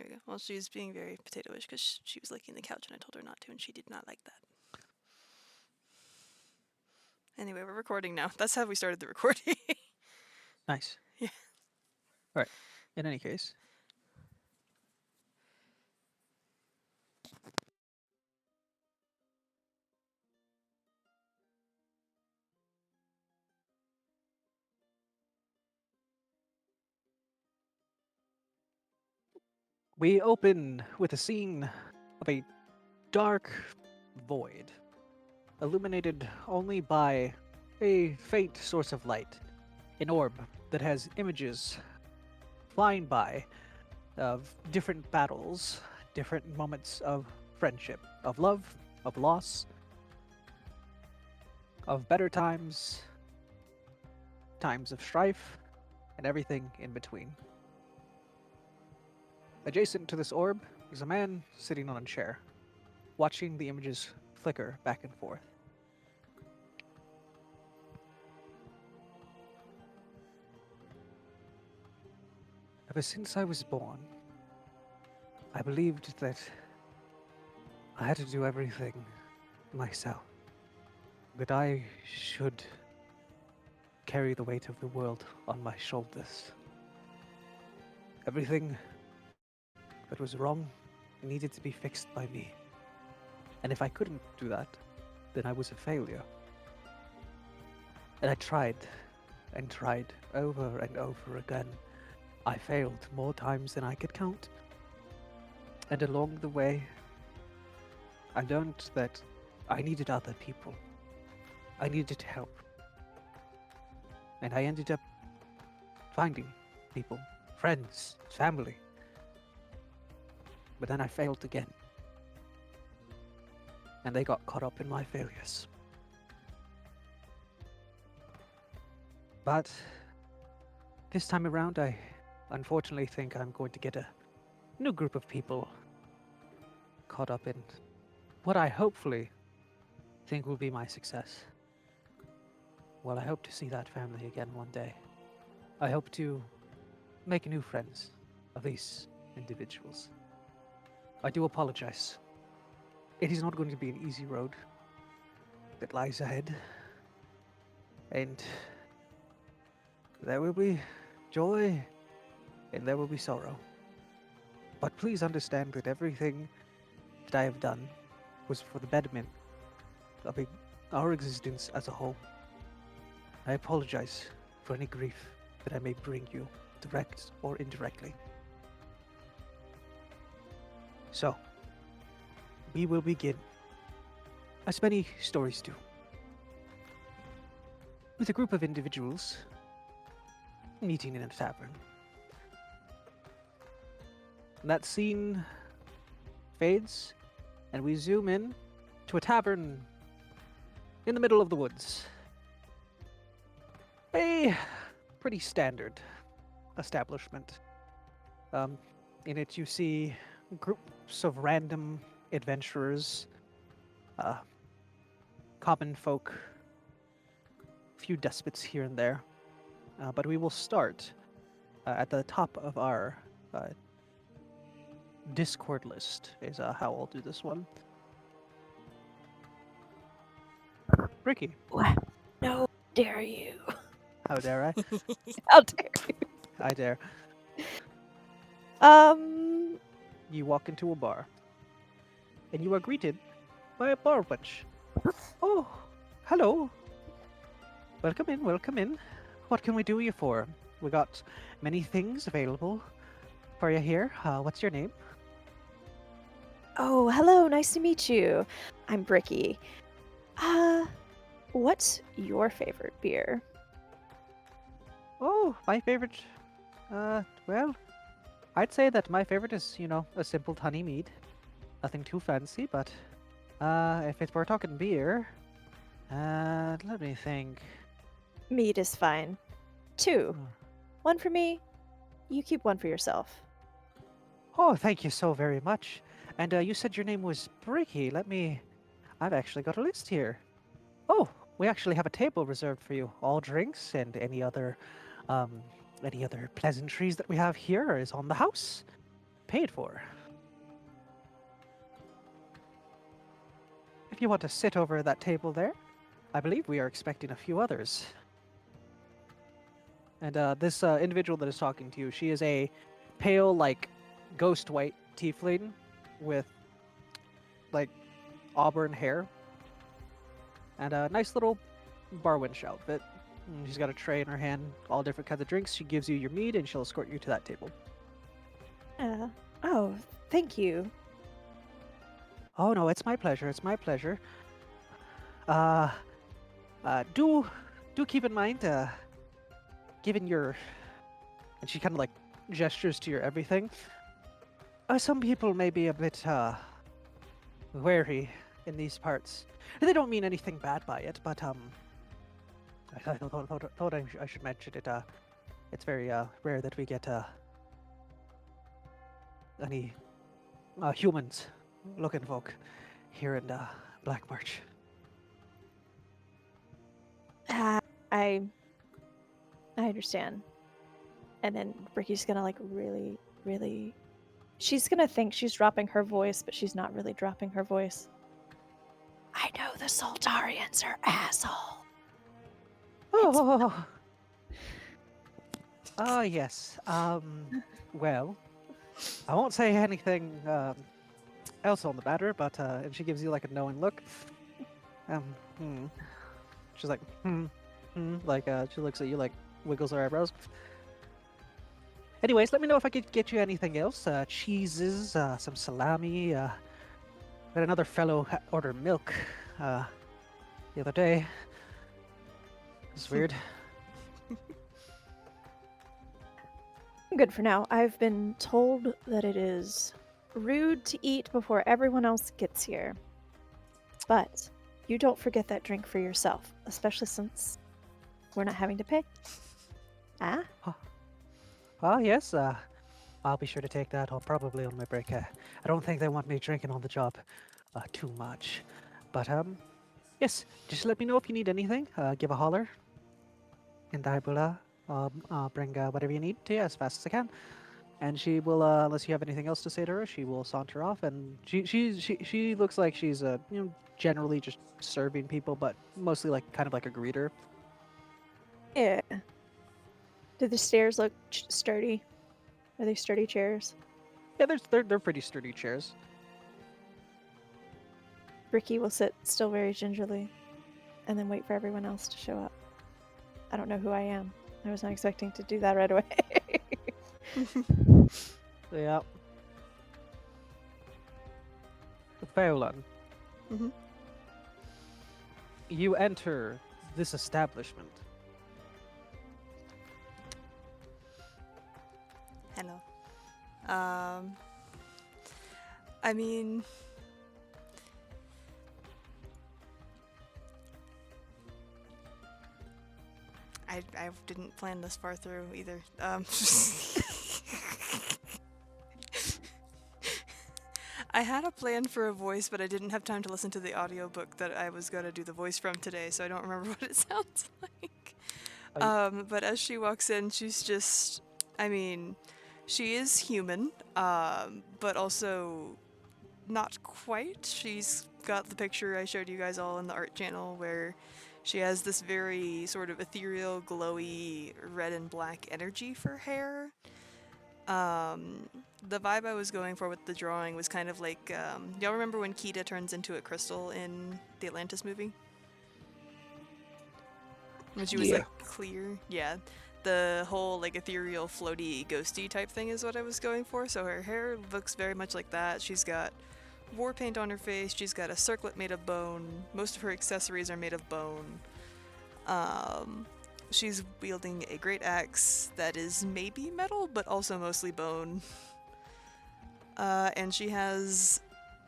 we go. Well, she's being very potato-ish because she was licking the couch and I told her not to, and she did not like that. Anyway, we're recording now. That's how we started the recording. Nice. Yeah. All right. In any case, we open with a scene of a dark void, illuminated only by a faint source of light, an orb that has images flying by of different battles, different moments of friendship, of love, of loss, of better times, times of strife, and everything in between. Adjacent to this orb is a man sitting on a chair, watching the images flicker back and forth. Ever since I was born, I believed that I had to do everything myself, that I should carry the weight of the world on my shoulders. Everything that was wrong needed to be fixed by me. And if I couldn't do that, then I was a failure. And I tried and tried over and over again. I failed more times than I could count. And along the way, I learned that I needed other people. I needed help. And I ended up finding people, friends, family. But then I failed again. And they got caught up in my failures. But this time around, I unfortunately think I'm going to get a new group of people caught up in what I hopefully think will be my success. Well, I hope to see that family again one day. I hope to make new friends of these individuals. I do apologize. It is not going to be an easy road that lies ahead. And there will be joy and there will be sorrow. But please understand that everything that I have done was for the betterment of our existence as a whole. I apologize for any grief that I may bring you, direct or indirectly. So, we will begin, as many stories do, with a group of individuals meeting in a tavern. That scene fades, and we zoom in to a tavern in the middle of the woods. A pretty standard establishment. In it, you see groups of random adventurers, common folk, a few despots here and there. But we will start at the top of our Discord list, is how I'll do this one. Ricky, No, dare you? how dare I? How dare you? I dare. Um, You walk into a bar, and you are greeted by a bar wench. Oh, hello. Welcome in, welcome in. What can we do you for? We got many things available for you here. What's your name? oh, hello, nice to meet you. I'm Bricky. What's your favorite beer? Oh, my favorite. Well, I'd say that my favorite is, a simple honey mead. Nothing too fancy, but if we're talking beer, let me think. Mead is fine. 2. Hmm. 1 for me. You keep 1 for yourself. Oh, thank you so very much. And you said your name was Bricky. I've actually got a list here. Oh, we actually have a table reserved for you. All drinks and um, any other pleasantries that we have here is on the house. paid for. If you want to sit over that table there, I believe we are expecting a few others. And this individual that is talking to you, she is a pale, like, ghost white tiefling with, like, auburn hair and a nice little barwinch outfit. And she's got a tray in her hand, all different kinds of drinks. She gives you your mead and she'll escort you to that table. Oh, thank you. Oh no, it's my pleasure. It's my pleasure. Uh, do keep in mind, given your, and she kind of like gestures to your everything. Some people may be a bit wary in these parts. They don't mean anything bad by it, but I thought I should mention it. It's very rare that we get any humans looking folk here in Black March. I understand. And then Ricky's gonna like really, really. She's gonna think she's dropping her voice, but she's not really dropping her voice. I know the Soltarians are assholes. Oh, yes. Well, I won't say anything else on the matter, but and she gives you like a knowing look. Hmm. She's like, like she looks at you, like wiggles her eyebrows. Anyways, let me know if I could get you anything else. Cheeses, some salami. Had another fellow order milk the other day. It's weird. I'm good for now. I've been told that it is rude to eat before everyone else gets here. But you don't forget that drink for yourself, especially since we're not having to pay. Ah? Oh, yes. I'll be sure to take that. I'll probably on my break. I don't think they want me drinking on the job too much. But, yes, just let me know if you need anything. Give a holler. And I will bring whatever you need to you as fast as I can. And she will, unless you have anything else to say to her, she will saunter off. And she looks like she's, generally just serving people, but mostly like kind of like a greeter. Yeah. Do the stairs look sturdy? Are they sturdy chairs? Yeah, they're pretty sturdy chairs. Ricky will sit still very gingerly and then wait for everyone else to show up. I don't know who I am. I was not expecting to do that right away. Yeah. Phelan, Mhm. you enter this establishment. Hello. I mean, I didn't plan this far through either. I had a plan for a voice, but I didn't have time to listen to the audiobook that I was going to do the voice from today, so I don't remember what it sounds like. But as she walks in, she's just, I mean, she is human, but also not quite. She's got the picture I showed you guys all in the art channel where she has this very sort of ethereal, glowy, red and black energy for hair. The vibe I was going for with the drawing was kind of like, y'all remember when Kita turns into a crystal in the Atlantis movie? When she was like clear? Yeah. The whole like ethereal, floaty, ghosty type thing is what I was going for. So her hair looks very much like that. She's got war paint on her face. She's got a circlet made of bone. Most of her accessories are made of bone. She's wielding a great axe that is maybe metal, but also mostly bone. And she has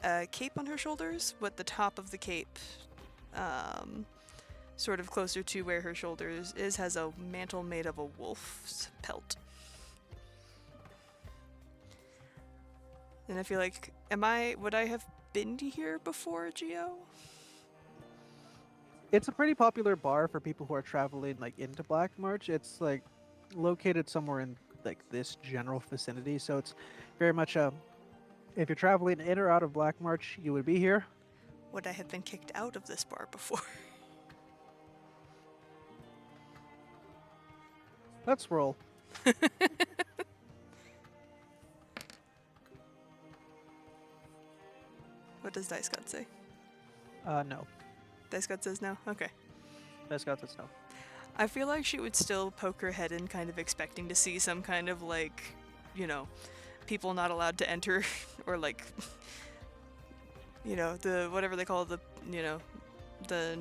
a cape on her shoulders, but the top of the cape, sort of closer to where her shoulders is, has a mantle made of a wolf's pelt. And I feel like, would I have been here before, Gio? It's a pretty popular bar for people who are traveling like into Black March. It's like located somewhere in like this general vicinity. So it's very much if you're traveling in or out of Black March, you would be here. Would I have been kicked out of this bar before? Let's roll. What does Dice God say? No. Dice God says no? Okay. That's got this no. I feel like she would still poke her head in, kind of expecting to see some kind of, like, you know, people not allowed to enter, or like, you know, the, whatever they call the, you know, the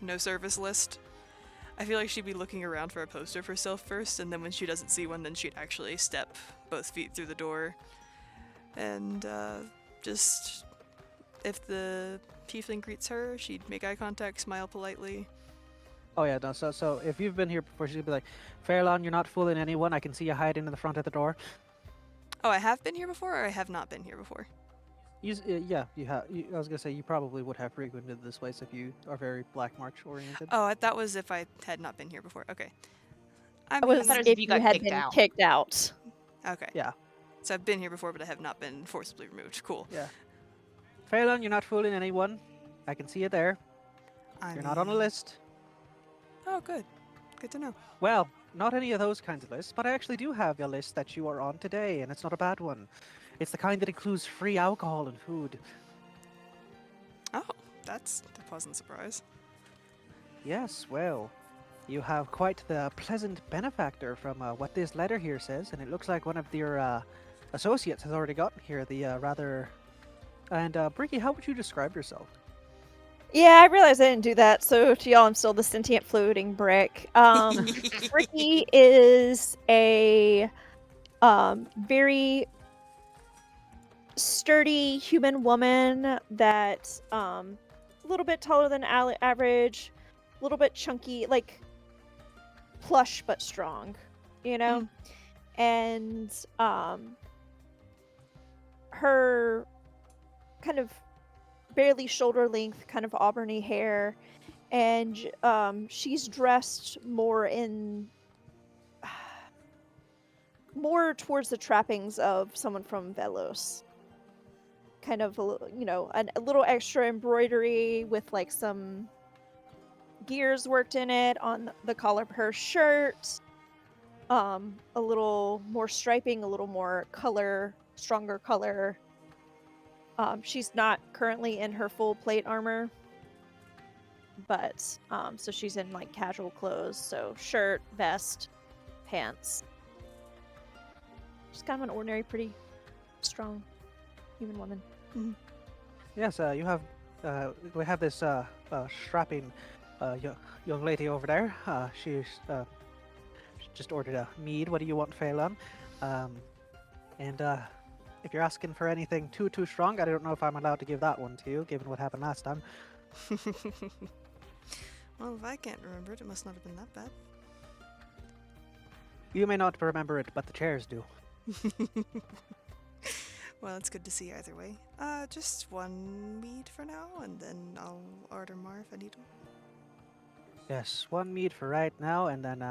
no service list. I feel like she'd be looking around for a poster of herself first, and then when she doesn't see one, then she'd actually step both feet through the door. And, just, if the tiefling greets her, she'd make eye contact, smile politely. Oh yeah, no. So if you've been here before, she'd be like, "Fairlawn, you're not fooling anyone. I can see you hiding in the front of the door." Oh, I have been here before, or I have not been here before? Yeah, you have. I was gonna say you probably would have frequented this place if you are very Black March oriented. Oh, that was if I had not been here before. Okay. I That mean, was thought it was if if you you got had kicked been out. kicked out. okay. Yeah. So I've been here before, but I have not been forcibly removed. Cool. Yeah. Fairlawn, you're not fooling anyone. I can see you there. You're not on a list. Oh, good. Good to know. Well, not any of those kinds of lists, but I actually do have a list that you are on today, and it's not a bad one. It's the kind that includes free alcohol and food. Oh, that's a pleasant surprise. Yes, well, you have quite the pleasant benefactor from what this letter here says, and it looks like one of your associates has already gotten here. The rather. And Bricky, how would you describe yourself? Yeah, I realized I didn't do that. So to y'all, I'm still the sentient floating brick. Ricky is a very sturdy human woman that a little bit taller than average, a little bit chunky, like plush but strong, you know. And her kind of barely shoulder length, kind of auburny hair, and she's dressed more in more towards the trappings of someone from Velos. Kind of, you know, a little extra embroidery with like some gears worked in it on the collar of her shirt. A little more striping, a little more color, stronger color. She's not currently in her full plate armor, but so she's in like casual clothes, so shirt, vest, pants. She's kind of an ordinary, pretty strong human woman. Yes, you have. We have this strapping young lady over there. She's she just ordered a mead. What do you want, Phelan? And if you're asking for anything too strong, I don't know if I'm allowed to give that one to you, given what happened last time. Well, if I can't remember it, it must not have been that bad. You may not remember it, but the chairs do. Well, it's good to see you either way. Just one mead for now, and then I'll order more if I need them. Yes, one mead for right now, and then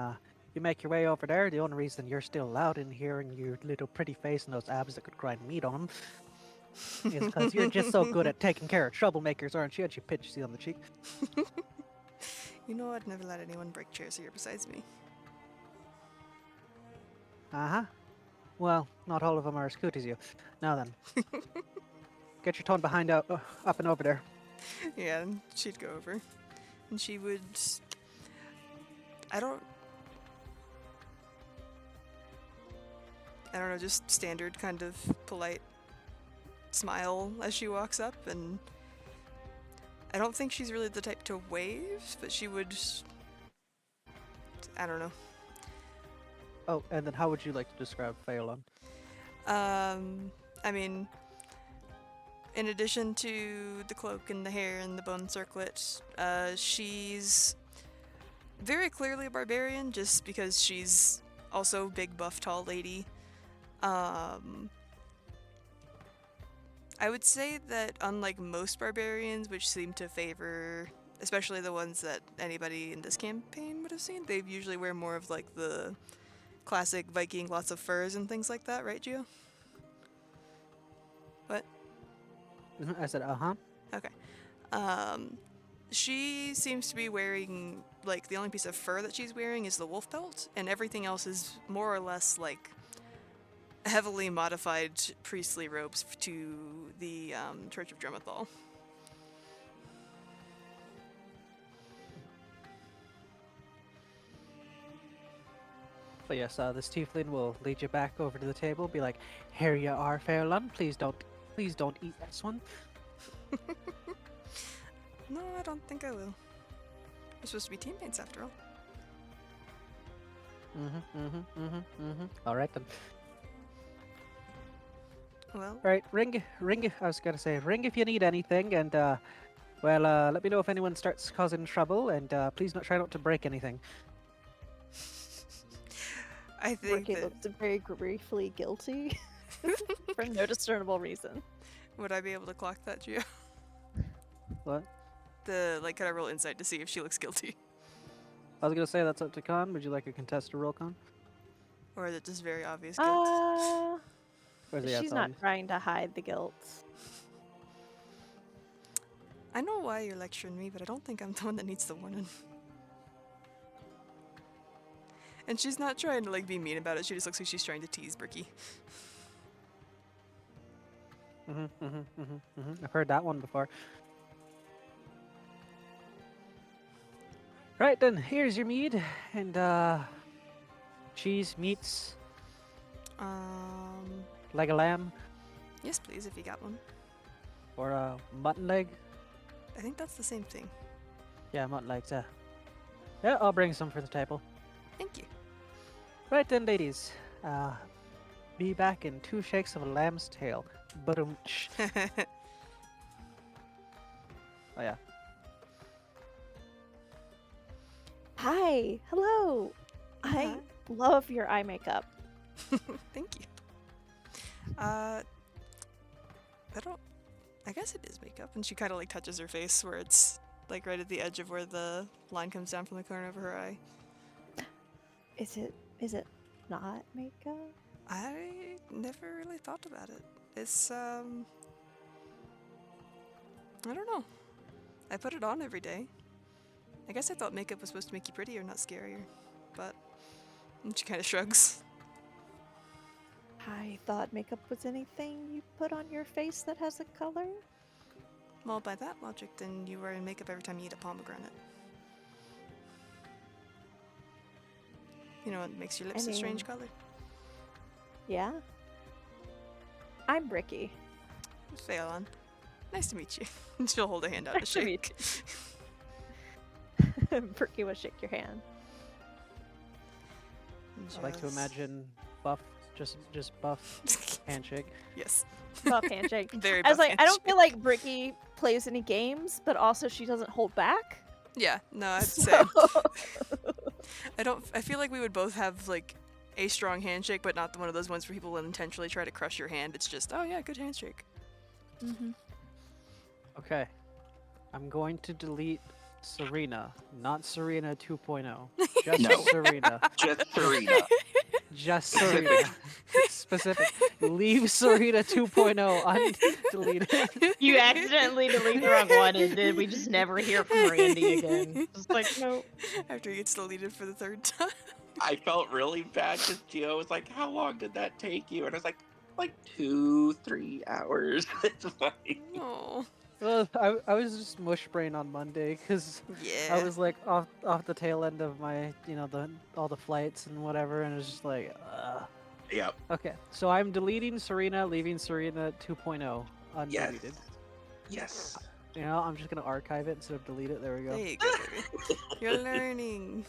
you make your way over there. The only reason you're still allowed in here and your little pretty face and those abs that could grind meat on them is because you're just so good at taking care of troublemakers, aren't you? And she pinches you on the cheek. You know, I'd never let anyone break chairs here besides me. Uh-huh. Well, not all of them are as cute as you. Now then. Get your tone behind up and over there. Yeah, and she'd go over. And she would... I don't know, just standard kind of polite smile as she walks up, and I don't think she's really the type to wave, but she would... I don't know. Oh, and then how would you like to describe Phelan? I mean, in addition to the cloak and the hair and the bone circlet, she's very clearly a barbarian just because she's also big, buff, tall lady. I would say that unlike most barbarians, which seem to favor, especially the ones that anybody in this campaign would have seen, they usually wear more of like the classic Viking, lots of furs and things like that, right, Gio? What? I said, uh-huh. Okay. Um, she seems to be wearing, like, the only piece of fur that she's wearing is the wolf pelt, and everything else is more or less, like, heavily modified priestly robes to the Church of Drumathal. But yes, this tiefling will lead you back over to the table, be like, "Here you are, Fairlun. Please don't eat this one." No, I don't think I will. We're supposed to be teammates after all. All right then. Well, All right, ring. I was gonna say, ring if you need anything, and let me know if anyone starts causing trouble, and please try not to break anything. I think Ricky that looks very briefly guilty for no discernible reason. would I be able to clock that, Gio? What? Can I roll insight to see if she looks guilty, I was gonna say that's up to Con. Would you like a contested roll, Con? or is it just very obvious guilt? Or is it, yeah, She's it's not obvious? trying to hide the guilt. I know why you're lecturing me, but I don't think I'm the one that needs the warning. And she's not trying to like be mean about it. She just looks like she's trying to tease Bricky. I've heard that one before. Right then, here's your mead, and cheese, meats, leg of lamb, Yes, please, if you got one. or mutton leg. I think that's the same thing. Yeah, mutton legs. Yeah, I'll bring some for the table. Thank you. Right then, ladies. Be back in 2 shakes of a lamb's tail. Ba-dum-tsh. Oh yeah. Hi, hello. Hi. I love your eye makeup. Thank you. I guess it is makeup. And she kind of like touches her face where it's like right at the edge of where the line comes down from the corner of her eye. Is it not makeup? I never really thought about it. It's, I don't know. I put it on every day. I guess I thought makeup was supposed to make you prettier, not scarier. But, and she kind of shrugs. I thought makeup was anything you put on your face that has a color. Well, by that logic, then you wear makeup every time you eat a pomegranate. You know what makes your lips a strange color? Yeah. I'm Bricky. Phelan. Nice to meet you. She'll hold a hand out to Nice to meet shake. Bricky will shake your hand. I like to imagine buff, just buff handshake. Yes. Buff handshake. Very I was buff like, I don't handshake. feel like Bricky plays any games, but also she doesn't hold back. Yeah, no, I'd say. So- I feel like we would both have, like, a strong handshake, but not one of those ones where people will intentionally try to crush your hand. It's just, oh yeah, good handshake. Mhm. Okay. I'm going to delete Serena, not Serena 2.0. Just No. Serena. Just Serena. Just Serena. Specific. Leave Serena 2.0 undeleted. You accidentally delete the wrong one, and then we just never hear from Randy again. Just like, no. After he gets deleted for the 3rd time. I felt really bad because Gio was like, "How long did that take you?" And I was like 2-3 hours. It's fine. Oh. Well, I was just mush brain on Monday because Yeah. I was like off the tail end of my all the flights and whatever, and it was just like. Yep. Okay, so I'm deleting Serena, leaving Serena 2.0 Yes. undeleted. Yes. You know, I'm just gonna archive it instead of delete it. There we go. There you go, baby. You're learning.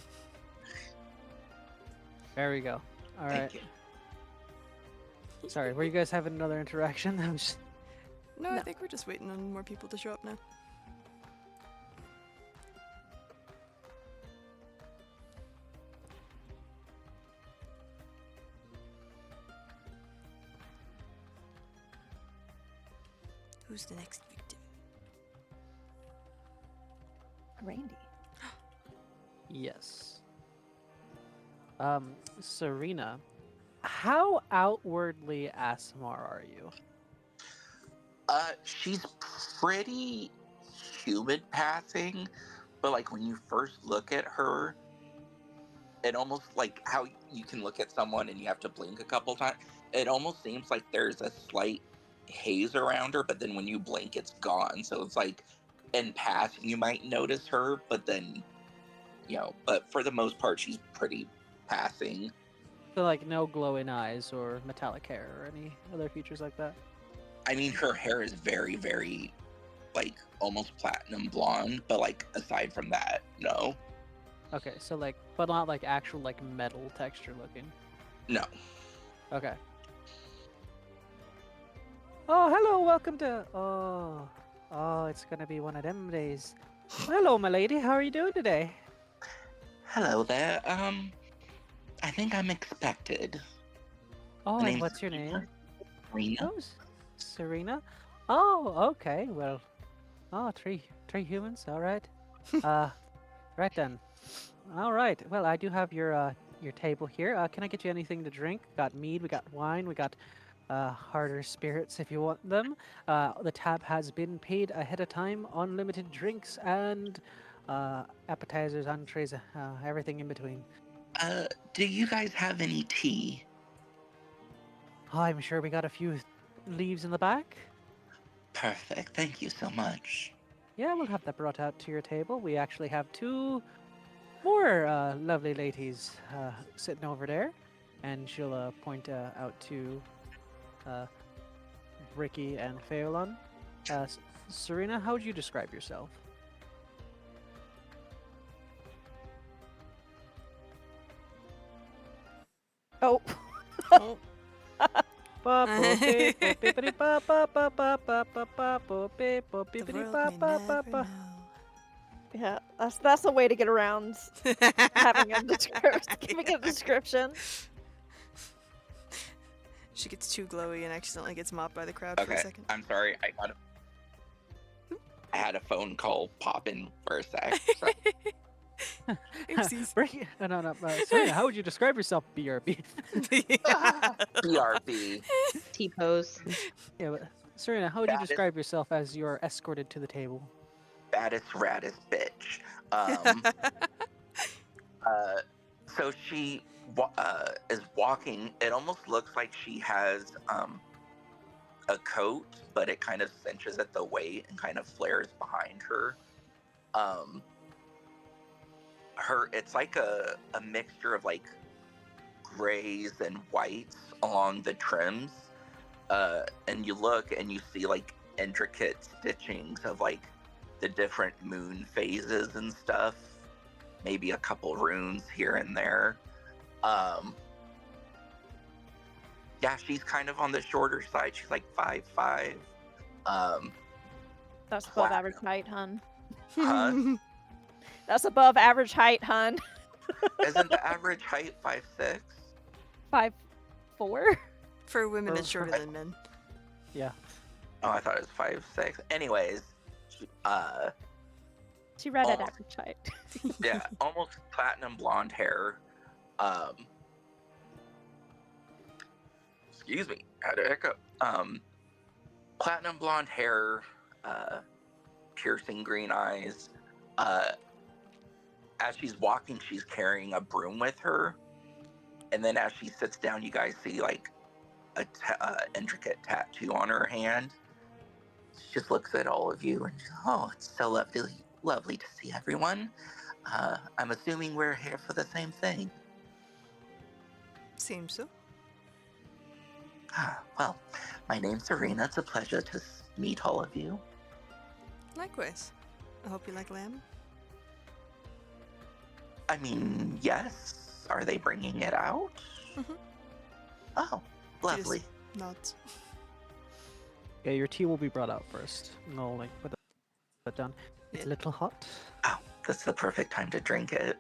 There we go. All right. Thank you. Sorry, were you guys having another interaction? I'm just... No, I No. think we're just waiting on more people to show up now. Who's the next victim? Randy. Yes. Serena, how outwardly ASMR are you? She's pretty human passing, but like when you first look at her, it almost like how you can look at someone and you have to blink a couple times. It almost seems like there's a slight haze around her, but then when you blink, it's gone. So it's like in passing, you might notice her, but then, but for the most part, she's pretty passing. So like no glowing eyes or metallic hair or any other features like that? I mean, her hair is very, very, like, almost platinum blonde, but like, aside from that, no. Okay, so like, but not like actual like metal texture looking. No. Okay. Oh, hello, welcome to. Oh, it's gonna be one of them days. Hello, my lady. How are you doing today? Hello there. I think I'm expected. Oh, The and name's what's your name? Rena. Oh, Serena. Oh, okay. Well, oh, three humans. All right. Uh, right then. All right. Well, I do have your table here. Can I get you anything to drink? Got mead. We got wine. We got harder spirits if you want them. The tab has been paid ahead of time. Unlimited drinks and appetizers, entrees, everything in between. Do you guys have any tea? I'm sure we got a few leaves in the back. Perfect. Thank you so much. Yeah, we'll have that brought out to your table. We actually have two more lovely ladies sitting over there, and she'll point out to uh, Ricky and Pheolon. Serena, how would you describe yourself? Oh, Oh. The The world may never know. yeah. That's a way to get around having a giving a description. She gets too glowy and accidentally gets mopped by the crowd for a Okay, second. I'm sorry. I had a phone call pop in for a sec. So. Oopsies. No. Serena, how would you describe yourself, BRB? BRB. T-pose. Yeah, but Serena, how would you Baddest, describe yourself as you're escorted to the table? baddest, raddest bitch. Um, so she is walking. It almost looks like she has a coat, but it kind of cinches at the waist and kind of flares behind her. Um, it's like a mixture of like grays and whites along the trims. And you look and you see like intricate stitchings of like the different moon phases and stuff. Maybe a couple runes here and there. Yeah, she's kind of on the shorter side. She's like 5'5". That's above Platinum. average height, hun. Huh? That's above average height, hun. Isn't the average height 5'6"? 5'4". For women, For- it's shorter for- than men. Yeah. Oh, I thought it was 5'6". Anyways, She read at Almost. average height. yeah, almost platinum blonde hair. Excuse me, had a hiccup. Platinum blonde hair, piercing green eyes. As she's walking, she's carrying a broom with her, and then as she sits down, you guys see like a intricate tattoo on her hand. She just looks at all of you and oh, it's so lovely to see everyone. I'm assuming we're here for the same thing. Seems so. Well, my name's Serena. It's a pleasure to meet all of you. Likewise. I hope you like lamb. I mean, yes. Are they bringing it out? Mhm. Oh, lovely. Nods. Yeah, your tea will be brought out first. No, like put that down. It's a little hot. Oh, that's the perfect time to drink it.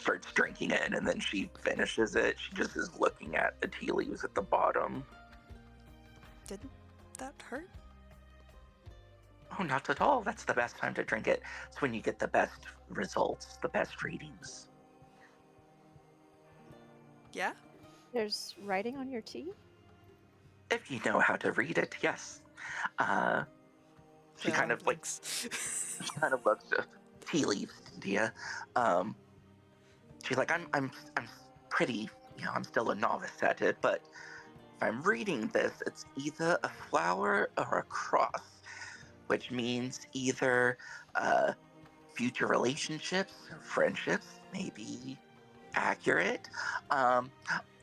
Starts drinking it, and then she finishes it. She just is looking at the tea leaves at the bottom. Didn't that hurt? Oh, not at all. That's the best time to drink it. It's when you get the best results, the best readings. Yeah? There's writing on your tea? If you know how to read it, yes. Uh, she kind Phelan of like blinks. she kind of looks at tea leaves, Dia. Um, she's like, I'm pretty, I'm still a novice at it, but if I'm reading this, it's either a flower or a cross, which means either uh, future relationships, friendships, maybe accurate, um,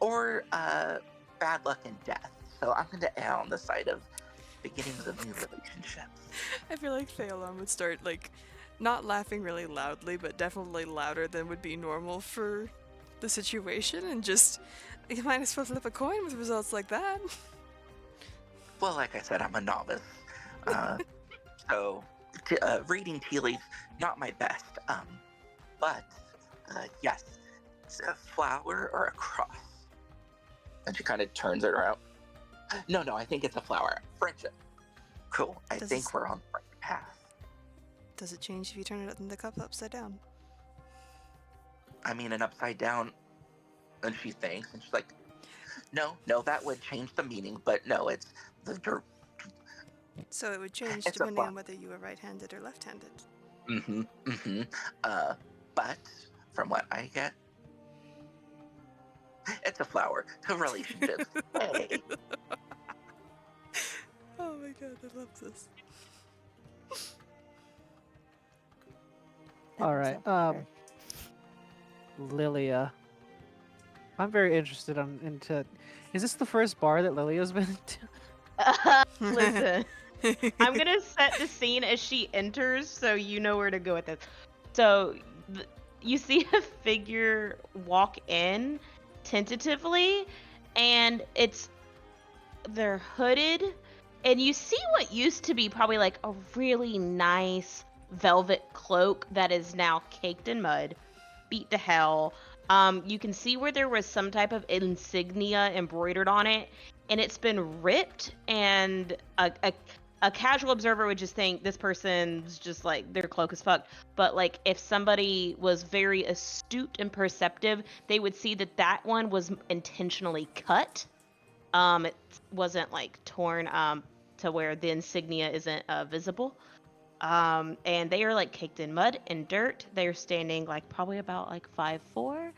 or bad luck and death. So I'm going to err on the side of beginnings of new relationships. I feel like Phelan would start, like, not laughing really loudly, but definitely louder than would be normal for the situation, and just, you might as well flip a coin with results like that. Well, like I said, I'm a novice. Uh, so reading tea leaves, not my best. But yes, it's a flower or a cross. And she kind of turns it around. No, I think it's a flower. Friendship. Cool. I Does think we're on the right path. Does it change if you turn it in the cup upside down? I mean, an upside down. And she thinks, and she's like, no, that would change the meaning, but no, it's So it would change it's a depending flower. on whether you were right-handed or left-handed. But from what I get, it's a flower to relationships. Hey. Oh my god, I love this. That All makes right. sense for her. Lilia. I'm very interested into. Is this the first bar that Lilia's been to? Listen, I'm gonna set the scene as she enters, so you know where to go with this. So you see a figure walk in tentatively, and they're hooded, and you see what used to be probably like a really nice velvet cloak that is now caked in mud, beat to hell. You can see where there was some type of insignia embroidered on it, and it's been ripped. And a casual observer would just think this person's just like their cloak is fucked. But like if somebody was very astute and perceptive, they would see that that one was intentionally cut. It wasn't like torn to where the insignia isn't visible. And they are like caked in mud and dirt. They're standing like probably about like 5'4".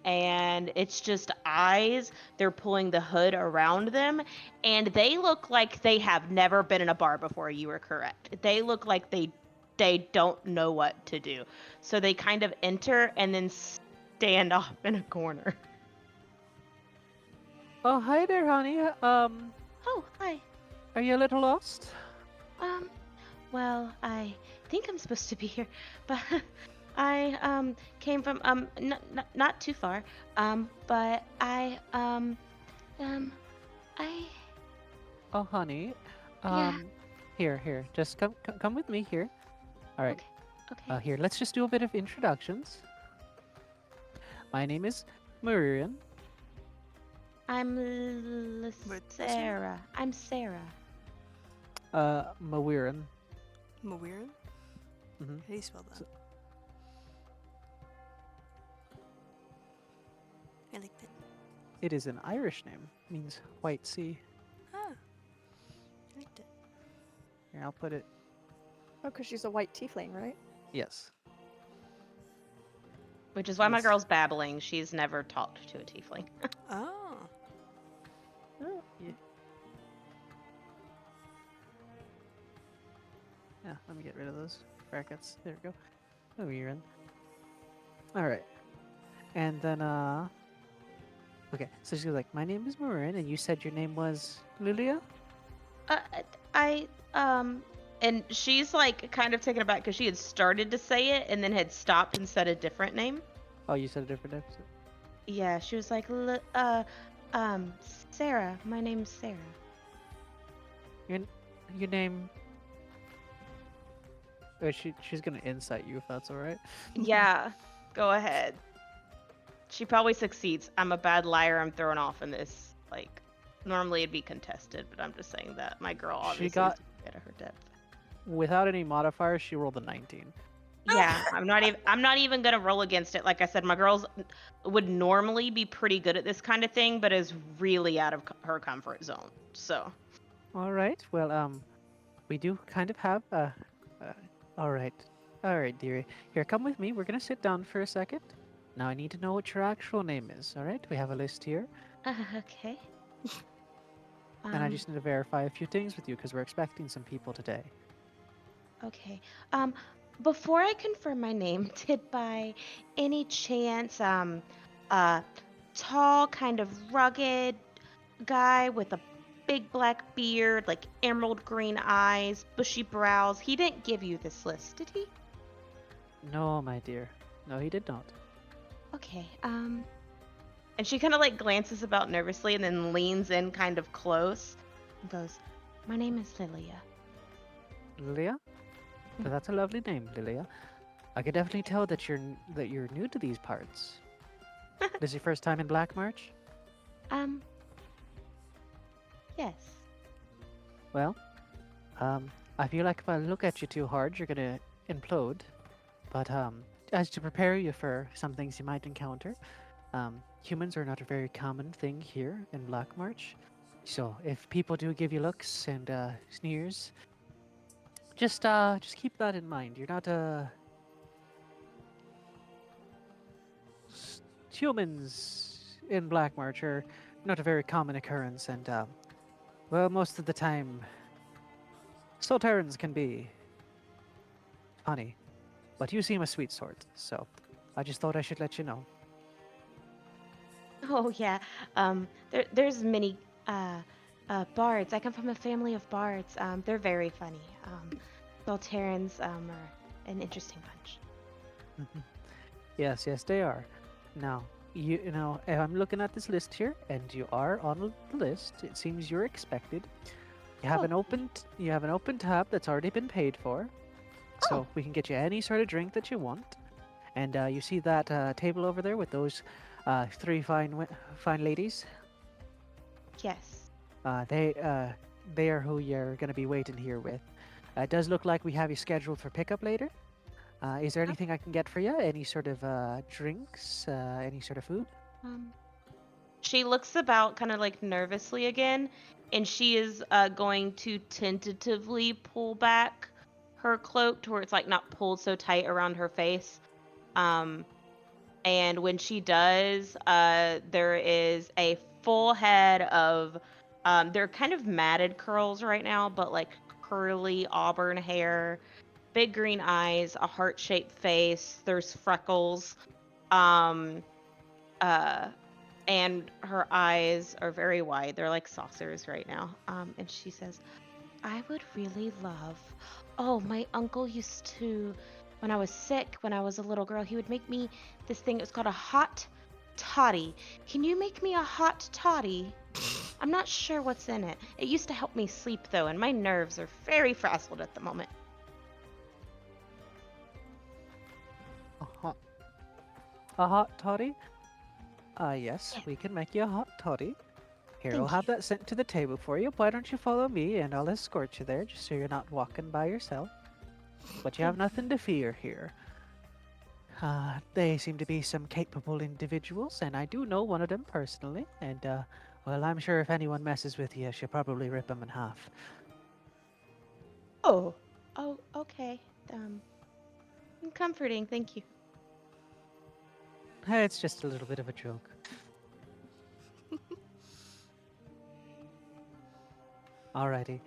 And it's just eyes. They're pulling the hood around them, and they look like they have never been in a bar before. You were correct. They look like they don't know what to do. So they kind of enter and then stand off in a corner. Oh, hi there, honey. Oh, hi. Are you a little lost? Um, well, I think I'm supposed to be here, but I came from not too far. But I Oh, honey. yeah. Here. Just come with me here. All right. Okay. Here, let's just do a bit of introductions. My name is Marian. What's your name? Sarah. I'm Sarah. Mawiran. Mawiran? Mm-hmm. How do you spell that? I like that. It is an Irish name. Means white sea. Ah, I liked it. Here, I'll put it. Oh, because she's a white tiefling, right? Yes. Which is why my Yes. girl's babbling. She's never talked to a tiefling. Oh. Oh. Yeah, let me get rid of those brackets. There we go. Mawiran. All right. And then, okay, so she's like, my name is Marin, and you said your name was Lilia? Uh, I and she's like kind of taken aback because she had started to say it and then had stopped and said a different name. Oh, you said a different name? Yeah, she was like, Sarah. My name's Sarah. Your name... Oh, she's gonna incite you if that's alright. Yeah, go ahead. She probably succeeds. I'm a bad liar. I'm thrown off in this. Like, normally it'd be contested, but I'm just saying that my girl obviously got- is at her depth. Without any modifiers, she rolled a 19. Yeah, I'm not even gonna roll against it. Like I said, my girls would normally be pretty good at this kind of thing, but is really out of her comfort zone. So, All right. Well, we do kind of have uh all right. All right, dearie. Here, come with me. We're gonna sit down for a second. Now I need to know what your actual name is. All right. We have a list here, okay. and I Um, just need to verify a few things with you because we're expecting some people today. okay. Um, before I confirm my name, did by any chance, a tall, kind of rugged guy with a big black beard, like emerald green eyes, bushy brows, he didn't give you this list, did he? No, my dear. No, he did not. Okay. And she kind of like glances about nervously and then leans in kind of close and goes, "My name is Lilia." Lilia? Well, that's a lovely name, Lilia. I could definitely tell that you're new to these parts. This is your first time in Black March? Um, yes. Well, I feel like if I look at you too hard, you're gonna implode. But as to prepare you for some things you might encounter, humans are not a very common thing here in Black March. So if people do give you looks and sneers, just keep that in mind. You're not humans in Black March are not a very common occurrence, and well, most of the time, Solterans can be funny. But you seem a sweet sort, so I just thought I should let you know. Oh yeah. There's many bards. I come from a family of bards. They're very funny. Volterans are an interesting bunch. Yes, yes, they are. Now, you know, if I'm looking at this list here, and you are on the list, it seems you're expected. Oh, You have an open tab that's already been paid for, oh, so we can get you any sort of drink that you want. And you see that table over there with those three fine ladies? yes. Uh, they uh, they are who you're going to be waiting here with. It does look like we have you scheduled for pickup later. Is there anything I can get for you? Any sort of drinks? Any sort of food? Um, she looks about kind of like nervously again, and she is going to tentatively pull back her cloak to where it's like not pulled so tight around her face. Um, and when she does, there is a full head of, they're kind of matted curls right now, but like curly auburn hair, big green eyes, a heart-shaped face. There's freckles. Um, uh, and her eyes are very wide. They're like saucers right now. And she says, "I would really love. Oh, my uncle used to, when I was sick, when I was a little girl, he would make me this thing. It was called a hot toddy. Can you make me a hot toddy? I'm not sure what's in it. It used to help me sleep though, and my nerves are very frazzled at the moment." A hot, a hot toddy? Yes, Yeah, we can make you a hot toddy. Here, I'll thank have you. that sent to the table for you. Why don't you follow me and I'll escort you there just so you're not walking by yourself. But you have Thank you. nothing to fear here. They seem to be some capable individuals, and I do know one of them personally. And, well, I'm sure if anyone messes with you, she'll probably rip them in half. Oh, oh, okay. Um, comforting. Thank you. It's just a little bit of a joke. Alrighty.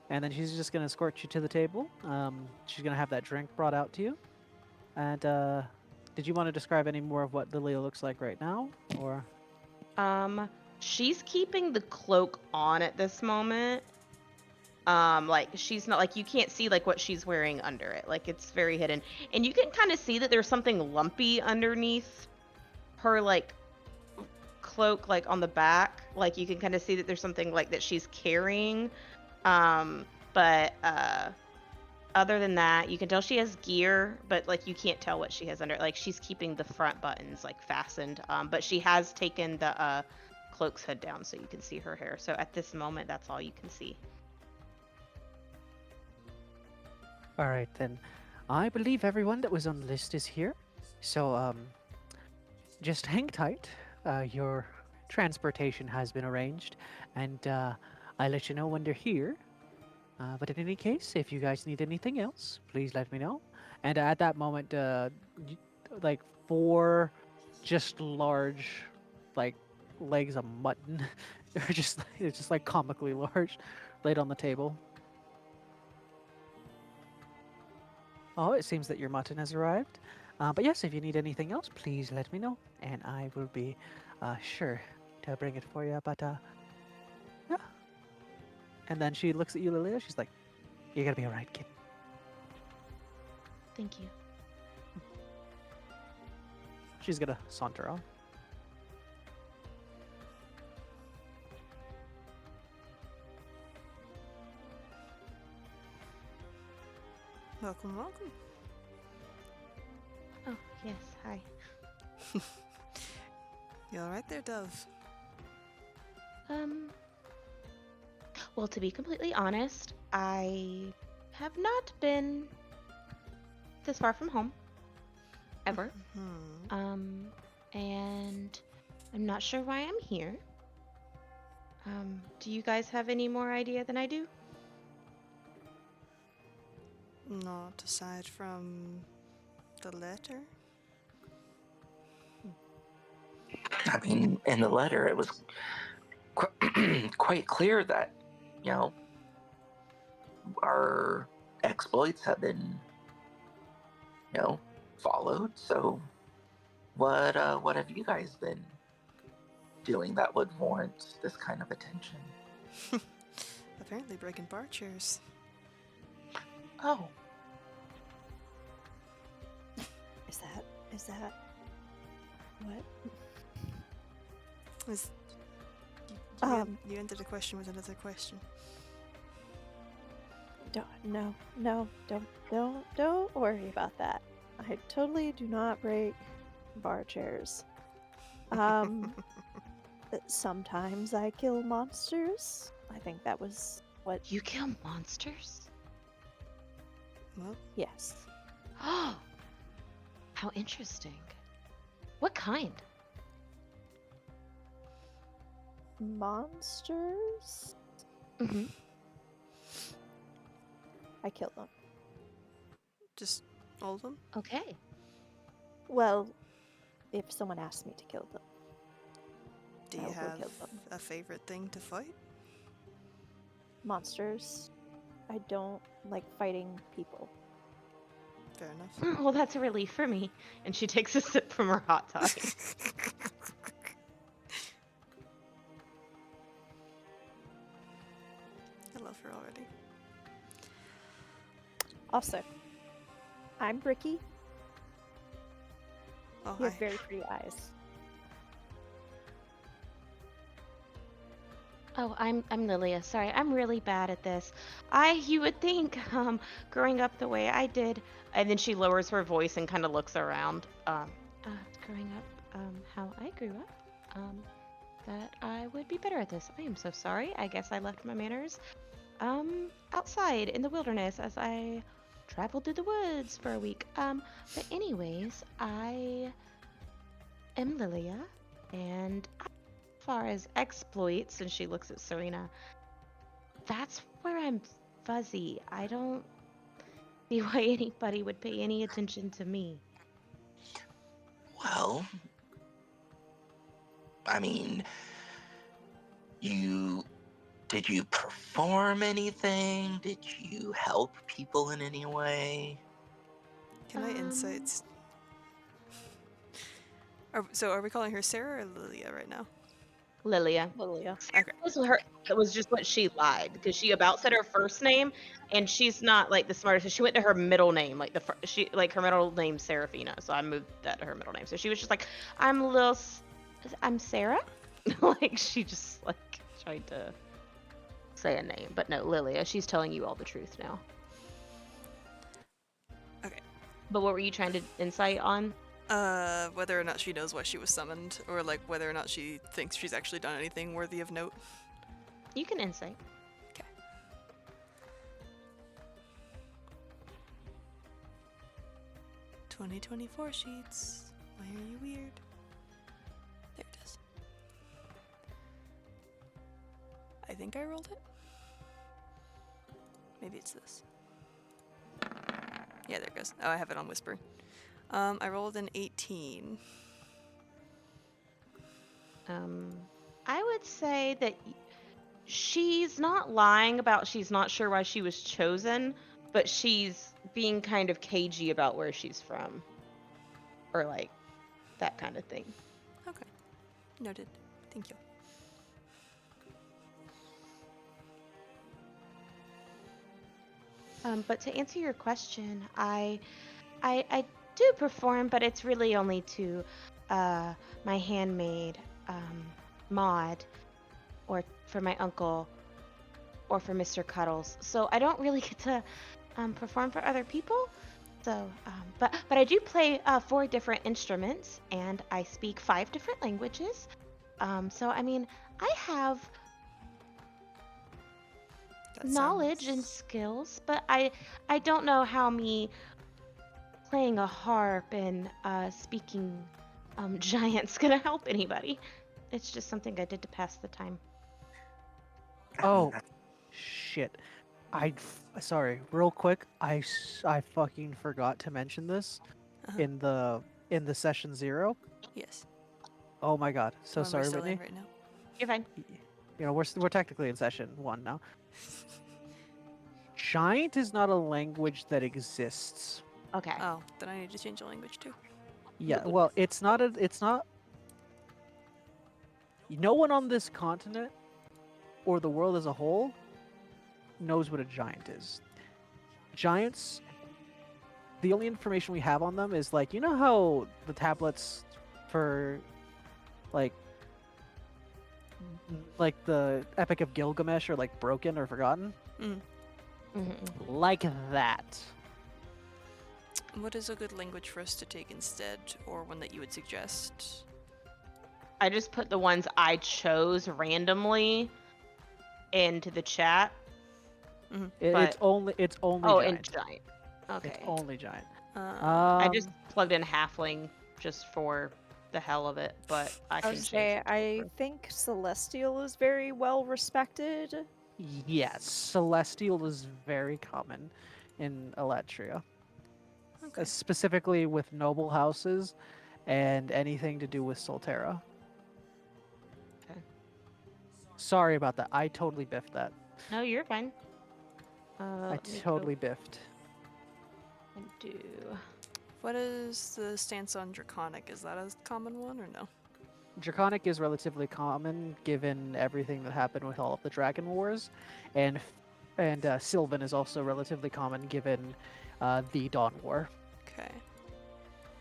And then she's just going to escort you to the table. She's going to have that drink brought out to you. And, did you want to describe any more of what Lilia looks like right now? Or. She's keeping the cloak on at this moment. Like she's not like you can't see like what she's wearing under it. Like it's very hidden. And you can kind of see that there's something lumpy underneath her like cloak like on the back. Like you can kind of see that there's something like that she's carrying. But other than that, you can tell she has gear, but like you can't tell what she has under it. Like she's keeping the front buttons like fastened. But she has taken the cloak's hood down so you can see her hair. So at this moment that's all you can see. Alright then. I believe everyone that was on the list is here. So, just hang tight. Your transportation has been arranged, and I'll let you know when they're here. But in any case, if you guys need anything else, please let me know. And at that moment, like four just large, like legs of mutton, they're just like comically large, laid on the table. Oh, it seems that your mutton has arrived. But yes, if you need anything else, please let me know, and I will be sure to bring it for you. But yeah. And then she looks at you, Lilia. She's like, "You're gonna be all right, kid." Thank you. She's gonna saunter off. Welcome, welcome. Oh, yes. Hi. You all right there, Dove? Well, to be completely honest, I have not been this far from home ever. Hmm. And I'm not sure why I'm here. Do you guys have any more idea than I do? Not aside from the letter. I mean, in the letter, it was quite clear that, you know, our exploits have been, followed. So, what have you guys been doing that would warrant this kind of attention? Apparently breaking bar chairs. Oh, Is that what? Is you ended a question with another question. Don't worry about that. I totally do not break bar chairs. Sometimes I kill monsters. I think that was what. You kill monsters? Well, Yes. Oh, how interesting. What kind? Monsters? Mm-hmm. I kill them. just all of them. Okay. Well, if someone asks me to kill them. Do I you will go have kill them. a favorite thing to fight? Monsters. I don't like fighting people. Fair enough. Well, that's a relief for me. And she takes a sip from her hot toddy. I love her already. Also, I'm Bricky. Oh, You have hi. very pretty eyes. Oh, I'm Lilia. Sorry, I'm really bad at this. You would think, growing up the way I did, and then she lowers her voice and kind of looks around. Growing up, how I grew up, that I would be better at this. I am so sorry. I guess I left my manners, outside in the wilderness as I traveled through the woods for a week. But anyways, I am Lilia, and as far as exploits, and she looks at Serena, that's where I'm fuzzy. I don't see why anybody would pay any attention to me. well, I mean, you did you perform anything? Did you help people in any way? Can I insights? Are we calling her Sarah or Lilia right now? Lilia. Lilia. Okay. It was just what she lied because she about said her first name, and she's not like the smartest. So she went to her middle name, like she like her middle name's Serafina, so I moved that to her middle name. So she was just like, I'm Sarah, like she just like tried to say a name, but no, Lilia. She's telling you all the truth now. Okay. But what were you trying to insight on? Whether or not she knows why she was summoned, or like whether or not she thinks she's actually done anything worthy of note. You can insight. Okay. 2024 sheets. Why are you weird? There it is. I think I rolled it. Maybe it's this. Yeah, there it goes. Oh, I have it on Whisper. I rolled an 18. I would say that she's not lying about she's not sure why she was chosen, but she's being kind of cagey about where she's from. Or like that kind of thing. Okay. Noted. Thank you. But to answer your question, I do perform, but it's really only to my handmaid, Maud, or for my uncle, or for Mr. Cuddles. So I don't really get to perform for other people. So, but I do play 4 different instruments, and I speak 5 different languages. So I mean, I have That knowledge and sounds- skills, but I don't know how me playing a harp and speaking giant's gonna help anybody. It's just something I did to pass the time. Oh, shit. Sorry, real quick. I fucking forgot to mention this Uh-huh. in the session 0. Yes. Oh my god. So One we're sorry, still in Whitney. right now. You're fine. You know, we're technically in session 1 now. Giant is not a language that exists. Okay. Oh, then I need to change the language too. Yeah, well, it's not. No one on this continent or the world as a whole knows what a giant is. Giants, the only information we have on them is like, you know how the tablets for like the Epic of Gilgamesh are like broken or forgotten? Mm. Like that. What is a good language for us to take instead, or one that you would suggest? I just put the ones I chose randomly into the chat. It's But- only Oh, giant. and giant. Okay. It's only giant. I just plugged in halfling just for the hell of it, but I I can was change say, it to I Whisper. think Celestial is very well respected. Yes, celestial is very common in Alatria, Okay. specifically with noble houses and anything to do with Solterra. Okay. Sorry about that. I totally biffed that. No, you're fine. I Let me go totally biffed. and do. What is the stance on Draconic? Is that a common one or no? Draconic is relatively common given everything that happened with all of the Dragon Wars, and Sylvan is also relatively common given the Dawn War. Okay.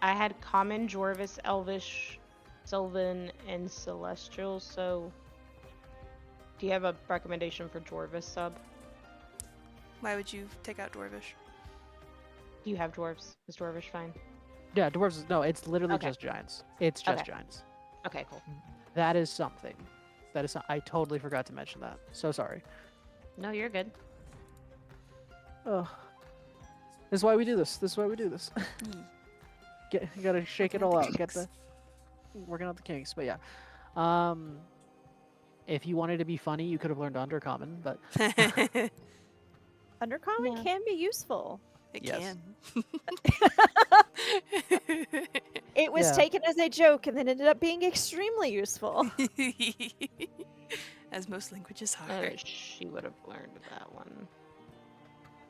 I had common, Dwarvish, Elvish, Sylvan, and Celestial. So, do you have a recommendation for Dwarvish sub? Why would you take out Dwarvish? Do you have dwarves? Is Dwarvish fine? Yeah, dwarves. No, it's literally Okay. just giants. It's just Okay. giants. Okay, cool. That is something. I totally forgot to mention that. So sorry. No, you're good. Oh, this is why we do this. This is why we do this. You gotta shake Working it out all the out. Get kinks. working out the kinks. But yeah, if you wanted to be funny, you could have learned Undercommon. But Undercommon Yeah. can be useful. It Yes. can. It was Yeah. taken as a joke and then ended up being extremely useful. As most languages are. She would have learned that one.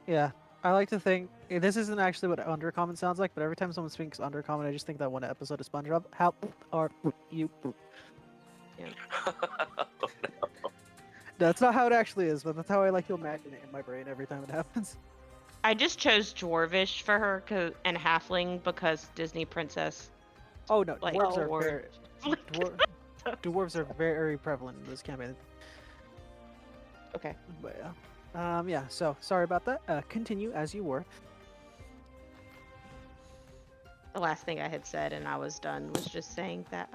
yeah, I like to think this isn't actually what Undercommon sounds like. But every time someone speaks Undercommon, I just think that one episode of SpongeBob. How are you? That's not how it actually is, but that's how I like to imagine it in my brain every time it happens. I just chose Dwarvish for her and Halfling because Disney princess. Oh no, Like, dwarves are dwarves. dwarves are very prevalent in this campaign. Okay. But yeah. So sorry about that. Continue as you were. The last thing I had said, and I was done, was just saying that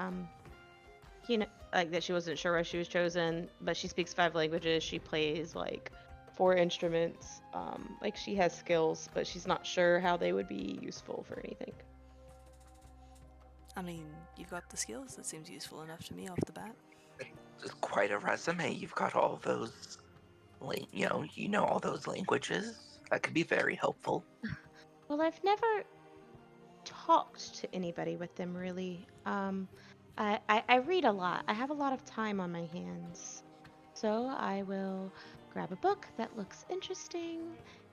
you know, like that she wasn't sure why she was chosen, but she speaks 5 languages. She plays like 4 instruments. Like she has skills, but she's not sure how they would be useful for anything. I mean, you've got the skills. That seems useful enough to me off the bat. It's quite a resume. You've got all those, you know all those languages. That could be very helpful. Well, I've never talked to anybody with them really. I read a lot. I have a lot of time on my hands. So I will grab a book that looks interesting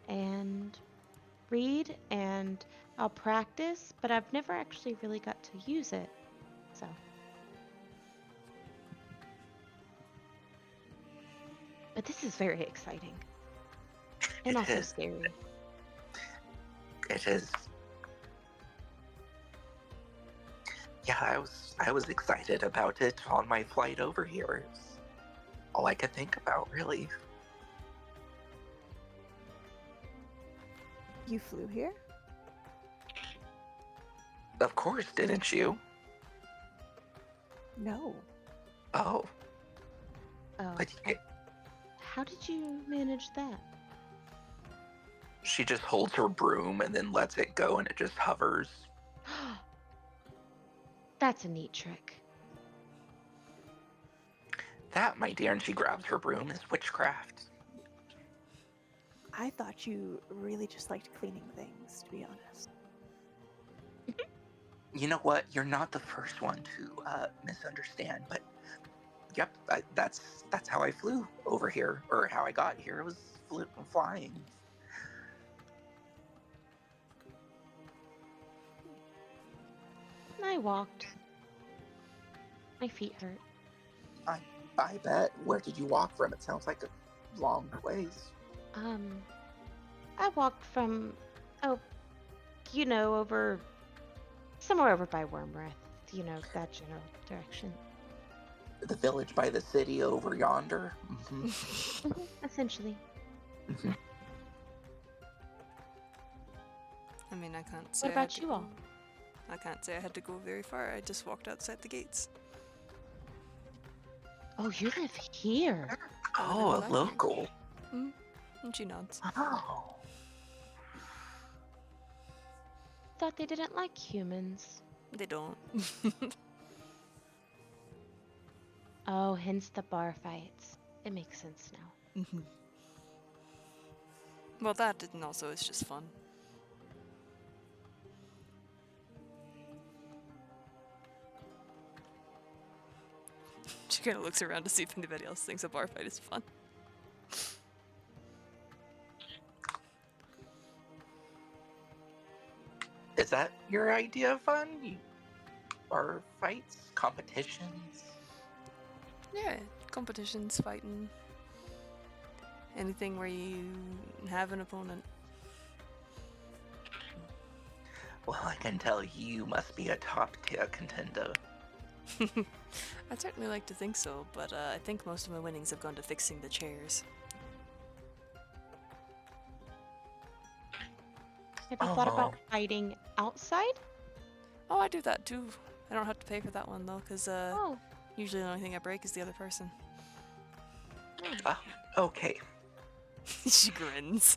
and read, and I'll practice, but I've never actually really got to use it. So. But this is very exciting. And It also is. scary. It is. Yeah, I was excited about it on my flight over here. It's all I could think about, really. You flew here? Of course, didn't you? No. Oh, Oh. but How did you manage that? she just holds her broom and then lets it go and it just hovers. That's a neat trick. That, my dear, and she grabs her broom, is witchcraft. I thought you really just liked cleaning things, to be honest. You know what? You're not the first one to misunderstand, but yep, that's how I flew over here, or how I got here. It was flying. I walked. My feet hurt. I bet. Where did you walk from? It sounds like a long ways. I walked from, oh, over, somewhere over by Wormreth, that general direction. The village by the city over yonder. Essentially. I mean, I can't say. What about you all? I can't say I had to go very far. I just walked outside the gates. Oh, you live here. Oh, a local. And she nods. Oh. Thought they didn't like humans. They don't. Oh, hence the bar fights. It makes sense now. Well, that didn't also. It's just fun. She kind of looks around to see if anybody else thinks a bar fight is fun. Is that your idea of fun? Bar fights? Competitions? Yeah, competitions, fighting. Anything where you have an opponent. Well, I can tell you must be a top-tier contender. I'd certainly like to think so, but I think most of my winnings have gone to fixing the chairs. Have you thought about fighting outside? Oh, I do that too. I don't have to pay for that one though, because Oh. usually the only thing I break is the other person. Okay. She grins.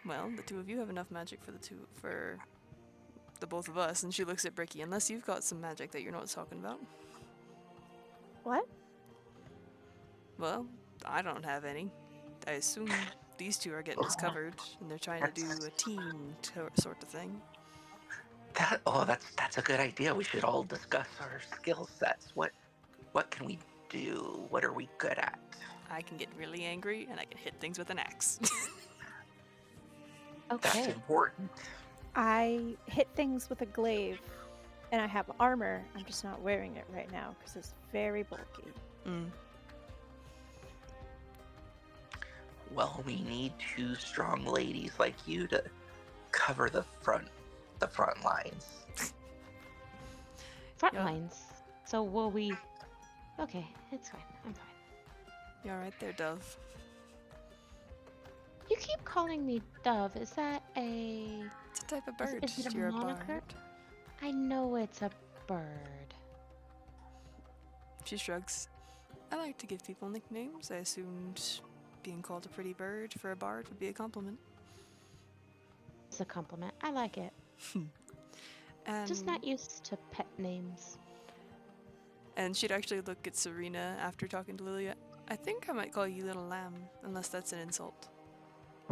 Well, the two of you have enough magic for the both of us, and she looks at Bricky, unless you've got some magic that you're not talking about. What? Well, I don't have any. I assume these two are getting us covered, and they're trying to do a team sort of thing. That's a good idea. We should all discuss our skill sets. What can we do? What are we good at? I can get really angry, and I can hit things with an axe. That's Okay. important. I hit things with a glaive, and I have armor. I'm just not wearing it right now because it's very bulky. Well, we need two strong ladies like you to cover the front lines. Front Yeah. lines. So will we... Okay, it's fine. I'm fine. You alright there, Dove? You keep calling me Dove. Is that a... It's a type of bird. Is it a You're moniker? bard. I know it's a bird. She shrugs. I like to give people nicknames. I assumed being called a pretty bird for a bard would be a compliment. It's a compliment. I like it. Just not used to pet names. And she'd actually look at Serena after talking to Lilia. I think I might call you Little Lamb, unless that's an insult.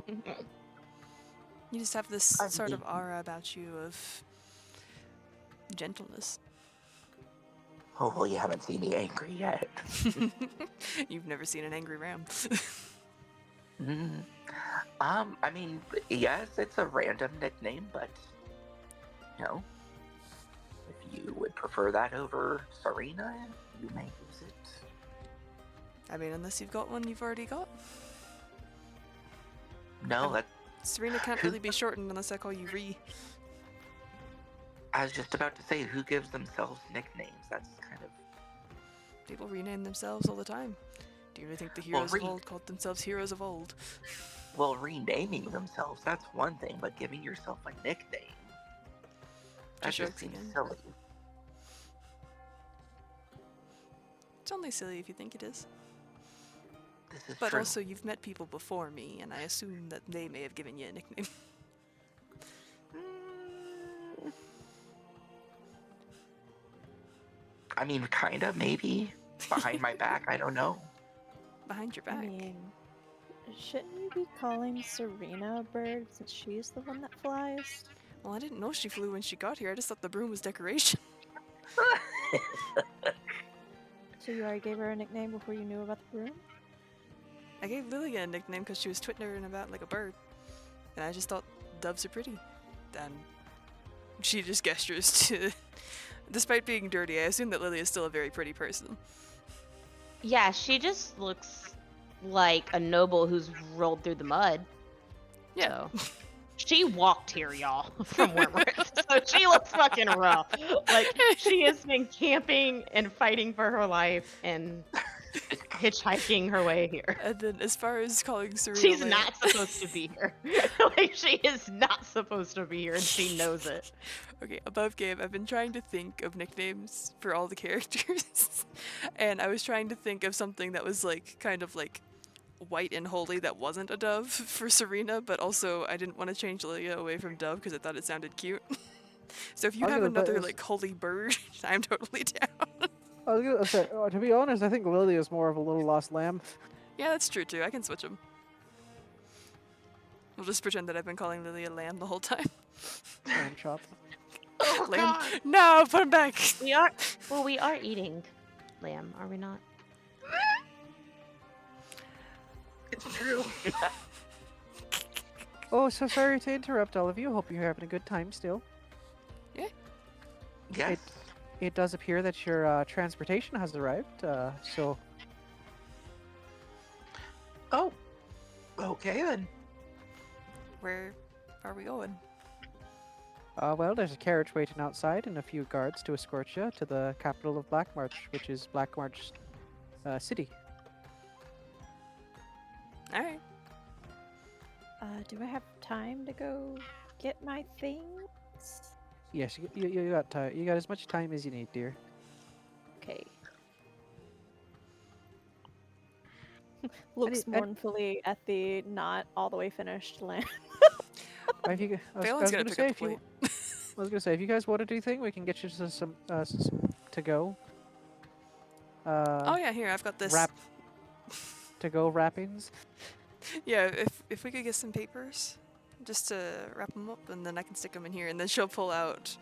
You just have this I sort of mean- aura about you of gentleness. Oh, you haven't seen me angry yet. You've never seen an angry ram. Mm. I mean, yes, it's a random nickname, but you know, if you would prefer that over Serena, you may use it. I mean, unless you've got one you've already got. No, Um, that Serena can't really be shortened unless I call you Ree. I was just about to say, who gives themselves nicknames? That's kind of People rename themselves all the time. Do you really think the heroes of old called themselves heroes of old? well, renaming themselves. That's one thing, but giving yourself a nickname. That just jokes seems again. silly. It's only silly if you think it is. This is But true. also, you've met people before me, and I assume that they may have given you a nickname. Mm, I mean, kinda, maybe. Behind my back, I don't know. Behind your I back. mean, shouldn't you be calling Serena a bird since she's the one that flies? Well, I didn't know she flew when she got here. I just thought the broom was decoration. So you already gave her a nickname before you knew about the broom? I gave Lilia a nickname because she was twittering about like a bird. And I just thought doves are pretty. And she just gestures to... Despite being dirty, I assume that Lilia is still a very pretty person. Yeah, she just looks like a noble who's rolled through the mud. Yeah. So. She walked here, y'all, from Wentworth. So she looks fucking rough. Like, she has been camping and fighting for her life and hitchhiking her way here. And then as far as calling Serena She's Lamb... not supposed to be here. Like, she is not supposed to be here, and she knows it. Okay, above game, I've been trying to think of nicknames for all the characters. And I was trying to think of something that was like, kind of like, white and holy that wasn't a dove for Serena, but also I didn't want to change Lilia away from dove because I thought it sounded cute. So if you I was have gonna put another this- like holy bird, I'm totally down. I was gonna say, to be honest, I think Lily is more of a little lost lamb. Yeah, that's true too. I can switch them. We'll just pretend that I've been calling Lilia lamb the whole time. Lamb chop. Oh, Lamb? God! No, put him back. We are eating lamb, are we not? It's true. Oh, so sorry to interrupt all of you. Hope you're having a good time still. Yes. It does appear that your transportation has arrived, so Oh. Okay then. Where are we going? well, there's a carriage waiting outside and a few guards to escort you to the capital of Black March, which is Black March City. All right. Do I have time to go get my things? Yes, you got time. You got as much time as you need, dear. Okay. Looks Any- mournfully at the not all the way finished land. If you, I was Phelan's gonna gonna pick say up if the you, I was gonna say if you guys want to do thing, we can get you to some to go. Oh yeah, here I've got this. Wrap to go wrappings. Yeah, if we could get some papers, just to wrap them up, and then I can stick them in here, and then she'll pull out.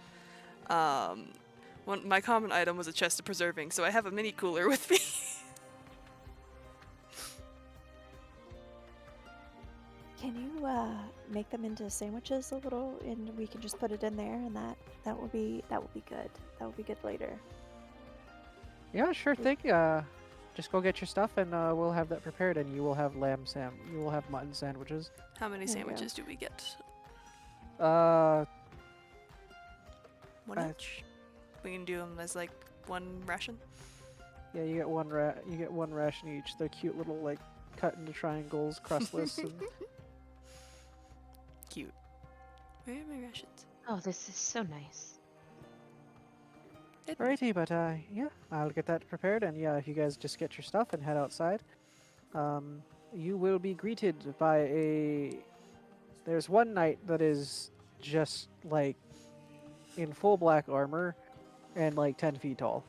My common item was a chest of preserving, so I have a mini cooler with me. Can you make them into sandwiches a little, and we can just put it in there, and that will be good. That will be good later. Yeah, sure thing. Just go get your stuff, and we'll have that prepared, and you will have you will have mutton sandwiches. How many There you go. sandwiches do we get? Uh, One Uh, each. We can do them as like one ration. yeah, you get you get one ration each. They're cute little like cut into triangles, crustless. And... Cute. Where are my rations? Oh, this is so nice. Alrighty, but yeah, I'll get that prepared, and yeah, if you guys just get your stuff and head outside, you will be greeted by there's one knight that is just like in full black armor and like 10 feet tall.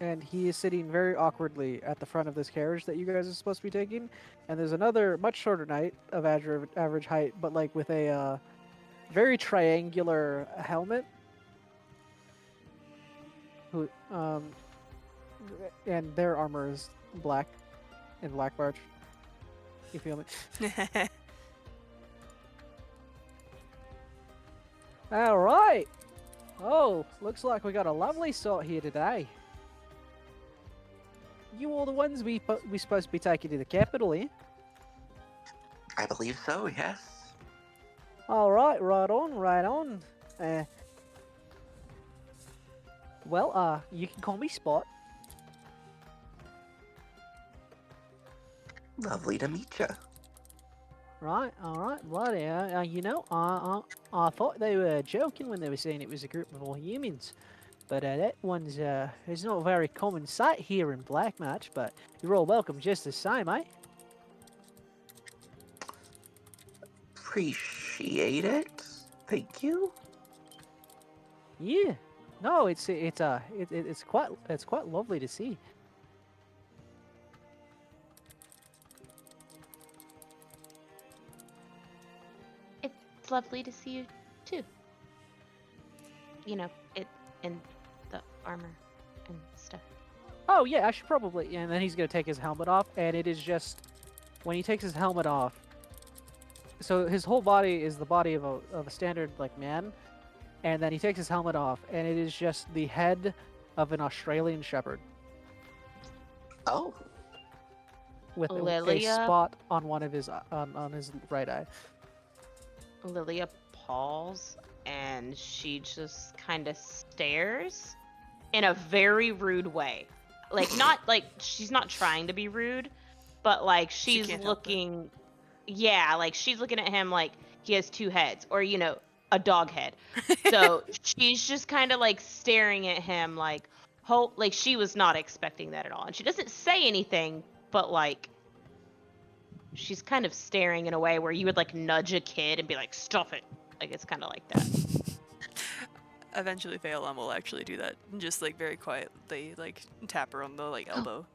And he is sitting very awkwardly at the front of this carriage that you guys are supposed to be taking. And there's another much shorter knight of average height, but like with a very triangular helmet. Who and their armor is black in black barge. You feel me? All right. Oh, looks like we got a lovely sort here today. You all the ones we supposed to be taking to the capital, eh? I believe so, yes. All right, right on, right on. Well, you can call me Spot. Lovely to meet you. Right, all right, bloody. You know, I thought they were joking when they were saying it was a group of all humans. But that one's it's not a very common sight here in Black March, but you're all welcome just the same, eh? Appreciate it. Thank you. Yeah. No, it's quite lovely to see. It's lovely to see you too. You know, it in the armor and stuff. Oh yeah, I should probably. And then he's gonna take his helmet off, and it is just when he takes his helmet off. So his whole body is the body of a standard like man, and then he takes his helmet off, and it is just the head of an Australian shepherd Oh, with a Lilia, spot on one of his on his right eye. Lilia pauses and she just kind of stares in a very rude way. Like not like she's not trying to be rude, but like she's can't help it. looking yeah, like she's looking at him like he has two heads or you know, a dog head. So she's just kind of like staring at him like like she was not expecting that at all. And she doesn't say anything, but like she's kind of staring in a way where you would like nudge a kid and be like, "Stop it." Like it's kind of like that. Eventually, Phelan will actually do that. Just like very quietly, like tap her on the like elbow.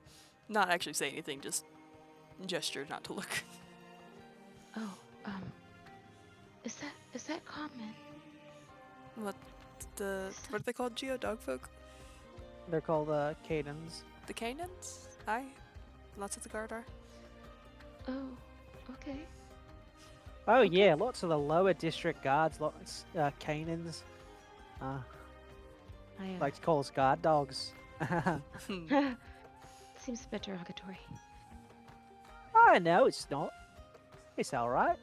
Not actually say anything, just gesture not to look. Oh, is that common? What are they called? Geo dogfolk? They're called Cadens. The Canaans? Aye. Lots of the guard are. Oh, okay. Oh yeah, lots of the lower district guards, lots Canaans. I Like to call us guard dogs. seems a bit derogatory. I know it's not. It's all right.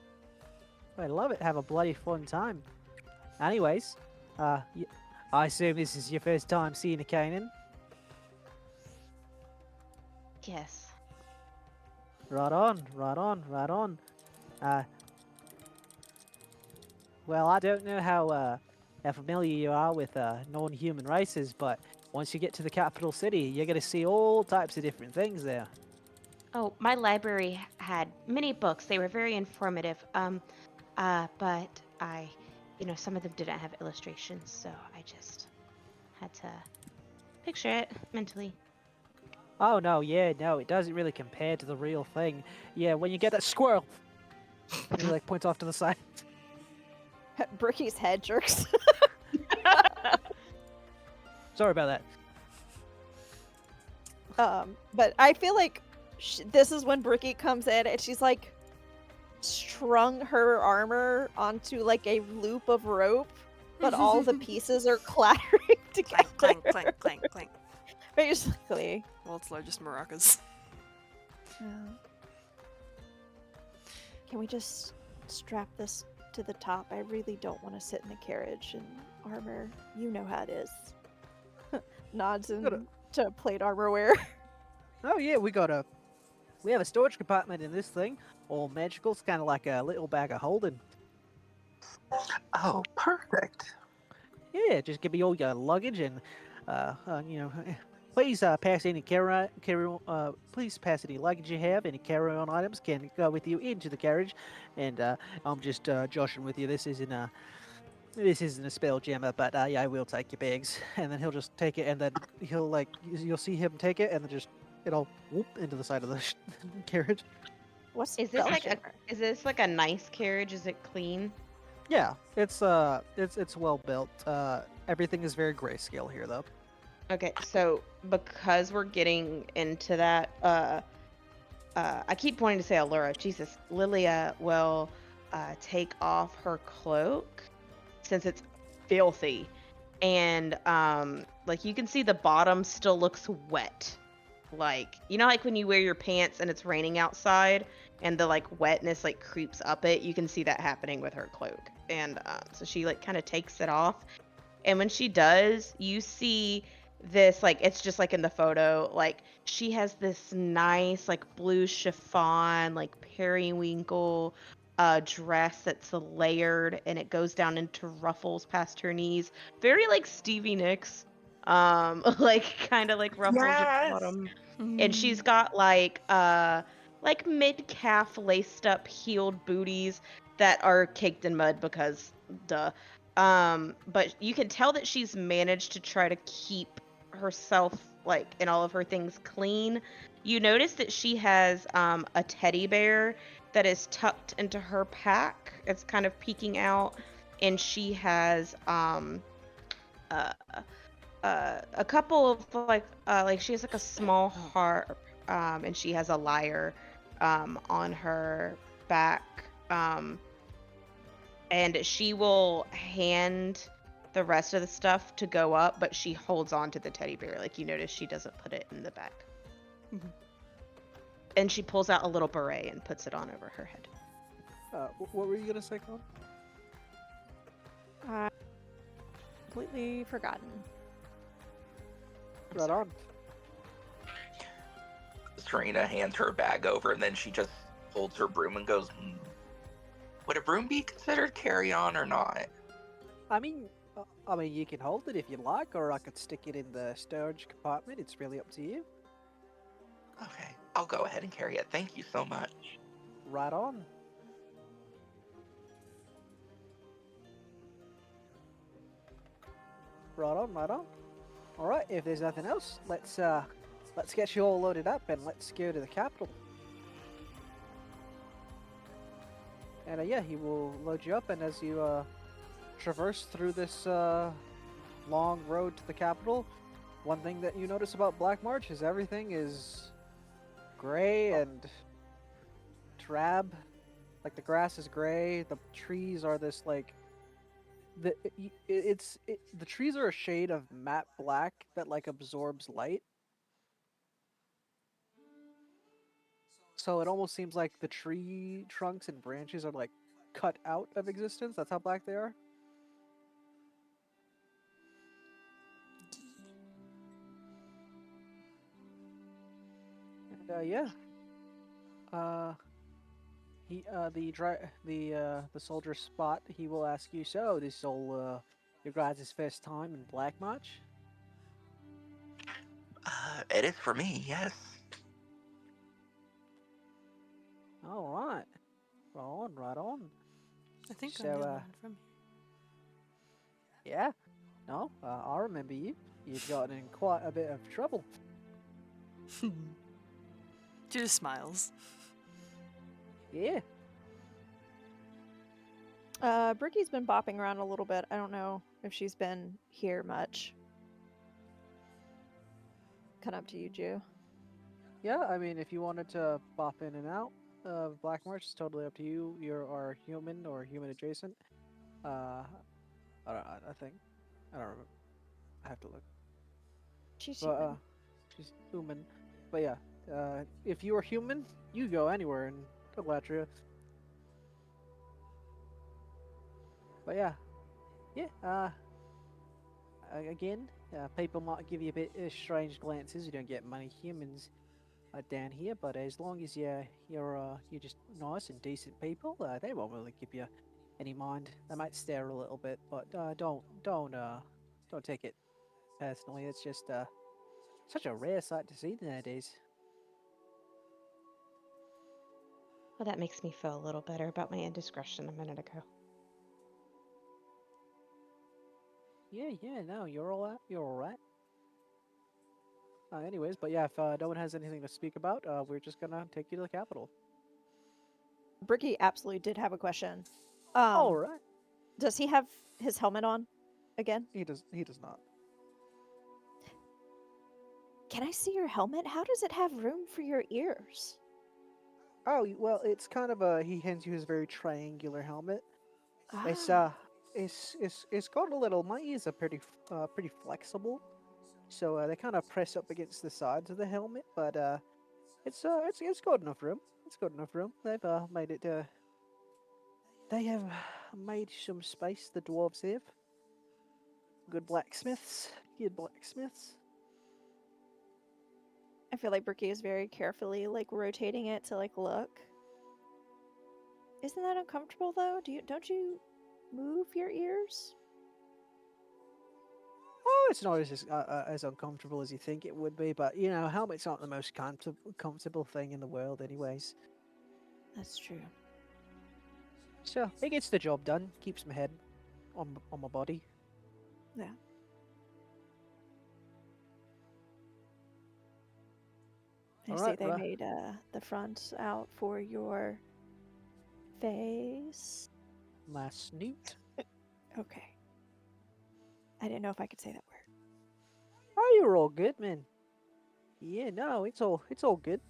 I love it. Have a bloody fun time. Anyways, I assume this is your first time seeing a Canaan. Yes. Right on, right on, right on. Well, I don't know how familiar you are with non-human races, but once you get to the capital city, you're going to see all types of different things there. Oh, my library had many books. They were very informative. But some of them didn't have illustrations, so I just had to picture it mentally. Oh, no, yeah, no, it doesn't really compare to the real thing. Yeah, when you get that squirrel, and he like points off to the side. Bricky's head jerks. Sorry about that. But I feel like this is when Bricky comes in and she's like strung her armor onto like a loop of rope, but all the pieces are clattering together. Clank, clank, clank, clank. Basically. World's largest maracas. Can we just strap this to the top? I really don't want to sit in the carriage in armor. You know how it is. Nods to plate armor wear. Oh yeah, we have a storage compartment in this thing. All magical. It's kind of like a little bag of holding. Oh, perfect. Yeah, just give me all your luggage and, Please pass any please pass any luggage you have. Any carry-on items can go with you into the carriage. And I'm just joshing with you. This isn't a spell jammer, but yeah, I will take your bags. And then he'll just take it, and then he'll you'll see him take it, and then just it'll whoop into the side of the carriage. What's Is this like a Spelljammer? is this like a nice carriage? Is it clean? Yeah, it's well built. Everything is very grayscale here, though. Okay, so because we're getting into that, I keep wanting to say Allura. Jesus, Lilia will take off her cloak since it's filthy, and like you can see the bottom still looks wet. Like you know, like when you wear your pants and it's raining outside, and the like wetness like creeps up it. You can see that happening with her cloak, and so she like kind of takes it off, and when she does, you see this like it's just like in the photo, like she has this nice like blue chiffon, like periwinkle dress that's layered and it goes down into ruffles past her knees. Very like Stevie Nicks. Like kind of like ruffles at the Yes. bottom. And she's Mm. got like mid-calf laced up heeled booties that are caked in mud because duh. But you can tell that she's managed to try to keep herself like and all of her things clean. You notice that she has a teddy bear that is tucked into her pack. It's kind of peeking out, and she has uh, a couple of like she has like a small harp, and she has a lyre on her back. And she will hand the rest of the stuff to go up, but she holds on to the teddy bear. Like you notice she doesn't put it in the back. Mhm. And she pulls out a little beret and puts it on over her head. What were you gonna say, Colin? I completely forgotten. I'm Right sorry. on. Serena hands her bag over, and then she just holds her broom and goes, Would a broom be considered carry on or not? I mean, you can hold it if you like, or I could stick it in the storage compartment. It's really up to you. Okay, I'll go ahead and carry it. Thank you so much. Right on. Right on. Right on. All right. If there's nothing else, let's get you all loaded up and let's go to the capital. And yeah, he will load you up, and as you traverse through this long road to the capital, one thing that you notice about Black March is everything is gray and drab. Like the grass is gray, the trees are this like the trees are a shade of matte black that like absorbs light. So it almost seems like the tree trunks and branches are like cut out of existence. That's how black they are. And yeah, uh, the soldier spot. He will ask you. So this is all your guys' first time in Black March. It is for me, yes. All right, right on, right on. I think I So know one from yeah, no, I remember you. You'd gotten in quite a bit of trouble. here. She just smiles. Yeah. Bricky's been bopping around a little bit. I don't know if she's been here much. Kind of up to you, Jew. Yeah, I mean, if you wanted to pop in and out of Black March, it's totally up to you. You are human or human adjacent. Uh, I think. I don't remember. I have to look. She's But human. she's human. But yeah, if you are human, you go anywhere in Alatria. But yeah, yeah. Again, people might give you a bit strange glances. You don't get many humans down here, but as long as you're just nice and decent people, they won't really give you any mind. They might stare a little bit, but don't take it personally. It's just such a rare sight to see nowadays. Well, that makes me feel a little better about my indiscretion a minute ago. Yeah, no, you're all right. You're all right. Anyways, but yeah, if no one has anything to speak about, we're just gonna take you to the capital. Bricky absolutely did have a question. All right. Does he have his helmet on again? He does. He does not. Can I see your helmet? How does it have room for your ears? Oh well, it's kind of a. He hands you his very triangular helmet. It's Ah, it's got a little. My ears are pretty flexible, so they kind of press up against the sides of the helmet. But it's got enough room. It's got enough room. They've made it. They have made some space. The dwarves have. Good blacksmiths. Good blacksmiths. I feel like Bricky is very carefully like rotating it to like look. Isn't that uncomfortable though? Don't you move your ears? Oh, it's not as uncomfortable as you think it would be, but you know, helmet's not the most comfortable thing in the world, anyways. That's true. So it gets the job done. Keeps my head on my body. Yeah. I All see right, they made the front out for your face. my snoot. Okay. I didn't know if I could say that word. Oh, you're all good, man. Yeah, no, it's all good.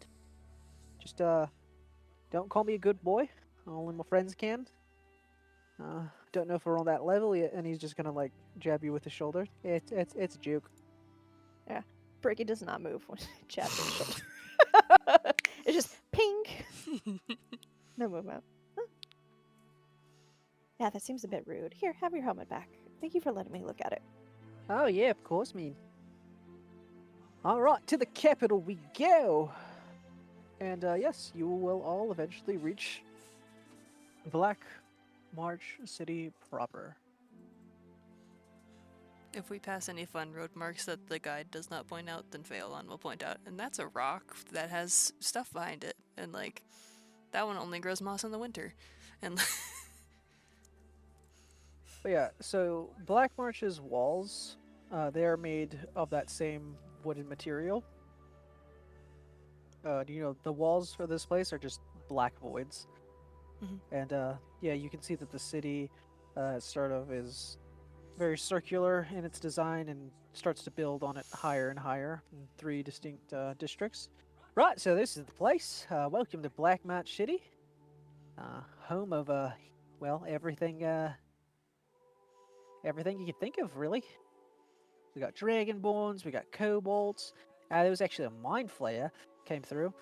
Just don't call me a good boy. Only my friends can. Don't know if we're on that level yet, and he's just gonna like jab you with the shoulder. It's a joke. Yeah. Bricky does not move when jabbed in the shoulder. It's just pink. No movement. Huh. Yeah, that seems a bit rude. Here, have your helmet back. Thank you for letting me look at it. Oh yeah, of course, man. All right, to the capital we go. And yes, you will all eventually reach Black March City proper. If we pass any fun road marks that the guide does not point out, then Phelan will point out. And that's a rock that has stuff behind it. And, like, that one only grows moss in the winter. And But yeah, so Black March's walls, they are made of that same wooden material. You know, the walls for this place are just black voids. Mhm. And yeah, you can see that the city sort of is very circular in its design and starts to build on it higher and higher in three distinct districts. Right, so this is the place. Welcome to Black March City, home of well, everything you could think of, really. We got dragonborns, we got kobolds. There was actually a mind flayer came through,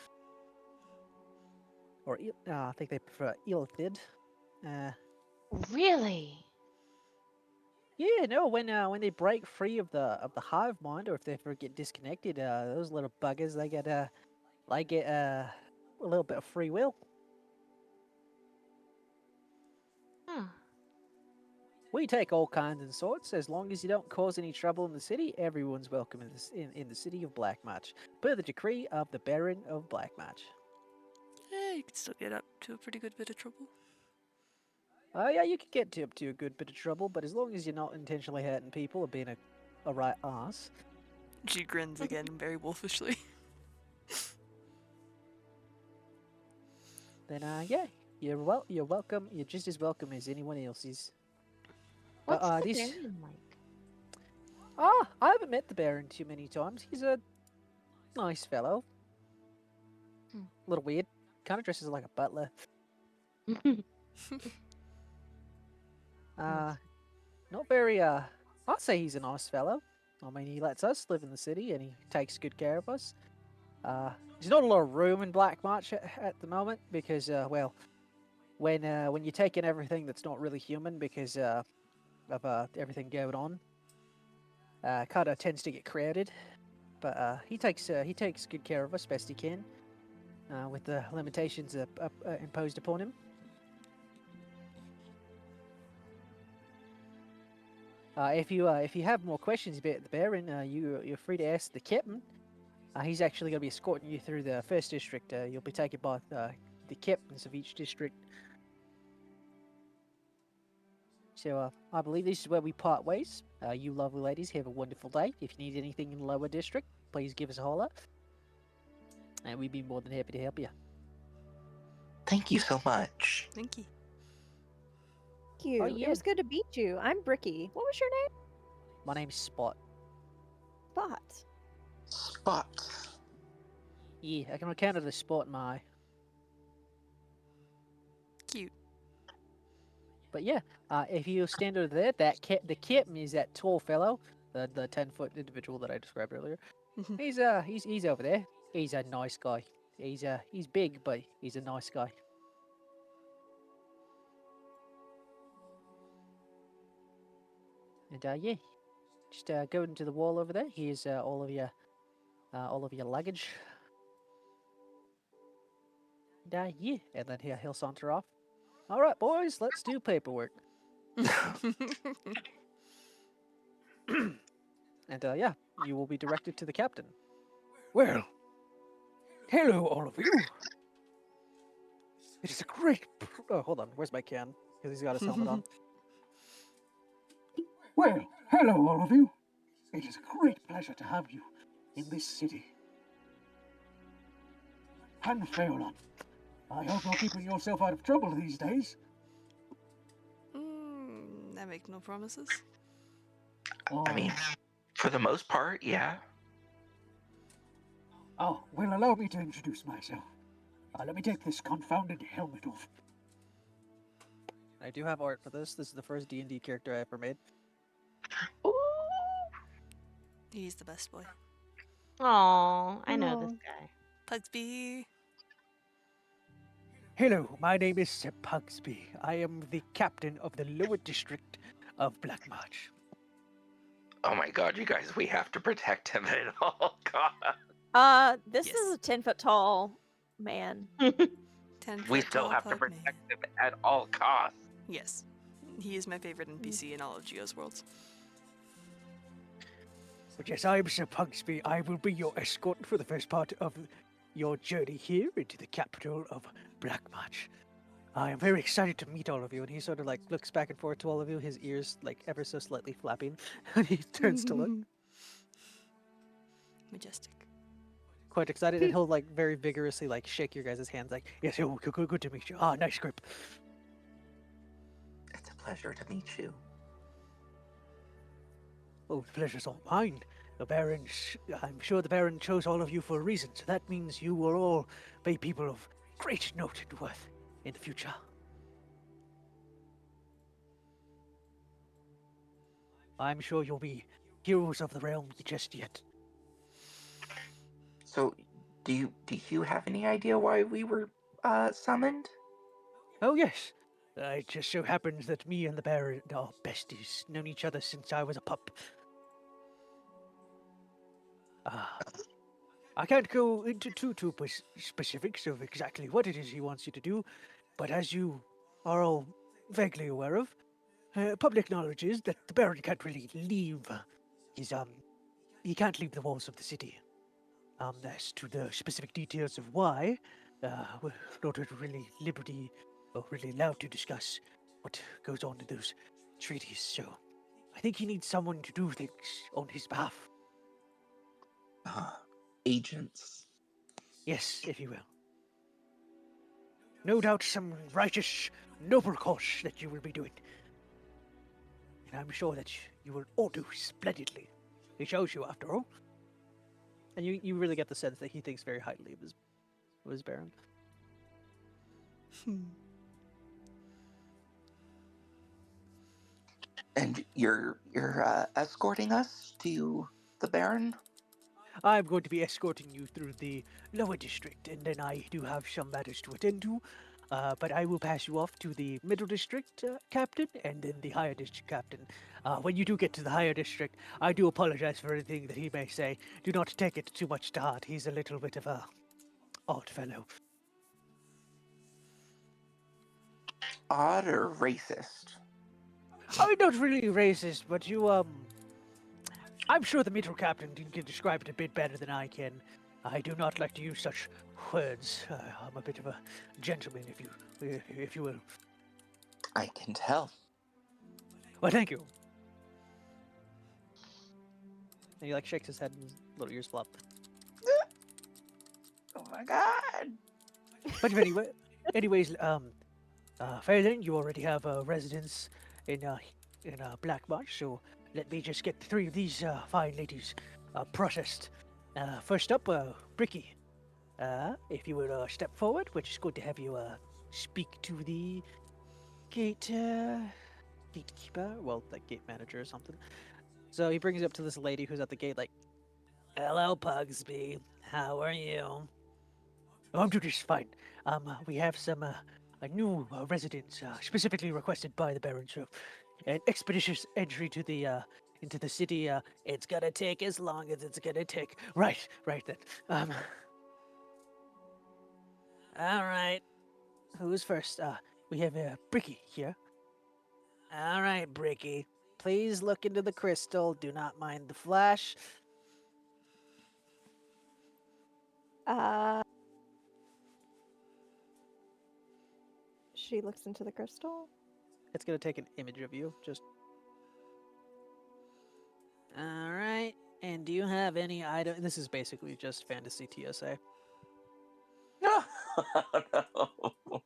or I think they prefer Illithid. Really? Yeah, no. When they break free of the hive mind, or if they ever get disconnected, those little buggers they get a little bit of free will. Huh. We take all kinds and sorts, as long as you don't cause any trouble in the city. Everyone's welcome in the city of Blackmatch, per the decree of the Baron of Blackmatch. you can still get up to a pretty good bit of trouble. Yeah, you could get up to a good bit of trouble, but as long as you're not intentionally hurting people or being a right ass. She grins again very wolfishly. Then yeah, you're welcome. You're just as welcome as anyone else is. But What's the this Baron like? I haven't met the Baron too many times. He's a nice fellow. Hmm. A little weird. Kind of dresses like a butler. Nice. Not very I'd say he's a nice fellow. I mean, he lets us live in the city and he takes good care of us. There's not a lot of room in Black March at the moment because, well, when you're taking everything that's not really human because of everything going on, kind of tends to get crowded. But he takes good care of us best he can, with the limitations imposed upon him. If you have more questions about the Baron, you're free to ask the captain. He's actually going to be escorting you through the first district. You'll be taken by the captains of each district. So I believe this is where we part ways. You lovely ladies have a wonderful day. If you need anything in the lower district, please give us a holler. And we'd be more than happy to help you. Thank you so much. Thank you. Thank you. Oh, yeah. It was good to meet you. I'm Bricky. What was your name? My name's Spot. Spot. Spot. Yeah, I can recount it as Spot in my eye. Cute. But yeah, if you stand over there, the captain is that tall fellow, the 10-foot individual that I described earlier. He's over there. He's a nice guy. He's big, but he's a nice guy. And yeah, just go into the wall over there. Here's all of your luggage. And yeah, and then he'll saunter off. All right, boys, let's do paperwork. And yeah, you will be directed to the captain. Well, hello, all of you. It is a great. Oh, hold on. Where's my can? Because he's got his helmet on. Well, hello, all of you. It is a great pleasure to have you in this city. And Feolan, I hope you're keeping yourself out of trouble these days. I make no promises. Oh, I mean, for the most part, yeah. oh, well, allow me to introduce myself. Let me take this confounded helmet off. I do have art for this. This is the first D&D character I ever made. Ooh. He's the best boy. Aw, I know this Aw. guy. Pugsby. Hello, my name is Pugsby. I am the captain of the lower district of Black March. Oh my god, you guys, we have to protect him at all costs. This Yes. is a 10-foot tall man. 10 We foot still tall have to pug protect man. him at all costs. Yes. He is my favorite NPC in all of Geo's worlds. But yes, I am Sir Pugsby. I will be your escort for the first part of your journey here into the capital of Black March. I am very excited to meet all of you. And he sort of like looks back and forth to all of you, his ears like ever so slightly flapping. And he turns to look, Majestic. quite excited, and he'll like very vigorously like shake your guys' hands like, Yes, oh, good to meet you. Ah, nice grip. It's a pleasure to meet you. Oh, the pleasure's all mine. I'm sure the Baron chose all of you for a reason, so that means you will all be people of great note and worth in the future. I'm sure you'll be heroes of the realm just yet. So, do you have any idea why we were summoned? Oh, yes. It just so happens that me and the Baron are besties, known each other since I was a pup. I can't go into too specifics of exactly what it is he wants you to do, but as you are all vaguely aware of, public knowledge is that the Baron can't really leave he can't leave the walls of the city. As to the specific details of why, we're not really liberty or really allowed to discuss what goes on in those treaties, so I think he needs someone to do things on his behalf. Agents. Yes, if you will. No doubt some righteous, noble cause that you will be doing. And I'm sure that you will all do splendidly. He chose you, after all. and you really get the sense that he thinks very highly of his Baron. And you're escorting us to the Baron? I'm going to be escorting you through the lower district, and then I do have some matters to attend to. But I will pass you off to the middle district captain, and then the higher district captain. When you do get to the higher district, I do apologize for anything that he may say. Do not take it too much to heart. He's a little bit of a odd fellow. Odd or racist? I'm not really racist, but I'm sure the Metro Captain can describe it a bit better than I can. I do not like to use such words. I'm a bit of a gentleman, if you will. I can tell. Well, thank you. And he like shakes his head and his little ears flop. Oh my god. But anyways, Phelan, you already have a residence in Black Marsh, so let me just get the three of these fine ladies processed. First up, Bricky. If you would step forward, we're just going to have you speak to the gate gatekeeper, well, the gate manager or something. So he brings you up to this lady who's at the gate, like, Hello, Pugsby. How are you? Oh, I'm doing just fine. We have some new residents specifically requested by the Baron. So, an expeditious entry to the into the city. It's gonna take as long as it's gonna take. Right then. All right. Who's first? We have Bricky here. All right, Bricky. Please look into the crystal. Do not mind the flash. Uh, she looks into the crystal. it's gonna take an image of you. Just all right. And do you have any item? This is basically just fantasy TSA. No. No.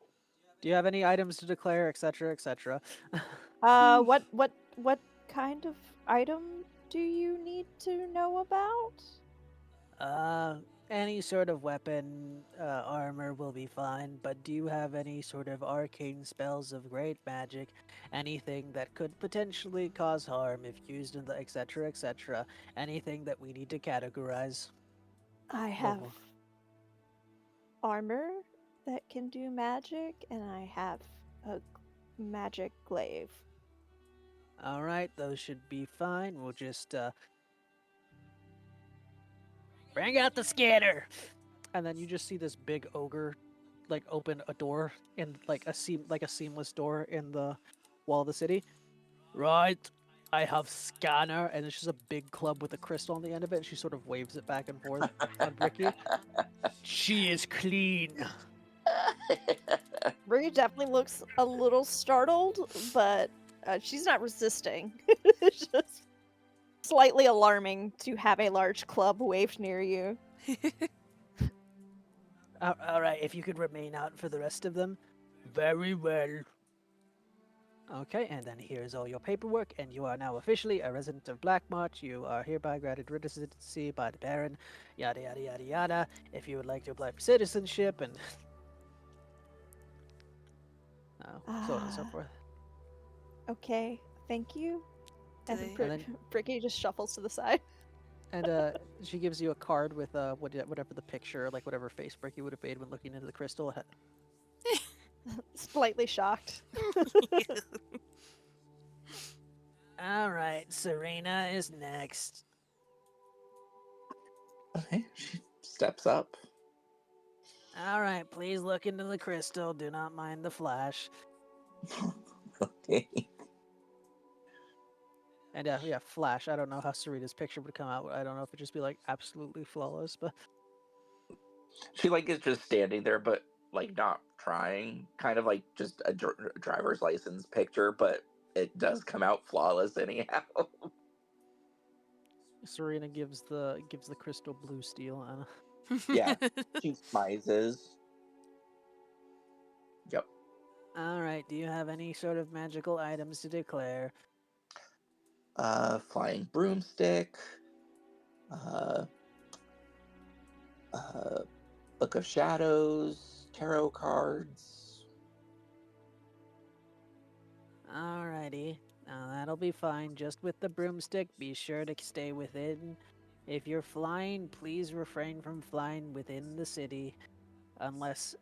Do you have any items to declare, etc., etc.? What kind of item do you need to know about? Uh, any sort of weapon, armor will be fine, but do you have any sort of arcane spells of great magic? Anything that could potentially cause harm if used in the etc., etc.? Anything that we need to categorize? I have armor that can do magic, and I have a magic glaive. Alright, those should be fine. We'll just, bring out the scanner! And then you just see this big ogre, like, open a door in, like, a seamless door in the wall of the city. Right, I have scanner, and it's just a big club with a crystal on the end of it, and she sort of waves it back and forth on Bricky. She is clean. Bree definitely looks a little startled, but she's not resisting. It's just slightly alarming to have a large club waved near you. All right, if you could remain out for the rest of them. Very well. Okay, and then here's all your paperwork, and you are now officially a resident of Blackmarch. You are hereby granted residency by the Baron, yada yada yada yada. If you would like to apply for citizenship, and so on and so Ah, forth. okay, thank you. Do And then, they- And then Bricky just shuffles to the side. and she gives you a card with whatever the picture, like whatever face Bricky would have made when looking into the crystal. Slightly shocked. All right, Serena is next. Okay, she steps up. All right, please look into the crystal. Do not mind the flash. Okay. And yeah, flash. I don't know how Serena's picture would come out. I don't know if it'd just be like absolutely flawless, but She like is just standing there, but like not trying. Kind of like just a driver's license picture, but it does come out flawless anyhow. Serena gives the crystal blue steel. Yeah. She smizes. Yep. All right. Do you have any sort of magical items to declare? Flying broomstick. Uh, uh, Book of Shadows. Tarot cards. Alrighty. Now that'll be fine. Just with the broomstick, be sure to stay within. If you're flying, please refrain from flying within the city. Unless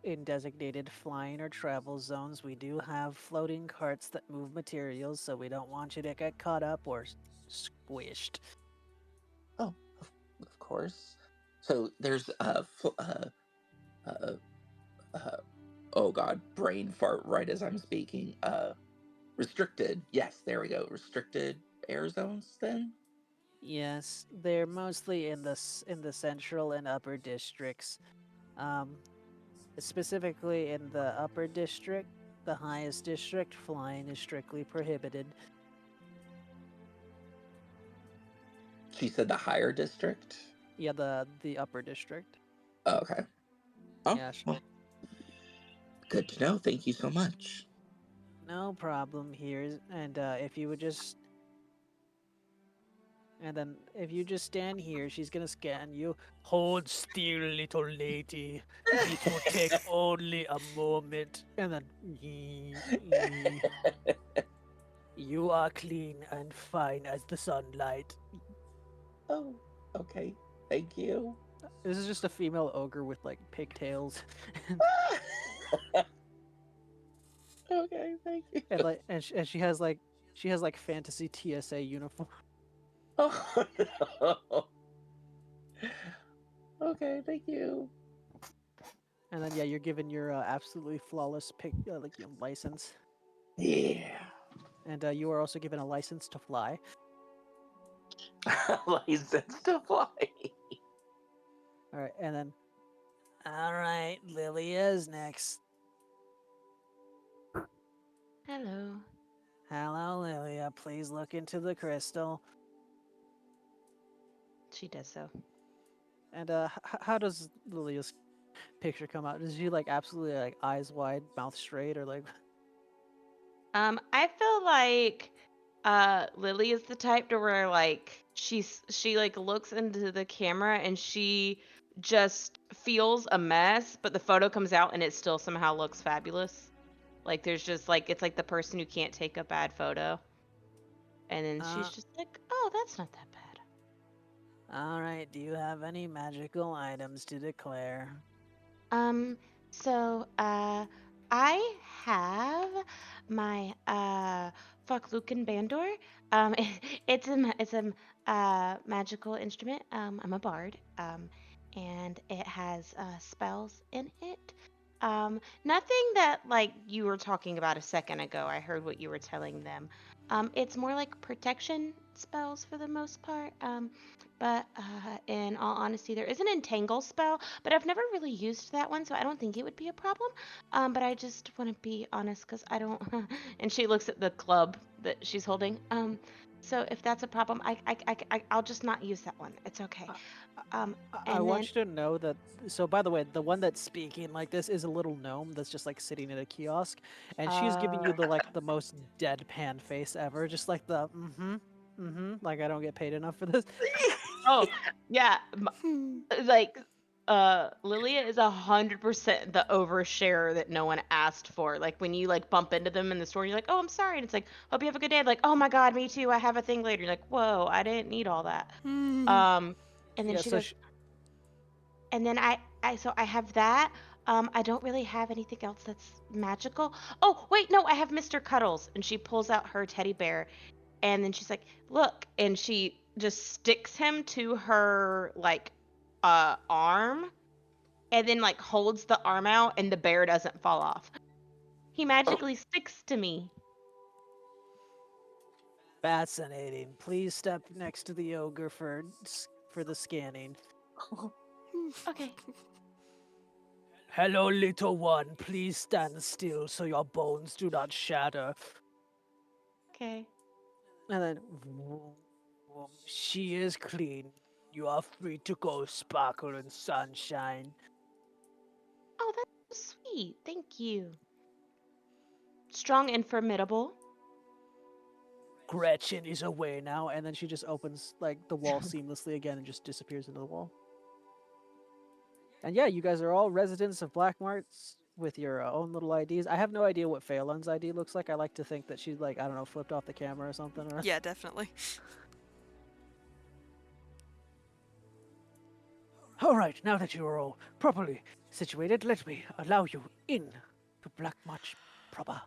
in designated flying or travel zones, we do have floating carts that move materials, so we don't want you to get caught up or squished. Oh, of course. So there's uh, uh, oh god, brain fart right as I'm speaking. Restricted. Yes, there we go. Restricted air zones then? Yes, they're mostly in in the central and upper districts. Um, Specifically in the upper district, the highest district, flying is strictly prohibited. She said the higher district. Yeah, the upper district. Oh, okay. Oh, Yeah, well, good to know. Thank you so much. no problem here. And if you would just, and then if you just stand here, she's gonna scan you. Hold still, little lady. It will take only a moment. And then you are clean and fine as the sunlight. Oh, okay. Thank you. This is just a female ogre with like pigtails, Okay, thank you. and and she has like fantasy TSA uniform. Oh, no. Okay, thank you. And then yeah, you're given your absolutely flawless license, Yeah. and you are also given a license to fly. License to fly. All right, and then all right, Lilia is next. Hello. Hello, Lilia. Please look into the crystal. She does so. And how does Lilia's picture come out? Is she like absolutely like eyes wide, mouth straight, or like? I feel like Lily is the type to where like she like looks into the camera and she just feels a mess, but the photo comes out and it still somehow looks fabulous. Like there's just like it's like the person who can't take a bad photo. And then she's Uh, just like, "Oh, that's not that bad." all right. Do you have any magical items to declare? Um, so I have my Lucan Bandor. It's a magical instrument. I'm a bard. And it has spells in it. Nothing that like you were talking about a second ago. I heard what you were telling them. It's more like protection spells for the most part. But in all honesty, there is an entangle spell, but I've never really used that one, so I don't think it would be a problem. But I just want to be honest because I don't. And she looks at the club that she's holding. So if that's a problem, I'll just not use that one. It's okay. I, I, Um, I and then want you to know that. So, by the way, the one that's speaking like this is a little gnome that's just like sitting at a kiosk, and she's giving you uh, the the most deadpan face ever, just like the like I don't get paid enough for this. oh yeah, Hmm. like Lilia is 100% the oversharer that no one asked for. Like when you like bump into them in the store, you're like, "Oh, I'm sorry," and it's like, "Hope you have a good day." Like, "Oh my God, me too. I have a thing later." You're like, "Whoa, I didn't need all that." Hmm. Um, and then Yeah. she goes, and then I have that. I don't really have anything else that's magical. Oh wait, no, I have Mr. Cuddles, and she pulls out her teddy bear, and then she's like, "Look," and she just sticks him to her like arm and then like holds the arm out and the bear doesn't fall off. He magically sticks to me. Fascinating. Please step next to the ogre for for the scanning. Okay. Hello, little one. Please stand still so your bones do not shatter. Okay. And then She is clean. You are free to go, Sparkle and Sunshine. Oh, that's sweet. Thank you. Strong and formidable. Gretchen is away now. and then she just opens like the wall seamlessly again and just disappears into the wall. And yeah, you guys are all residents of Black Marts with your own little IDs. I have no idea what Phelan's ID looks like. I like to think that she's like, I don't know, flipped off the camera or something. Or Yeah, definitely. All right, now that you are all properly situated, let me allow you in to Black March proper.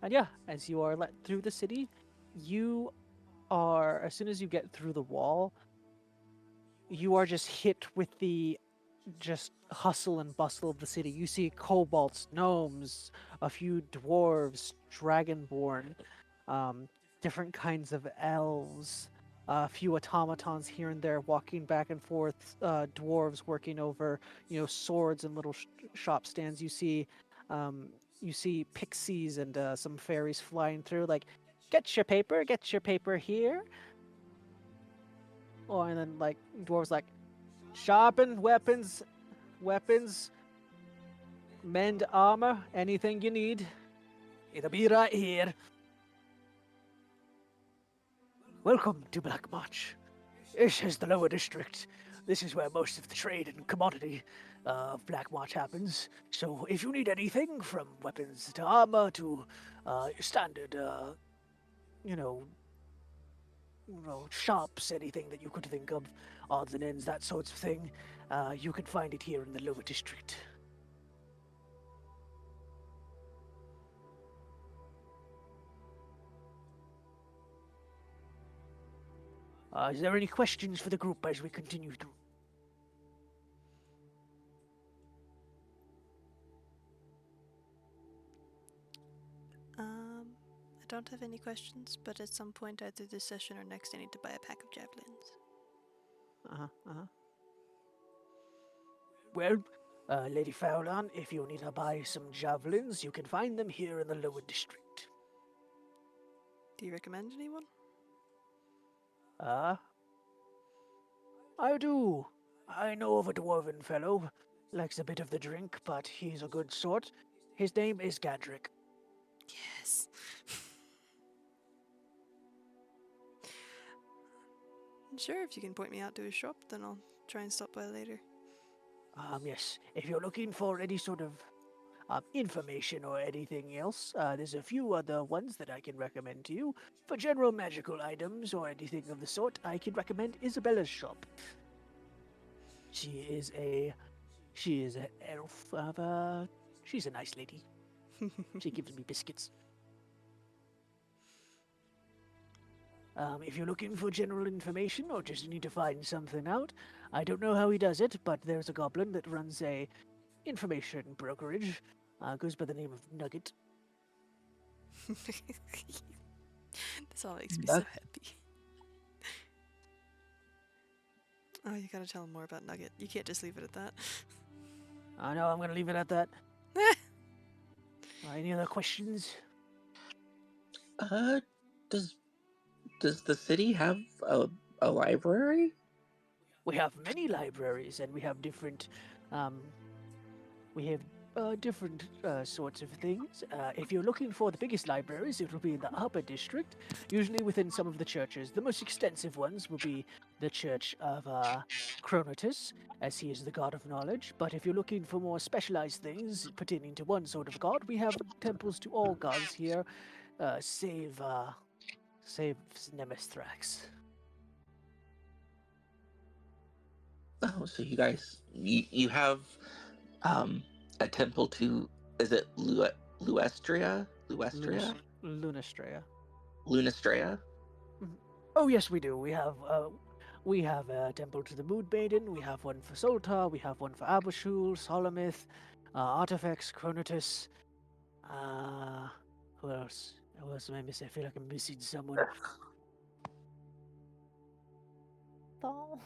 and yeah, as you are let through the city, you are as soon as you get through the wall, you are just hit with the just hustle and bustle of the city. You see kobolds, gnomes, a few dwarves, dragonborn, um, different kinds of elves, A few automatons here and there walking back and forth, dwarves working over, swords and little shop stands. Um, you see pixies and some fairies flying through, like, get your paper here. Oh, and then like dwarves like, sharpen weapons, mend armor, anything you need. It'll be right here. Welcome to Black March. This is the lower district. This is where most of the trade and commodity of Black March happens. So if you need anything from weapons to armor to standard, you know, shops, anything that you could think of, odds and ends, that sorts of thing, you can find it here in the lower district. Is there any questions for the group as we continue through? I don't have any questions, but at some point, either this session or next, I need to buy a pack of javelins. Well, Lady Fowlan, if you need to buy some javelins, you can find them here in the lower district. Do you recommend anyone? Ah, I do. I know of a dwarven fellow. Likes a bit of the drink, but he's a good sort. His name is Gadrick. Yes. Sure, if you can point me out to his shop, then I'll try and stop by later. Yes, if you're looking for any sort of information or anything else, there's a few other ones that I can recommend to you. For general magical items or anything of the sort, I can recommend Isabella's shop. She is an elf of she's a nice lady. She gives me biscuits. If you're looking for general information or just need to find something out, I don't know how he does it, but there's a goblin that runs a information brokerage. Goes by the name of Nugget. This all makes me so happy. Oh, you gotta tell him more about Nugget. You can't just leave it at that. I know, I'm gonna leave it at that. Any other questions? Does the city have a library? We have many libraries, and we have different, we have different sorts of things. If you're looking for the biggest libraries, it will be in the upper district, usually within some of the churches. The most extensive ones will be the Church of Chronotus, as he is the god of knowledge. But if you're looking for more specialized things pertaining to one sort of god, we have temples to all gods here, save Nemesthrax. Oh, so you have a temple to, is it Luestria? Luestria? Lunastrea. Lunastrea? Oh yes, we do. We have a temple to the Mood Maiden. We have one for Soltar. We have one for Abashul, Solomith, Artifex, Chronotus. Who else? Who else am I missing? I feel like I'm missing someone. Thal.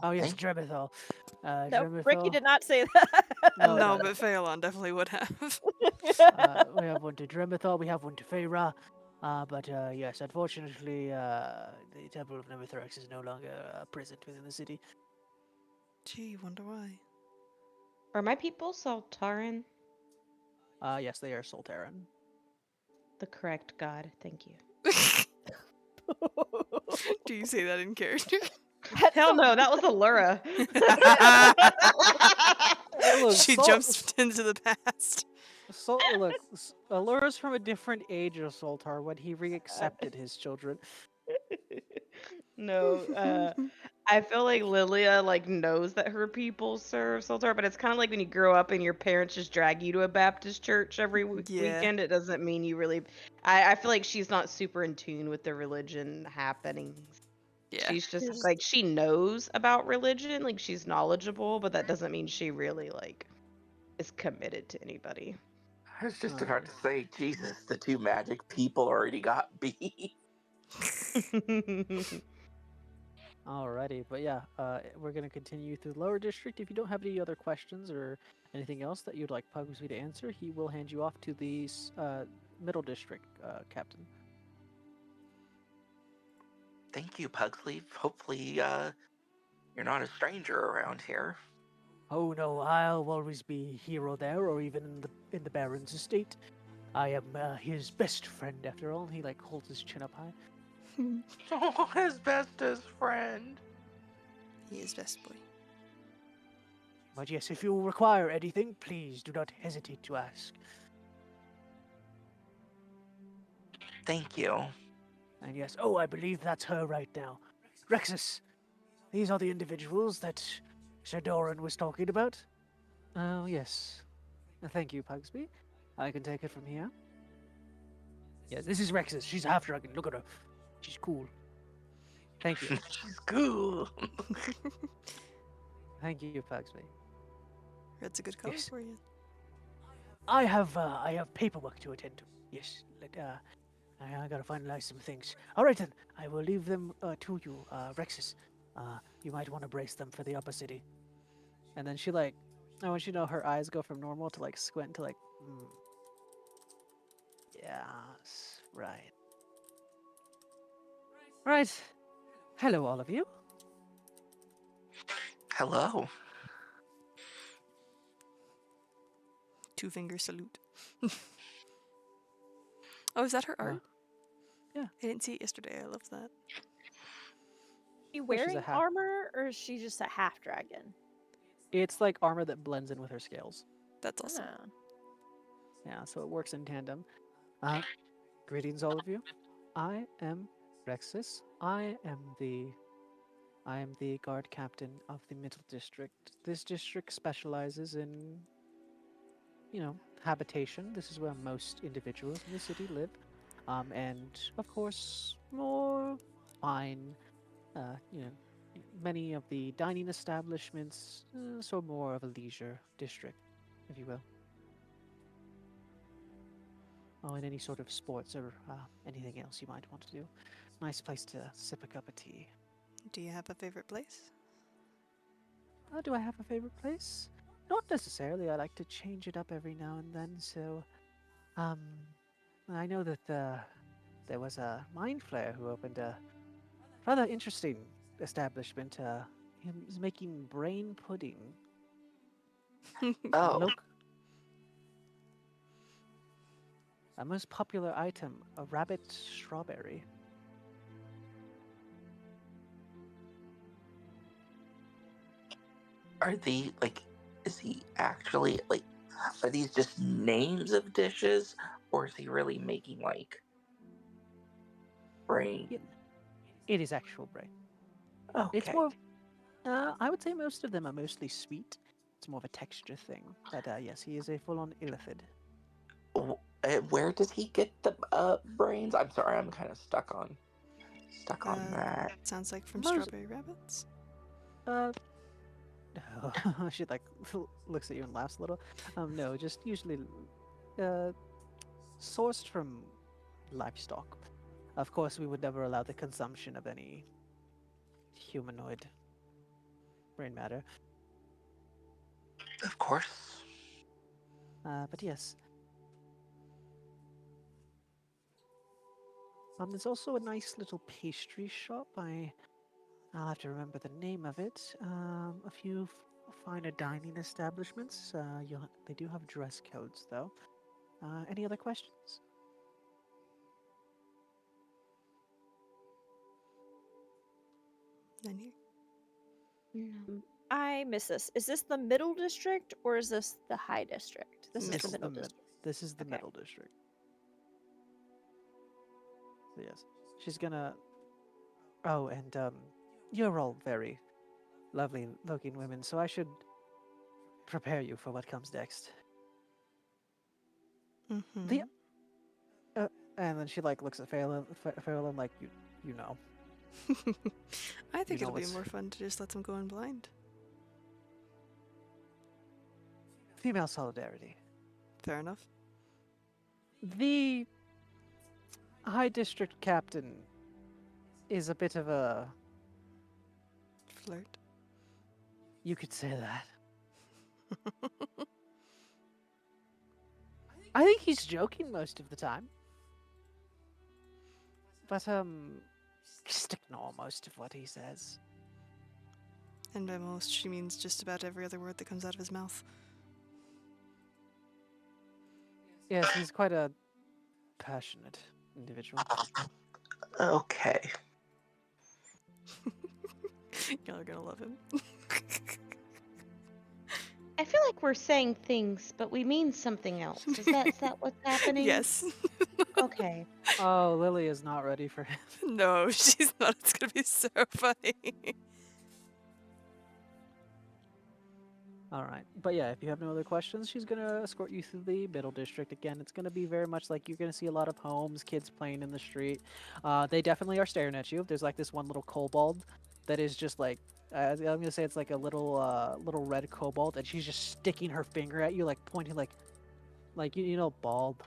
Oh yes, Thank- Dremithal. No, Ricky Dremithal. did not say that. No, No, no. but Phelan definitely would have. We have one to Dremithal. We have one to Feyra. But yes, unfortunately, the Temple of Nemethrax is no longer present within the city. Gee, wonder why. Are my people Saltaran? Yes, they are Solteran. The correct god. Thank you. Do you say that in character? Hell no, that was Allura. Look, She jumps into the past. Allura's from a different age of Soltar when he reaccepted his children. No, I feel like Lilia like knows that her people serve Saltar, but it's kind of like when you grow up and your parents just drag you to a Baptist church every Yeah. weekend. It doesn't mean you really. I feel like she's not super in tune with the religion happenings. Yeah. She's just There's- like she knows about religion, like she's knowledgeable, but that doesn't mean she really like is committed to anybody. I was just about to say, Jesus, the two magic people already got beat. Alrighty, but yeah, we're gonna continue through the lower district. If you don't have any other questions or anything else that you'd like Pugsley to answer, he will hand you off to the middle district captain. Thank you, Pugsley. Hopefully, you're not a stranger around here. Oh no, I'll always be hero there, or even in the Baron's estate. I am his best friend, after all. He like holds his chin up high. Oh, his bestest friend. He is best boy. But yes, if you require anything, please do not hesitate to ask. Thank you. And yes, oh, I believe that's her right now. Rexus, these are the individuals that Sir Doran was talking about. Oh yes, thank you, Pugsby. I can take it from here. Yes, this is Rexus. She's a half dragon. Look at her. She's cool. Thank you, She's cool. thank you, Pugsby. Red's a good color Yes. for you. I have paperwork to attend to. Yes, I gotta finalize some things. All right then, I will leave them to you, Rexus. You might want to brace them for the upper city. And then she like, I want you to know her eyes go from normal to like squint to like, yes, right. Right. Hello, all of you. Hello. Two finger salute. Oh, is that her art? yeah. I didn't see it yesterday. I love that. She she's a wearing half- armor, or is she just a half dragon? It's like armor that blends in with her scales. That's awesome. Oh. Yeah, so it works in tandem. Greetings, all of you. I am Rexus. I am the guard captain of the Middle District. This district specializes in, habitation. This is where most individuals in the city live. And of course, more fine, you know, many of the dining establishments, so more of a leisure district, if you will. Oh, and any sort of sports or anything else you might want to do. Nice place to sip a cup of tea. Do you have a favorite place? Do I have a favorite place? Not necessarily. I like to change it up every now and then. So, I know that there was a mind flayer who opened a rather interesting establishment. He was making brain pudding. Oh, Look, a most popular item, a rabbit strawberry. are they like? Is he actually like? Are these just names of dishes, or is he really making like brain? Yeah, it is actual brain. Okay. It's more. I would say most of them are mostly sweet. It's more of a texture thing. But yes, he is a full-on illithid. Where does he get the brains? I'm sorry, I'm kind of stuck on that. Sounds like from Most- Strawberry Rabbits. Uh, she like looks at you and laughs a little. No, just usually sourced from livestock. Of course, we would never allow the consumption of any humanoid brain matter. Of course. But yes. There's also a nice little pastry shop. I'll have to remember the name of it. A few finer dining establishments. They do have dress codes, though. Any other questions? None here. No. I miss this. Is this the middle district or is this the high district? This is the middle district. This is the Okay. middle district. So yes, she's gonna. Oh, and you're all very lovely-looking women, so I should prepare you for what comes next. Mm-hmm. The and then she like looks at Phelan like you know. I think know it'll be what's- more fun to just let them go in blind. Female solidarity. Fair enough. The High District Captain is a bit of a, Flirt. you could say that. I think he's joking most of the time. But just ignore most of what he says. And by most, she means just about every other word that comes out of his mouth. Yes, he's quite a passionate individual. Okay. Y'all are gonna love him. I feel like we're saying things, but we mean something else. Is that what's happening? Yes. Okay. Oh, Lily is not ready for him. No, she's not. It's gonna be so funny. All right. But yeah, if you have no other questions, she's going to escort you through the middle district. Again, it's going to be very much like you're going to see a lot of homes, kids playing in the street. They definitely are staring at you. There's like this one little kobold that is just like, I'm going to say it's like a little red kobold, and she's just sticking her finger at you, like pointing like you know, bulb.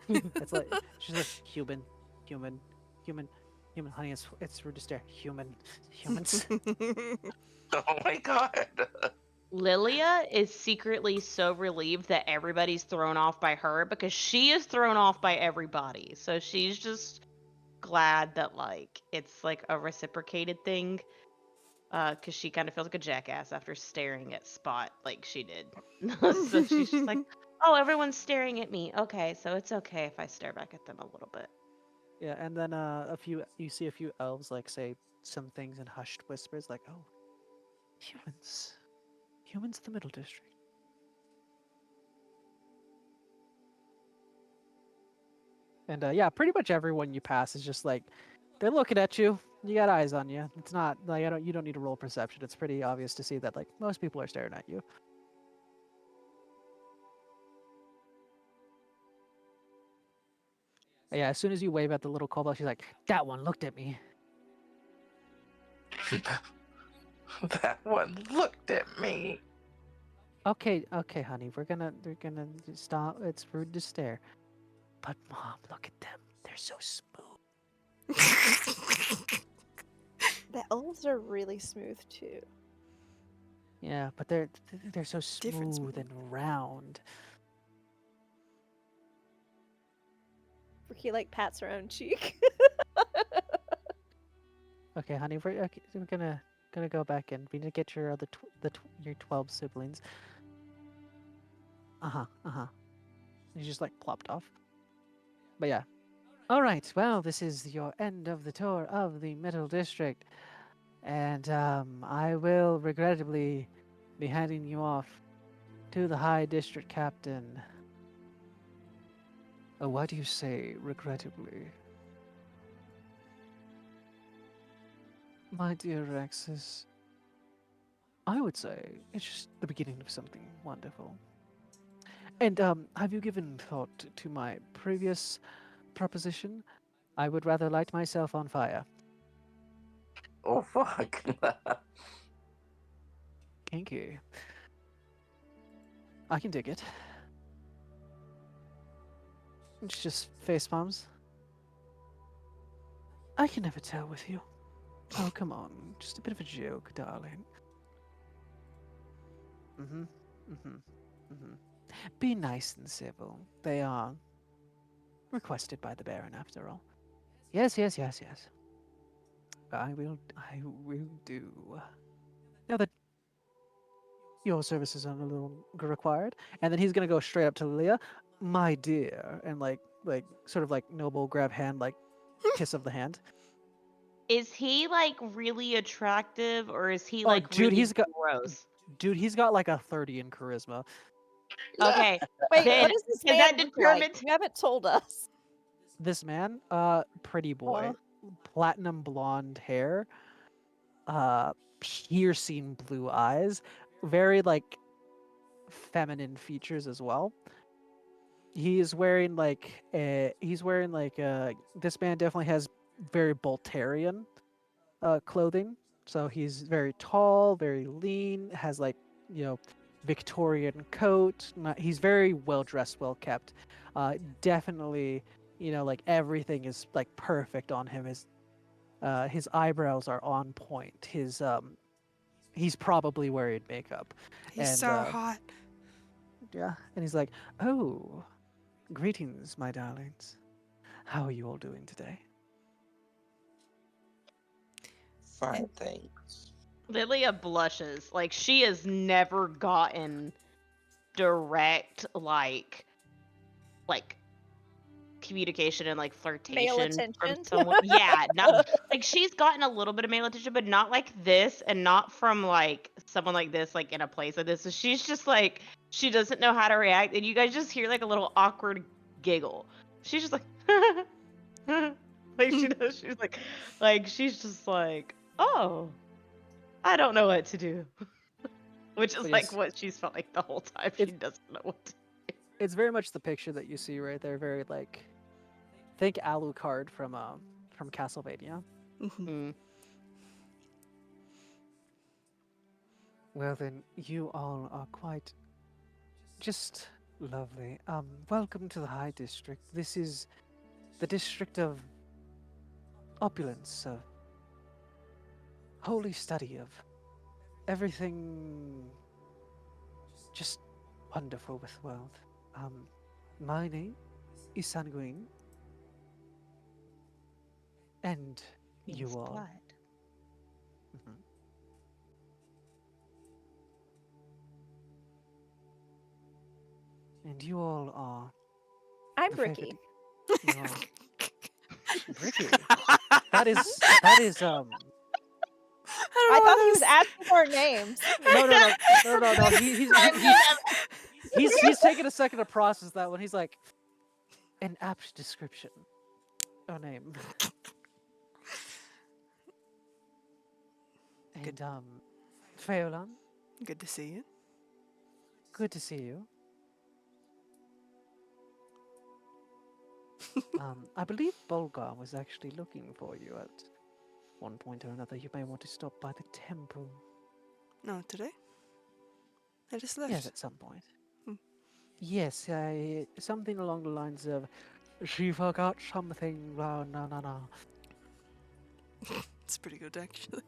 It's like, she's like, human, human, human, human, honey, it's rude to stare. Humans. Oh my god. Lilia is secretly so relieved that everybody's thrown off by her because she is thrown off by everybody. So she's just glad that like it's like a reciprocated thing. Because she kind of feels like a jackass after staring at Spot like she did. So she's just like, oh, everyone's staring at me. Okay, so it's okay if I stare back at them a little bit. Yeah, and then you see a few elves like say some things in hushed whispers, like, "Oh, humans of the Middle District." And yeah, pretty much everyone you pass is just like they're looking at you. You got eyes on you. It's not like you don't need to roll perception. It's pretty obvious to see that like most people are staring at you. Yeah, as soon as you wave at the little kobold, she's like, "That one looked at me." That one looked at me. Okay, honey, we're gonna stop. It's rude to stare. But mom, look at them. They're so smooth. The elves are really smooth too. Yeah, but they're so Different smooth smooth. and round. Ricky like pats her own cheek. Okay, honey, we're gonna go back in. We need to get your other your 12 siblings. Uh huh. He just like plopped off. But yeah. All right. Well, this is your end of the tour of the Middle District, and I will regrettably be handing you off to the High District Captain. Oh, why do you say regrettably? My dear Rexus, I would say it's just the beginning of something wonderful. And have you given thought to my previous proposition? I would rather light myself on fire. Oh fuck. Kinky. I can dig it. It's just face palms. I can never tell with you. Oh, come on. Just a bit of a joke, darling. Mm-hmm. Mm-hmm. Mm-hmm. Be nice and civil. They are requested by the Baron, after all. Yes. I will do. Now that your services are a little required, and then he's gonna go straight up to Leah, my dear, and like sort of like noble grab hand, like kiss of the hand. Is he like really attractive or is he Oh, like dude, really gross? he's got like a 30 in charisma. Okay, Wait, then what does this because man that look like? determines. You haven't told us. This man, pretty boy, Uh, platinum blonde hair, uh, piercing blue eyes, very like feminine features as well. This man definitely has very Boltarian clothing. So he's very tall, very lean, has like, you know, Victorian coat. He's very well dressed, well kept. Definitely You know, like everything is like perfect on him. His eyebrows are on point. He's probably wearing makeup, He's and so hot. yeah, and he's like, "Oh, greetings, my darlings. How are you all doing today?" Fine, And thanks. Lilia blushes. Like she has never gotten direct like communication and like Male flirtation from attention. someone. Yeah, not like she's gotten a little bit of male attention, but not like this, and not from like someone like this, like in a place like this. So she's just like she doesn't know how to react, and you guys just hear like a little awkward giggle. She's just like, like she does. She's like she's just like, oh, I don't know what to do, which is But like yes, what she's felt like the whole time. She it's doesn't know what to. it's very much the picture that you see right there. Very like think Alucard from Castlevania. Mhm. Mm. Well then, you all are quite just lovely. Welcome to the High District. This is the district of opulence, of holy study, of everything just wonderful with the world. Um, my name is Sanguine, and Means you all. blood. Mhm. And you all are I'm the Bricky. favorite. You are Bricky. That is I I thought he don't was know why asking for our names. no. He's taking a second to process that one. He's like an apt description. Oh, name. Good, And Pheolan, good to see you. good to see you. I believe Bolgar was actually looking for you at one point or another. You may want to stop by the temple. No, today? I just Yes, left. at some point. Hmm. Yes, something along the lines of she forgot something. No. It's pretty good, actually.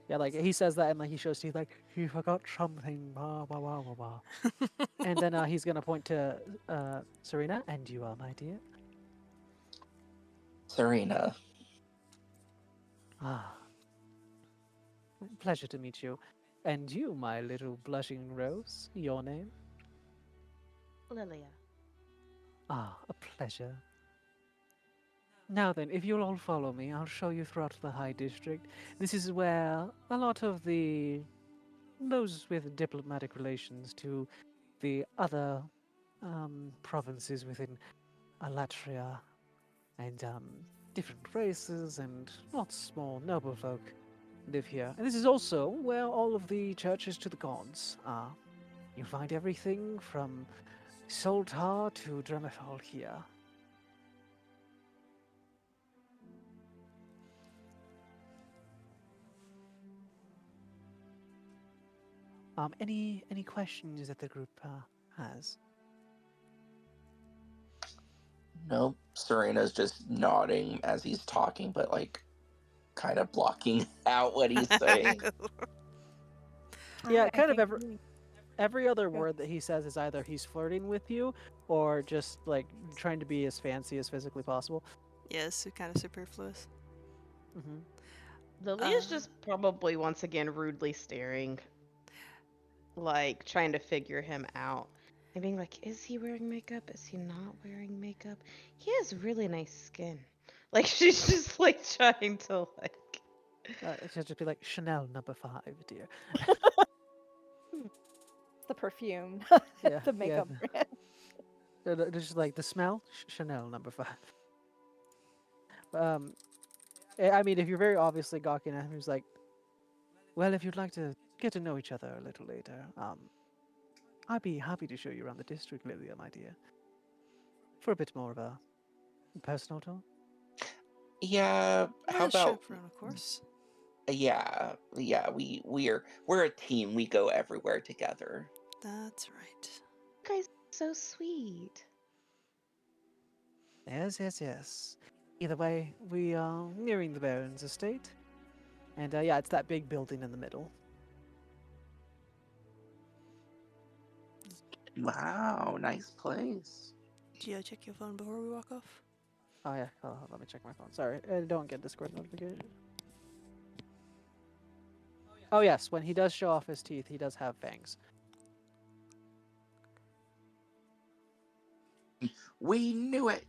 Yeah, like he says that and like he shows teeth like he forgot something. Blah blah blah blah blah. And then he's gonna point to Serena, and you are my dear. Serena. Ah, pleasure to meet you. And you, my little blushing rose, your name? Lilia. Ah, a pleasure. Now then, if you'll all follow me, I'll show you throughout the High District. This is where a lot of those with diplomatic relations to the other provinces within Alatria and different races and not small noble folk live here. And this is also where all of the churches to the gods are. You'll find everything from Soltar to Dremethal here. Any questions that the group has? Nope. Serena's just nodding as he's talking, but like kind of blocking out what he's saying. Yeah, I kind of think every other Go. word that he says is either he's flirting with you or just like trying to be as fancy as physically possible. Yes, kind of superfluous. Hmm. Lilia's just probably once again rudely staring, like trying to figure him out. And being like, is he wearing makeup? Is he not wearing makeup? He has really nice skin. Like she's just like trying to like She'll just be like Chanel #5, dear. the perfume, Yeah, the yeah. makeup brand. Just like the smell, Chanel #5. Um, I mean, if you're very obviously gawking at him, he's like, well, if you'd like to get to know each other a little later, I'd be happy to show you around the district, Lilia, my dear, for a bit more of a personal talk. Yeah, how Well, about chaperone, of course. yeah, we're a team. We go everywhere together. That's right. you guys are so sweet. Yes, yes, yes. Either way, we are nearing the Baron's estate. And yeah, it's that big building in the middle. Wow, nice place. Do you check your phone before we walk off? Oh yeah, let me check my phone. Sorry, I don't get Discord notification. Oh yes, when he does show off his teeth, he does have fangs. We knew it.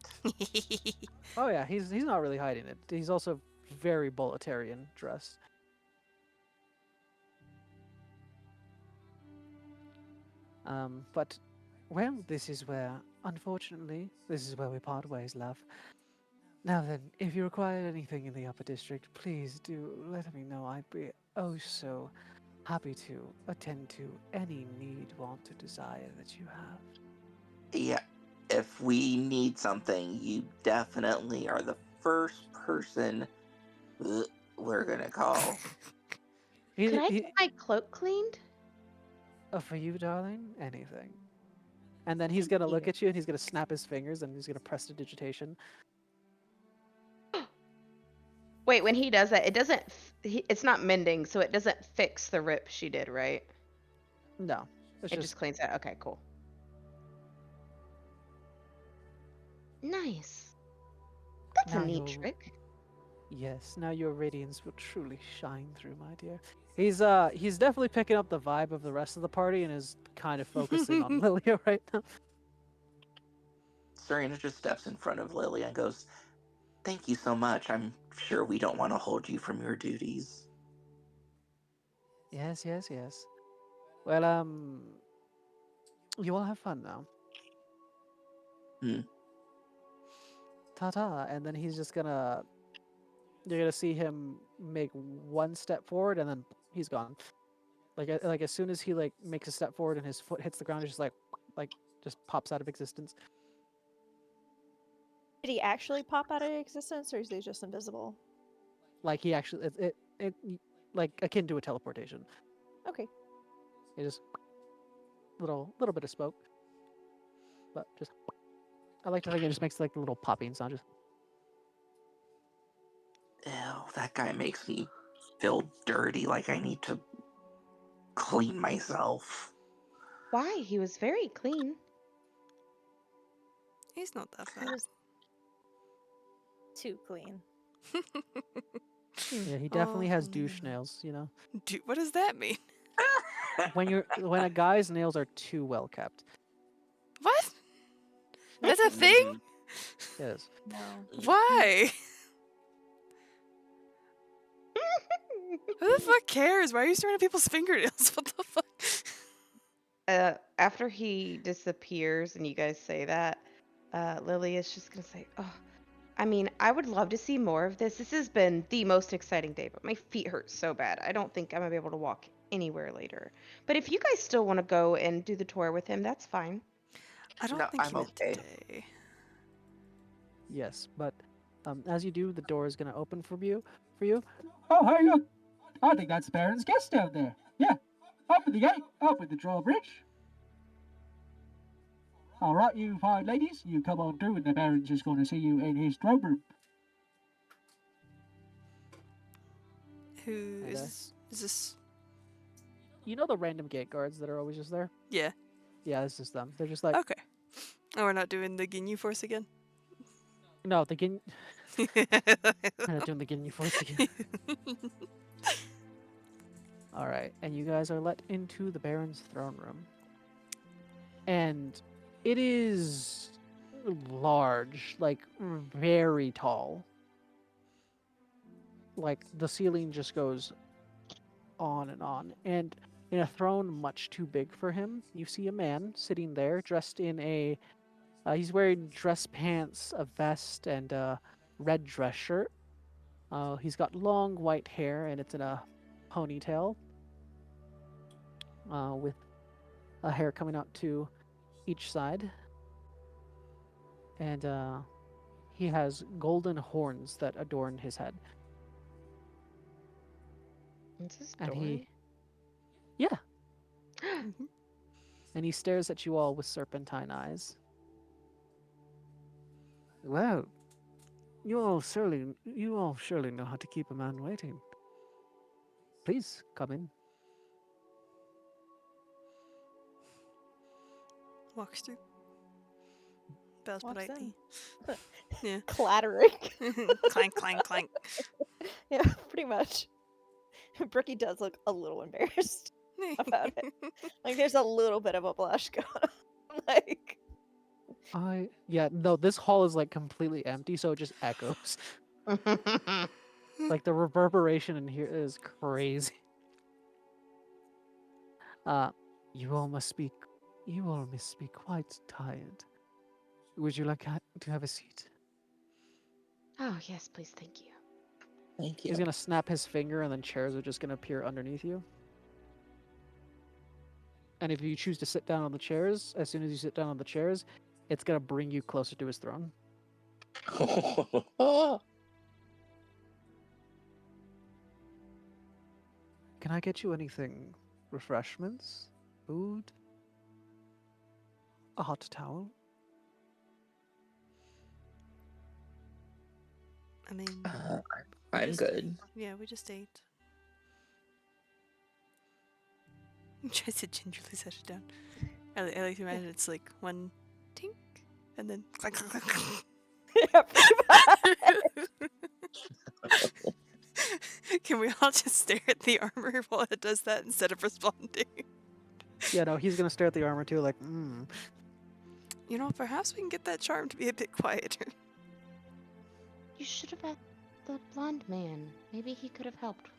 Oh yeah, he's not really hiding it. He's also very Bolitarian dressed. But well, this is where, unfortunately, this is where we part ways, love. Now then, if you require anything in the upper district, please do let me know. I'd be oh so happy to attend to any need, want, or desire that you have. Yeah, if we need something, you definitely are the first person we're gonna call. Could I get He my cloak cleaned? for you, darling, anything. And then he's Thank gonna look you. at you and he's gonna snap his fingers and he's gonna press digitation. Wait, when he does that, it doesn't. It's not mending, so it doesn't fix the rip she did, right? No, it's It just just cleans that. Okay, cool. Nice. That's a now neat your trick. yes, now your radiance will truly shine through, my dear. He's definitely picking up the vibe of the rest of the party and is kind of focusing on Lilia right now. Serena just steps in front of Lily and goes, "Thank you so much. I'm sure we don't want to hold you from your duties." Yes, yes, yes. Well, you all have fun now. Hmm. Ta-ta, and then he's just gonna you're gonna see him make one step forward and then he's gone. Like as soon as he like makes a step forward and his foot hits the ground, it's just like just pops out of existence. Did he actually pop out of existence, or is he just invisible? Like he actually like akin to a teleportation. Okay. He just little bit of smoke, but just I like to think it just makes like the little popping sound. Just Ew, that guy makes me feel dirty, like I need to clean myself. Why? He was very clean. He's not that He bad. was too clean. yeah, he Oh, definitely has douche nails. You know, dude, what does that mean? when a guy's nails are too well kept. What? That's a thing? Mhm. Yes. No. Why? Who the fuck cares? Why are you staring at people's fingernails? What the fuck? After he disappears and you guys say that, Lily is just gonna say, "Oh, I mean, I would love to see more of this. This has been the most exciting day, but my feet hurt so bad. I don't think I'm gonna be able to walk anywhere later. But if you guys still want to go and do the tour with him, that's fine." I don't No, think he I'm meant okay. today. Yes, but as you do, the door is gonna open for you. For you, Oh, hey, look. I think that's the Baron's guest down there. Yeah. Open the gate. Open the drawbridge. All right, you fine ladies. You come on through, and the Baron's just going to see you in his throne room. Who and is this? Is this? you know the random gate guards that are always just there. Yeah. Yeah, this is them. They're just like Okay. Oh, we're not doing the Ginyu Force again? no, the Gin. We're not doing the Ginyu Force again. All right, and you guys are let into the Baron's throne room, and it is large, like very tall. Like the ceiling just goes on and on. And in a throne much too big for him, you see a man sitting there dressed in a. He's wearing dress pants, a vest, and a red dress shirt. He's got long white hair, and it's in a ponytail, with a hair coming out to each side. And he has golden horns that adorn his head. Is this And Dory? yeah, Mhm. and he stares at you all with serpentine eyes. Well, you all surely know how to keep a man waiting. Please come in. Walks through. Bows Walks in. politely. Yeah. Clattering. Clank, clank, clank. Yeah, pretty much. Bricky does look a little embarrassed about it. Like there's a little bit of a blush going on. Like Yeah, no, this hall is like completely empty, so it just echoes. Like the reverberation in here is crazy. Uh, you all must be, you all must be quite tired. Would you like to have a seat? Oh, yes, please, thank you. Thank He's you. gonna snap his finger, and then chairs are just gonna appear underneath you. And if you choose to sit down on the chairs, as soon as you sit down on the chairs, it's gonna bring you closer to his throne. Can I get you anything? Refreshments? Food? A hot towel? I mean, I'm just- good. yeah, we just ate. Tries to gingerly set it down. I like to imagine it's like one tink, and then clank, clank, clank. yeah, pretty much. Can we all just stare at the armor while it does that instead of responding? Yeah, no, he's gonna stare at the armor too, like, You know, perhaps we can get that charm to be a bit quieter. You should have asked the blonde man. Maybe he could have helped.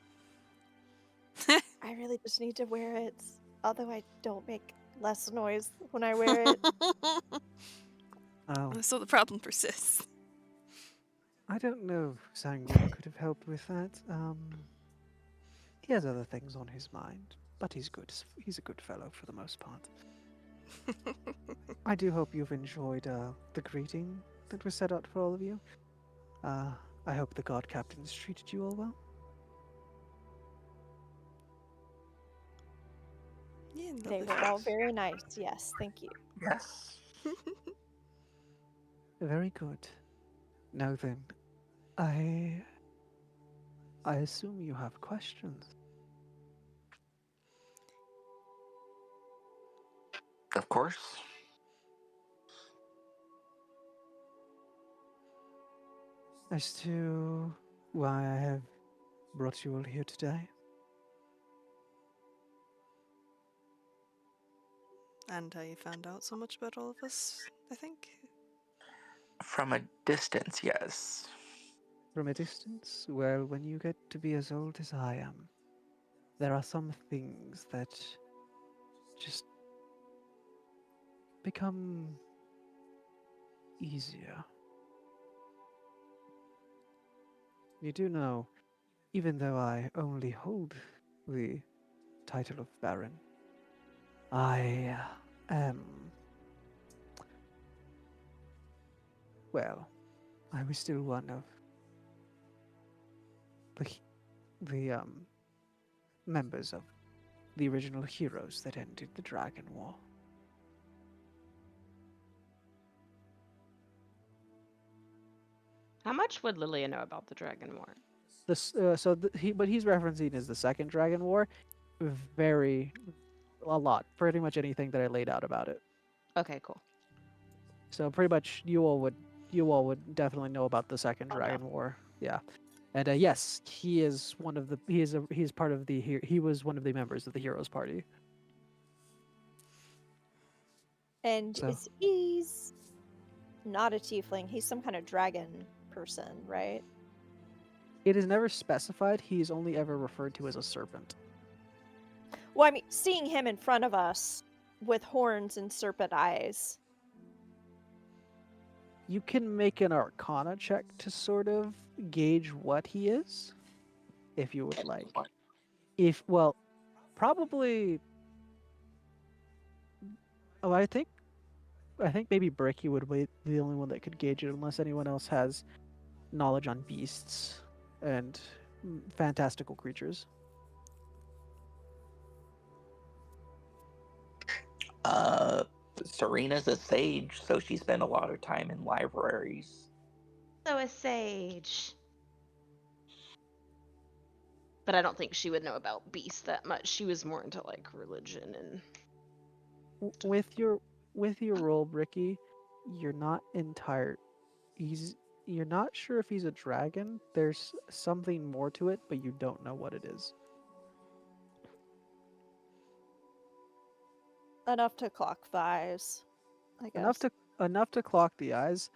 I really just need to wear it, although I don't make less noise when I wear it. Oh, So the problem persists. I don't know if Sanguine could have helped with that. He has other things on his mind, but he's good. He's a good fellow for the most part. I do hope you've enjoyed the greeting that was set out for all of you. I hope the guard captains treated you all well. Yeah, They lovely were all folks. very nice. Yes, thank you. Yes. Very good. Now then, I assume you have questions. Of course. As to why I have brought you all here today. And how you found out so much about all of us, I think. From a distance, yes. From a distance, well, when you get to be as old as I am, there are some things that just become easier. You do know, even though I only hold the title of Baron, I am. Well, I was still one of the members of the original heroes that ended the Dragon War. How much would Lilia know about the Dragon War? What he's referencing is the Second Dragon War. A lot, pretty much anything that I laid out about it. Okay, cool. So pretty much you all would definitely know about the Second Dragon War. Yeah. And yes, he is one of the he's part of the he was one of the members of the Heroes Party. And So- he's not a tiefling. He's some kind of dragon person, right? It is never specified. He's only ever referred to as a serpent. Well, I mean, seeing him in front of us with horns and serpent eyes. You can make an Arcana check to sort of gauge what he is, if you would like. Probably. Oh, I think maybe Bricky would be the only one that could gauge it, unless anyone else has knowledge on beasts and fantastical creatures. Serena's a sage, so she spent a lot of time in libraries. also a sage. But I don't think she would know about beasts that much. She was more into like religion and With your role, Ricky, you're not entire. He's you're not sure if he's a dragon. There's something more to it, but you don't know what it is. Enough to clock the eyes, I Enough guess. to clock the eyes.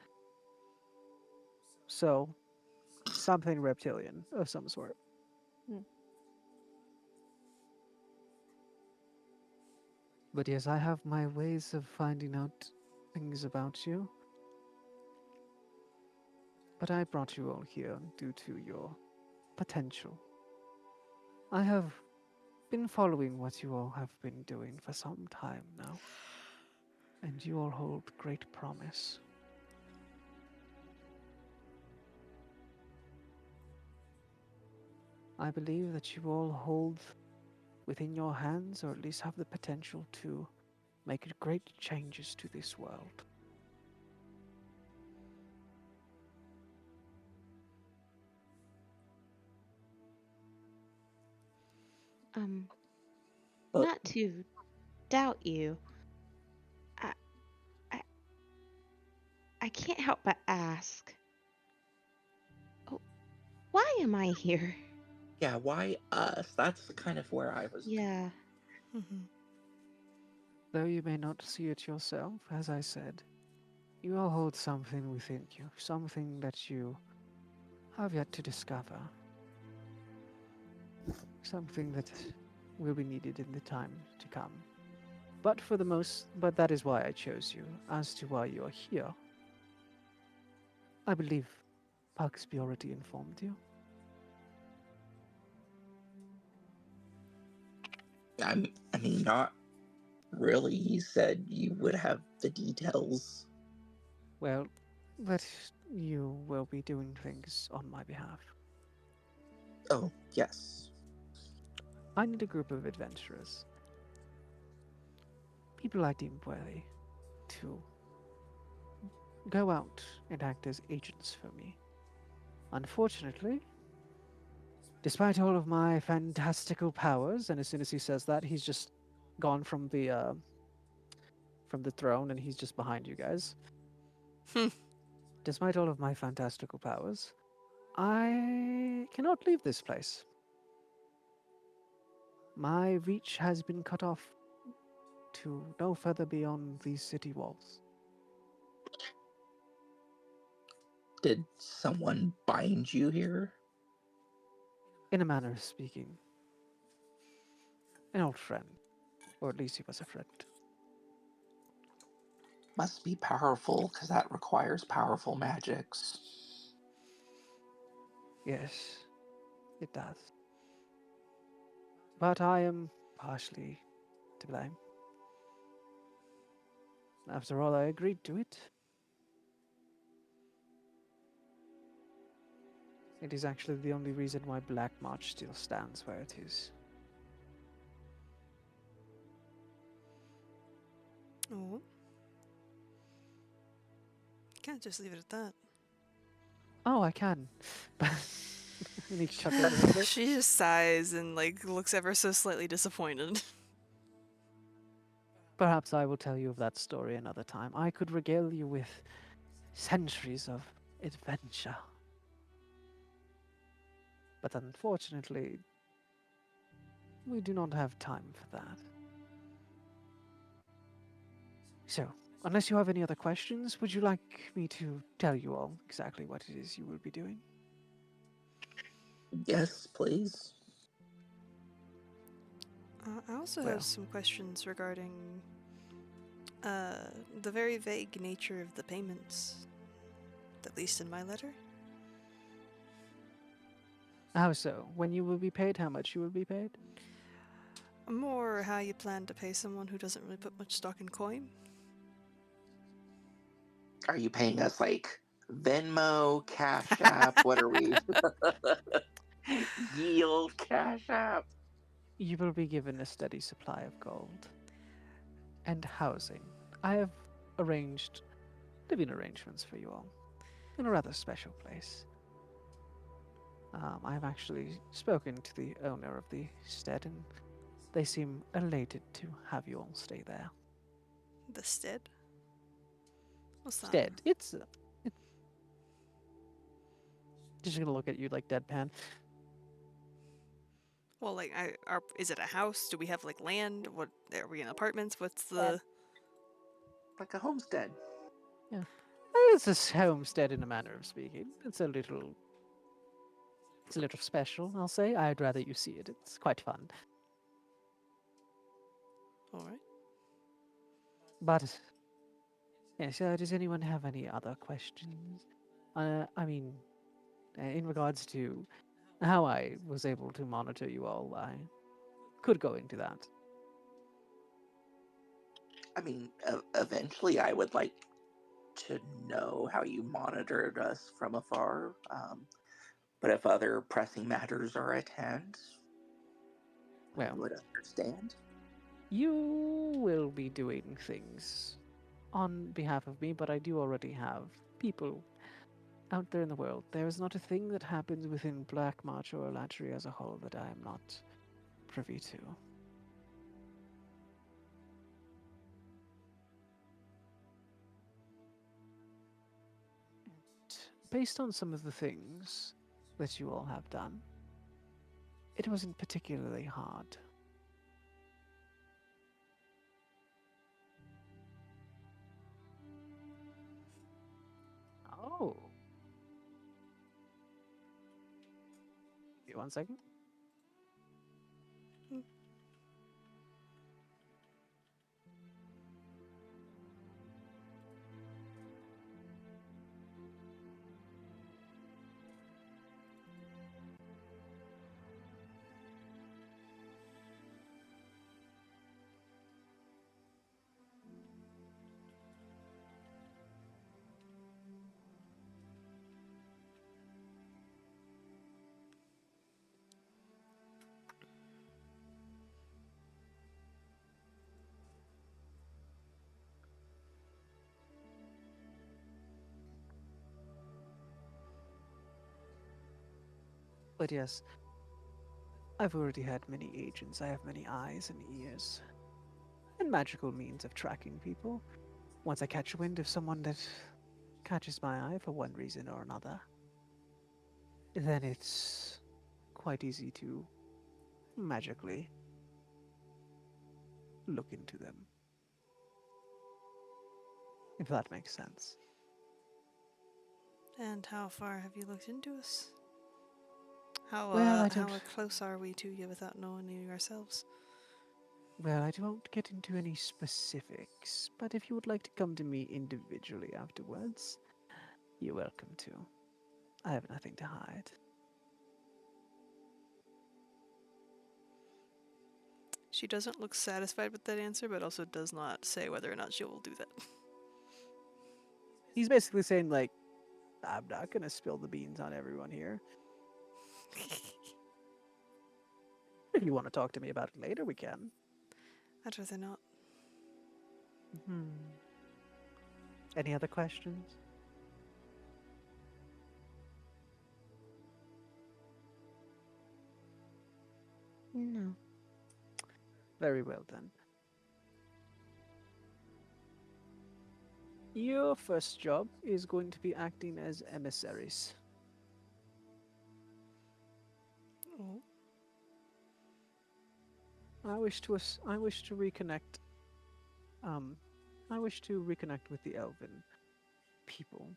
So something reptilian of some sort. Hmm. But yes, I have my ways of finding out things about you. But I brought you all here due to your potential. I have been following what you all have been doing for some time now, and you all hold great promise. I believe that you all hold within your hands, or at least have the potential to make great changes to this world. um Uh, not to doubt you. I I I can't help but ask. Oh, why am I here? yeah, why us? That's kind of where I was. Yeah. Mhm. Though you may not see it yourself, as I said, you all hold something within you, something that you have yet to discover, something that will be needed in the time to come. But that is why I chose you. As to why you are here, I believe Pugsby already informed you. I mean, not really. You said you would have the details. Well, that you will be doing things on my behalf. Oh, yes. I need a group of adventurers, people I deem worthy, to go out and act as agents for me. Unfortunately, despite all of my fantastical powers, and as soon as he says that, he's just gone from the throne, and he's just behind you guys. Hmm. Despite all of my fantastical powers, I cannot leave this place. My reach has been cut off to no further beyond these city walls. Did someone bind you here? In a manner of speaking, an old friend, or at least he was a friend. Must be powerful, because that requires powerful magics. Yes, it does. But I am partially to blame. After all, I agreed to it. It is actually the only reason why Black March still stands where it is. Oh, can't just leave it at that. Oh, I can. And he chuckles a little bit. She just sighs and like looks ever so slightly disappointed. Perhaps I will tell you of that story another time. I could regale you with centuries of adventure. But unfortunately, we do not have time for that. So, unless you have any other questions, would you like me to tell you all exactly what it is you will be doing? Yes, please. I also have Well, some questions regarding the very vague nature of the payments, at least in my letter. how so? When you will be paid, how much you will be paid? More how you plan to pay someone who doesn't really put much stock in coin. Are you paying us like Venmo, Cash App? What are we? Yield, Cash App. You will be given a steady supply of gold and housing. I have arranged living arrangements for you all. in a rather special place. I've actually spoken to the owner of the stead, and they seem elated to have you all stay there. The stead? What's that? Stead, it's just gonna look at you like deadpan. Well, like, is it a house? Do we have like land? What are we in apartments? What's Yeah. the? Like a homestead. Yeah, it's a homestead in a manner of speaking. It's a little special, I'll say. I'd rather you see it. It's quite fun. All right. But yes, does anyone have any other questions? I mean, in regards to how I was able to monitor you all, I could go into that. I mean, eventually I would like to know how you monitored us from afar. But if other pressing matters are at hand, I Well, would understand. you will be doing things on behalf of me, but I do already have people out there in the world. There is not a thing that happens within Black March or Alatria as a whole that I am not privy to. Based on some of the things that you all have done, it wasn't particularly hard. Oh. Wait 1 second. But yes, I've already had many agents. I have many eyes and ears, and magical means of tracking people. Once I catch wind of someone that catches my eye for one reason or another, then it's quite easy to magically look into them. If that makes sense. And how far have you looked into us? How Well, how close are we to you without knowing you ourselves? Well, I won't get into any specifics, but if you would like to come to me individually afterwards, you're welcome to. I have nothing to hide. She doesn't look satisfied with that answer, but also does not say whether or not she will do that. He's basically saying, like, I'm not gonna spill the beans on everyone here. If you want to talk to me about it later, we can. I'd rather not. Hmm. Any other questions? No. Very well then. Your first job is going to be acting as emissaries. Oh. I wish to reconnect. Um, I wish to reconnect with the elven people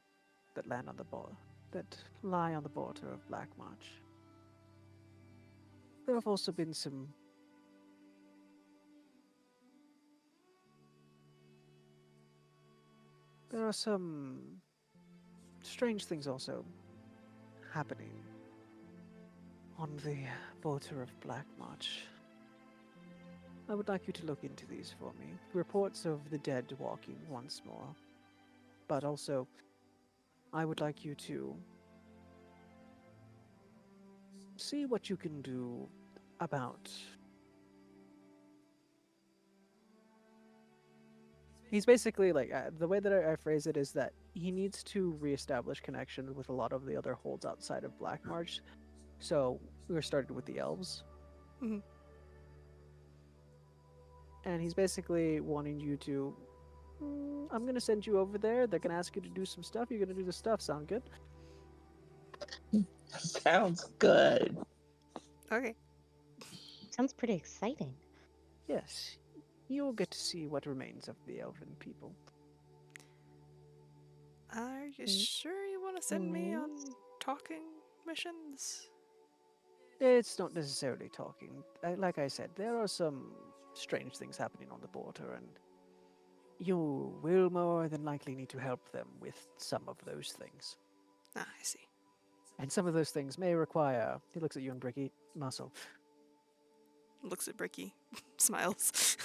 that land on the border, that lie on the border of Black March. There have also been some. There are some strange things also happening on the border of Black March. I would like you to look into these for me. Reports of the dead walking once more. But also, I would like you to see what you can do about. He's basically like, the way that I phrase it is that he needs to reestablish connection with a lot of the other holds outside of Black March. So we're started with the elves, Mhm. and he's basically wanting you to. I'm gonna send you over there. They're gonna ask you to do some stuff. You're gonna do the stuff. Sound good? Sounds good. Okay. Sounds pretty exciting. Yes. You'll get to see what remains of the elven people. Are you Mm, sure you want to send me on talking missions? It's not necessarily talking. Like I said, there are some strange things happening on the border, and you will more than likely need to help them with some of those things. Ah, I see. And some of those things may require. He looks at you and Bricky. Muscle. Looks at Bricky, smiles.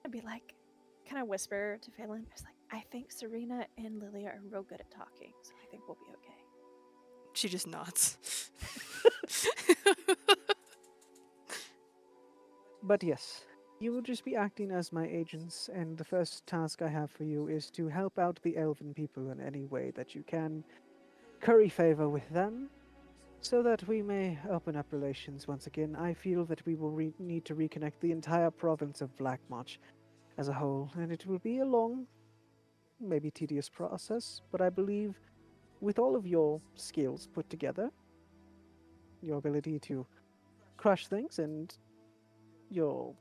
I'd be like, kind of whisper to Phelan. I was like, I think Serena and Lilia are real good at talking, so I think we'll be okay. She just nods. But yes, you will just be acting as my agents, and the first task I have for you is to help out the elven people in any way that you can, curry favor with them, so that we may open up relations once again. I feel that we will need to reconnect the entire province of Blackmarch as a whole, and it will be a long, maybe tedious process, but I believe with all of your skills put together, your ability to crush things and your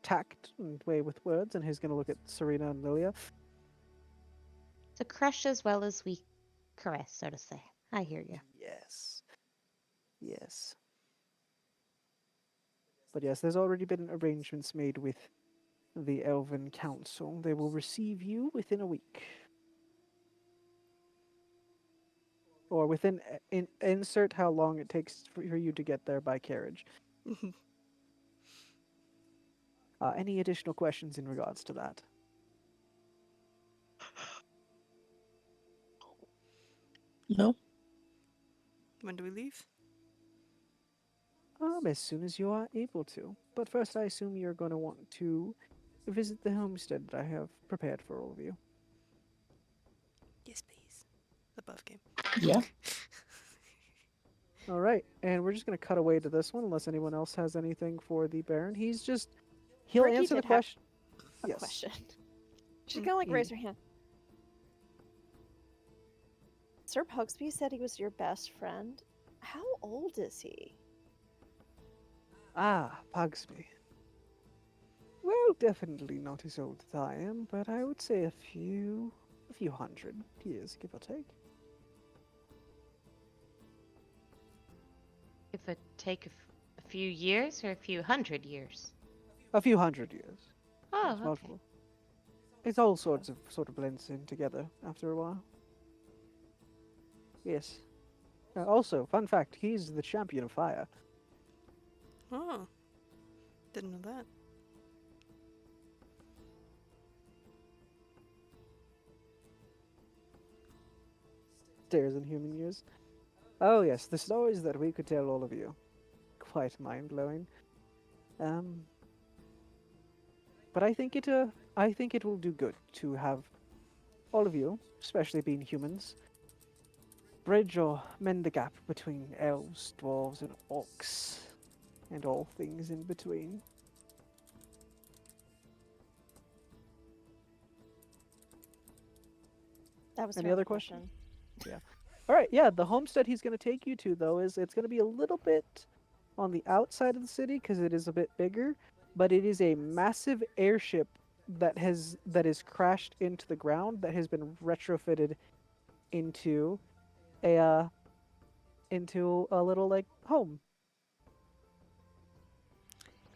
tact and way with words, and he's going to look at Serena and Lilia. To crush as well as we caress, so to say. I hear you. Yes. Yes. But yes, there's already been arrangements made with the Elven Council. They will receive you within a week. Or within insert how long it takes for you to get there by carriage. Any additional questions in regards to that? No. When do we leave? As soon as you are able to. But first, I assume you're going to want to visit the homestead that I have prepared for all of you. Yes, please. Above game. Yeah. All right, and we're just going to cut away to this one unless anyone else has anything for the Baron. He'll Bricky answer the did have question. a Yes. question. She's Mm, gonna like he- raise her hand. Sir Pugsby said he was your best friend. How old is he? Ah, Pugsby. Well, definitely not as old as I am, but I would say a few hundred years, give or take. If it take a few years or a few hundred years? A few hundred years. Oh, Yes, okay. multiple. It's all sorts of blends in together after a while. Yes. Also, fun fact: he's the champion of fire. Oh. Didn't know that. Stares in human years. Oh yes, the stories that we could tell all of you. Quite mind-blowing. Um, but I think it will do good to have all of you, especially being humans, bridge or mend the gap between elves, dwarves, and orcs, and all things in between. That was Any my other only questions? question. Yeah. All right. Yeah, the homestead he's going to take you to, though, it's going to be a little bit on the outside of the city because it is a bit bigger, but it is a massive airship that is crashed into the ground that has been retrofitted into into a little like home.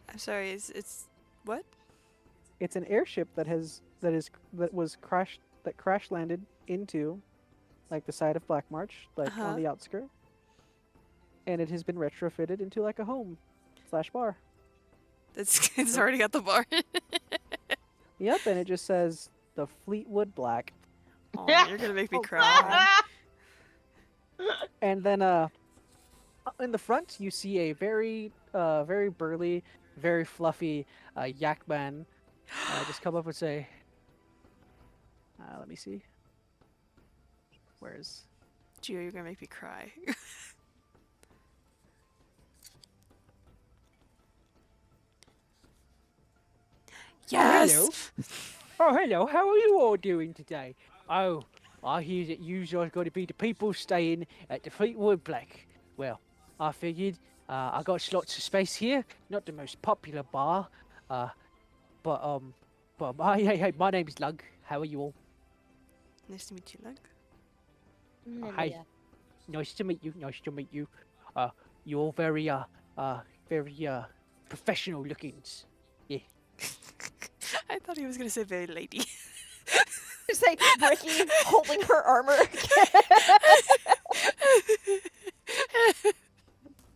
I'm sorry, it's what? It's an airship that was crashed that crash landed into like the side of Black March, like on Uh-huh. the outskirt, and it has been retrofitted into like a home slash bar. It's already got the bar. Yep, and it just says the Fleetwood Black, Oh, you're gonna make me Oh, cry. and then in the front you see a very burly, very fluffy yak man just come up and say, Let me see. Where's? Gio, you're gonna make me cry. Oh, Yes! hello. Oh, hello. How are you all doing today? Oh, I hear that you are going to be the people staying at the Fleetwood Black. Well, I figured I got lots of space here. Not the most popular bar, uh, but hey, my name's Lug. How are you all? Nice to meet you, Lug. Hi, nice to meet you. Nice to meet you. Uh, you're all very professional lookings. Yeah. I thought he was gonna say very lady. It's like Bricky holding her armor.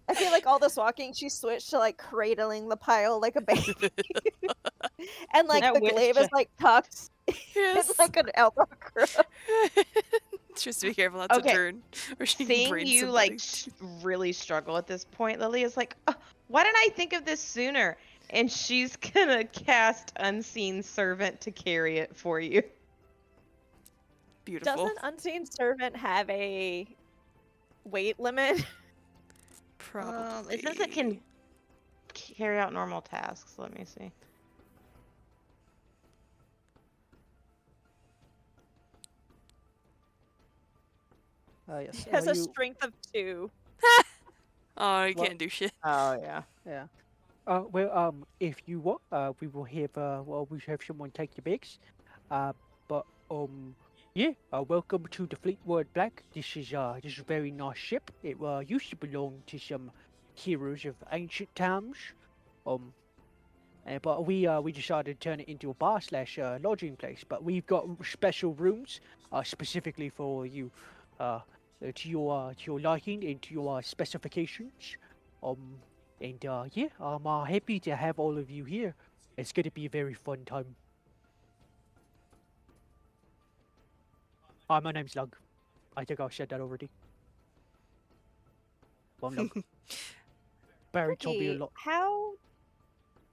I feel like all this walking, she switched to like cradling the pile like a baby, and like That the wish. glaive is like tucked in Yes. like an elbow crook. She has to be careful not to Okay, turn, or she can Seeing brain you somebody. really struggle at this point, Lily is like, why didn't I think of this sooner? And she's gonna cast Unseen Servant to carry it for you. Beautiful. Doesn't Unseen Servant have a weight limit? Probably. It says it can carry out normal tasks. Let me see. Yes. It has a You. strength of 2. Oh, you What? can't do shit. Oh yeah. Yeah. If you want, we will have we have someone take your bags. Uh, but yeah. Welcome to the Fleetwood Black. This is a very nice ship. It used to belong to some heroes of ancient times. Um, but we decided to turn it into a bar slash lodging place. But we've got special rooms specifically for you, to your liking and to your specifications. Um, and yeah, I'm happy to have all of you here. It's going to be a very fun time. Hi, my name's Lug. I think I said that already. Well, I'm Lug. Barry told me a Bricky, lot. how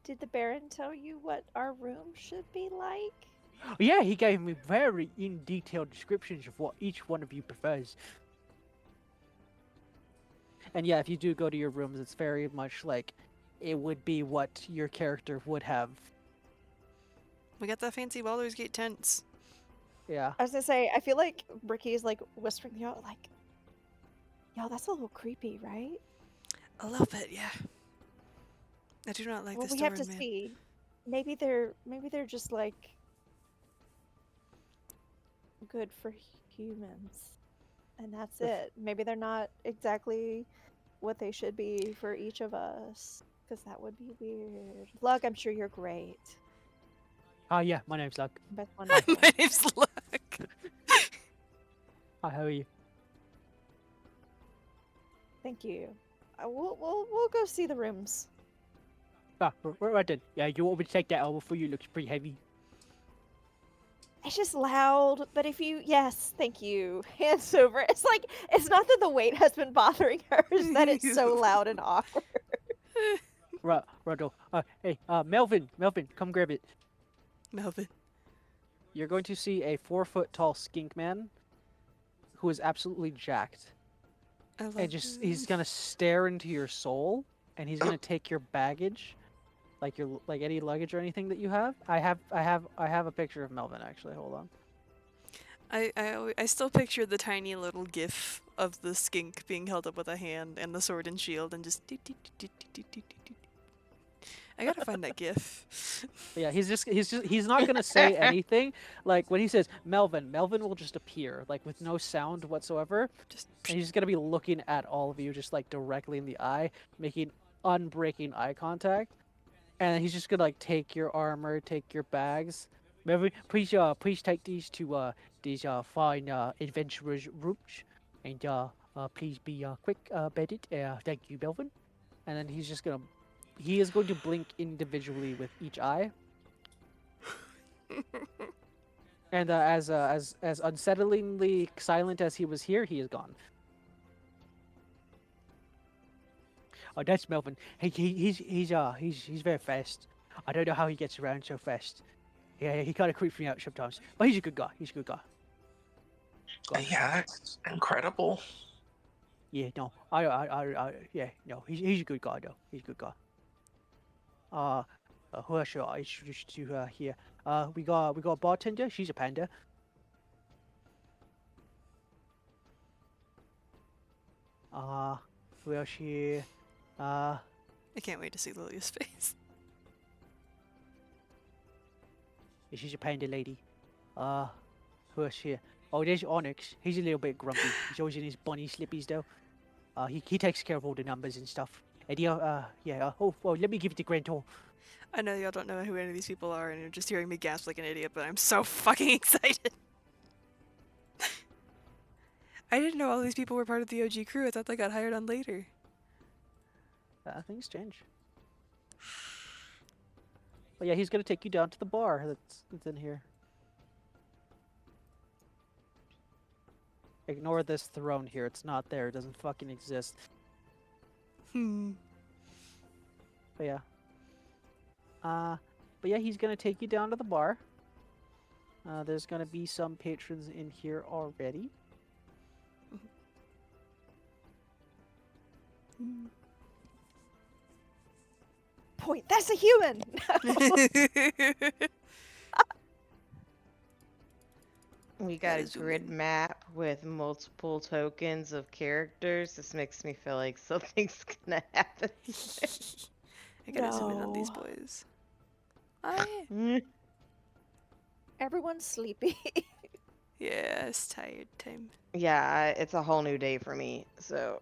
did the Baron tell you what our room should be like? Yeah, he gave me very in detailed descriptions of what each one of you prefers. And yeah, if you do go to your rooms, it's very much like it would be what your character would have. We got the fancy Baldur's Gate tents. Yeah. I was gonna say, I feel like Bricky is like whispering to y'all, like, yo, that's a little creepy, right? A little bit, yeah. I do not like Well, this we have to Doran man. see. Maybe they're just like good for humans, and that's If- it. Maybe they're not exactly what they should be for each of us, because that would be weird. Lug, I'm sure you're great. Yeah, my name's Lug. That's wonderful. My name's Luck. Hi, how are you? Thank you. We'll go see the rooms. We're right then. Yeah, you want me to take that over for you? Looks pretty heavy. It's just loud, but if you yes, thank you. Hands over. It's like it's not that the weight has been bothering her, it's that it's so loud and awkward. Right, Rudolph. Hey, Melvin, come grab it. Melvin. You're going to see a 4-foot tall skink man who is absolutely jacked. I love And just he's him. gonna stare into your soul, and he's gonna take your baggage, like any luggage or anything that you have. I have a picture of Melvin actually. Hold on. I still picture the tiny little gif of the skink being held up with a hand and the sword and shield and just I gotta find that gif. But yeah, he's not gonna say anything. Like when he says Melvin, Melvin will just appear like with no sound whatsoever, Just and he's just gonna be looking at all of you just like directly in the eye, making unbreaking eye contact, and he's just gonna like take your armor, take your bags. Melvin, please take these to these fine adventurers' rooms, and please be quick about it. Thank you, Melvin. And then he is going to blink individually with each eye. And as unsettlingly silent as he was here, he is gone. Oh, that's Melvin. He's very fast. I don't know how he gets around so fast. Yeah, he kind of creeps me out sometimes, but he's a good guy. He's a good guy. Yeah, that's incredible. Yeah, no, yeah, no, he's a good guy though. He's a good guy. Who else should I introduce you to here? We got a bartender. She's a panda. Who else here? I can't wait to see Lilia's face. She's a panda lady. Who else here? Oh, there's Onyx. He's a little bit grumpy. He's always in his bunny slippies though. He takes care of all the numbers and stuff. And yeah. Oh, well, let me give you the grand tour. I know y'all don't know who any of these people are, and you're just hearing me gasp like an idiot, but I'm so fucking excited. I didn't know all these people were part of the OG crew. I thought they got hired on later. Things change. But yeah, he's gonna take you down to the bar that's in here. Ignore this throne here. It's not there. It doesn't fucking exist. Hmm. But yeah. But yeah, he's gonna take you down to the bar. There's gonna be some patrons in here already. Point. That's a human. We That got a is grid human. map with multiple tokens of characters. This makes me feel like something's gonna happen. I gotta zoom in on these No. boys. I Everyone's sleepy. yeah, it's tired time. Yeah, it's a whole new day for me. So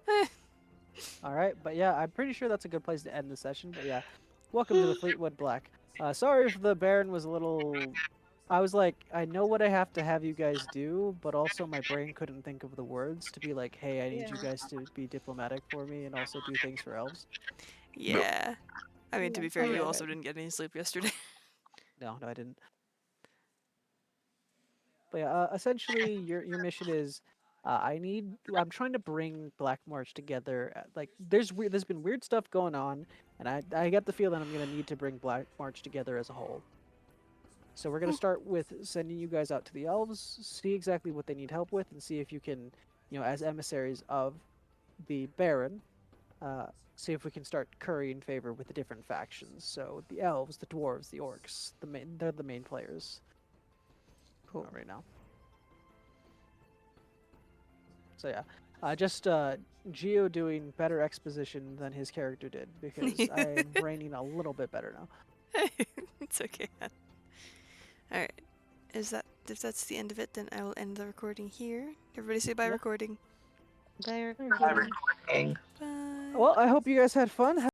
All right, but yeah, I'm pretty sure that's a good place to end the session. But yeah, welcome to the Fleetwood Black. Sorry if the Baron was a little. I was like, I know what I have to have you guys do, but also my brain couldn't think of the words to be like, hey, I need you Yeah. guys to be diplomatic for me and also do things for elves. Yeah. I mean, to Yeah, be fair, you okay. also didn't get any sleep yesterday. No, I didn't. But yeah, essentially, your mission is, I'm trying to bring Black March together. Like, there's been weird stuff going on, and I get the feeling I'm gonna need to bring Black March together as a whole. So we're gonna start with sending you guys out to the elves, see exactly what they need help with, and see if you can, as emissaries of the Baron, see if we can start currying favor with the different factions. So the elves, the dwarves, the orcs, they're the main players. cool. Right now. So yeah, just Geo doing better exposition than his character did because I'm braining a little bit better now. It's okay. Alright. If that's the end of it, then I will end the recording here. Everybody say bye Yeah. recording. They're Everything. Bye. Well, I hope you guys had fun.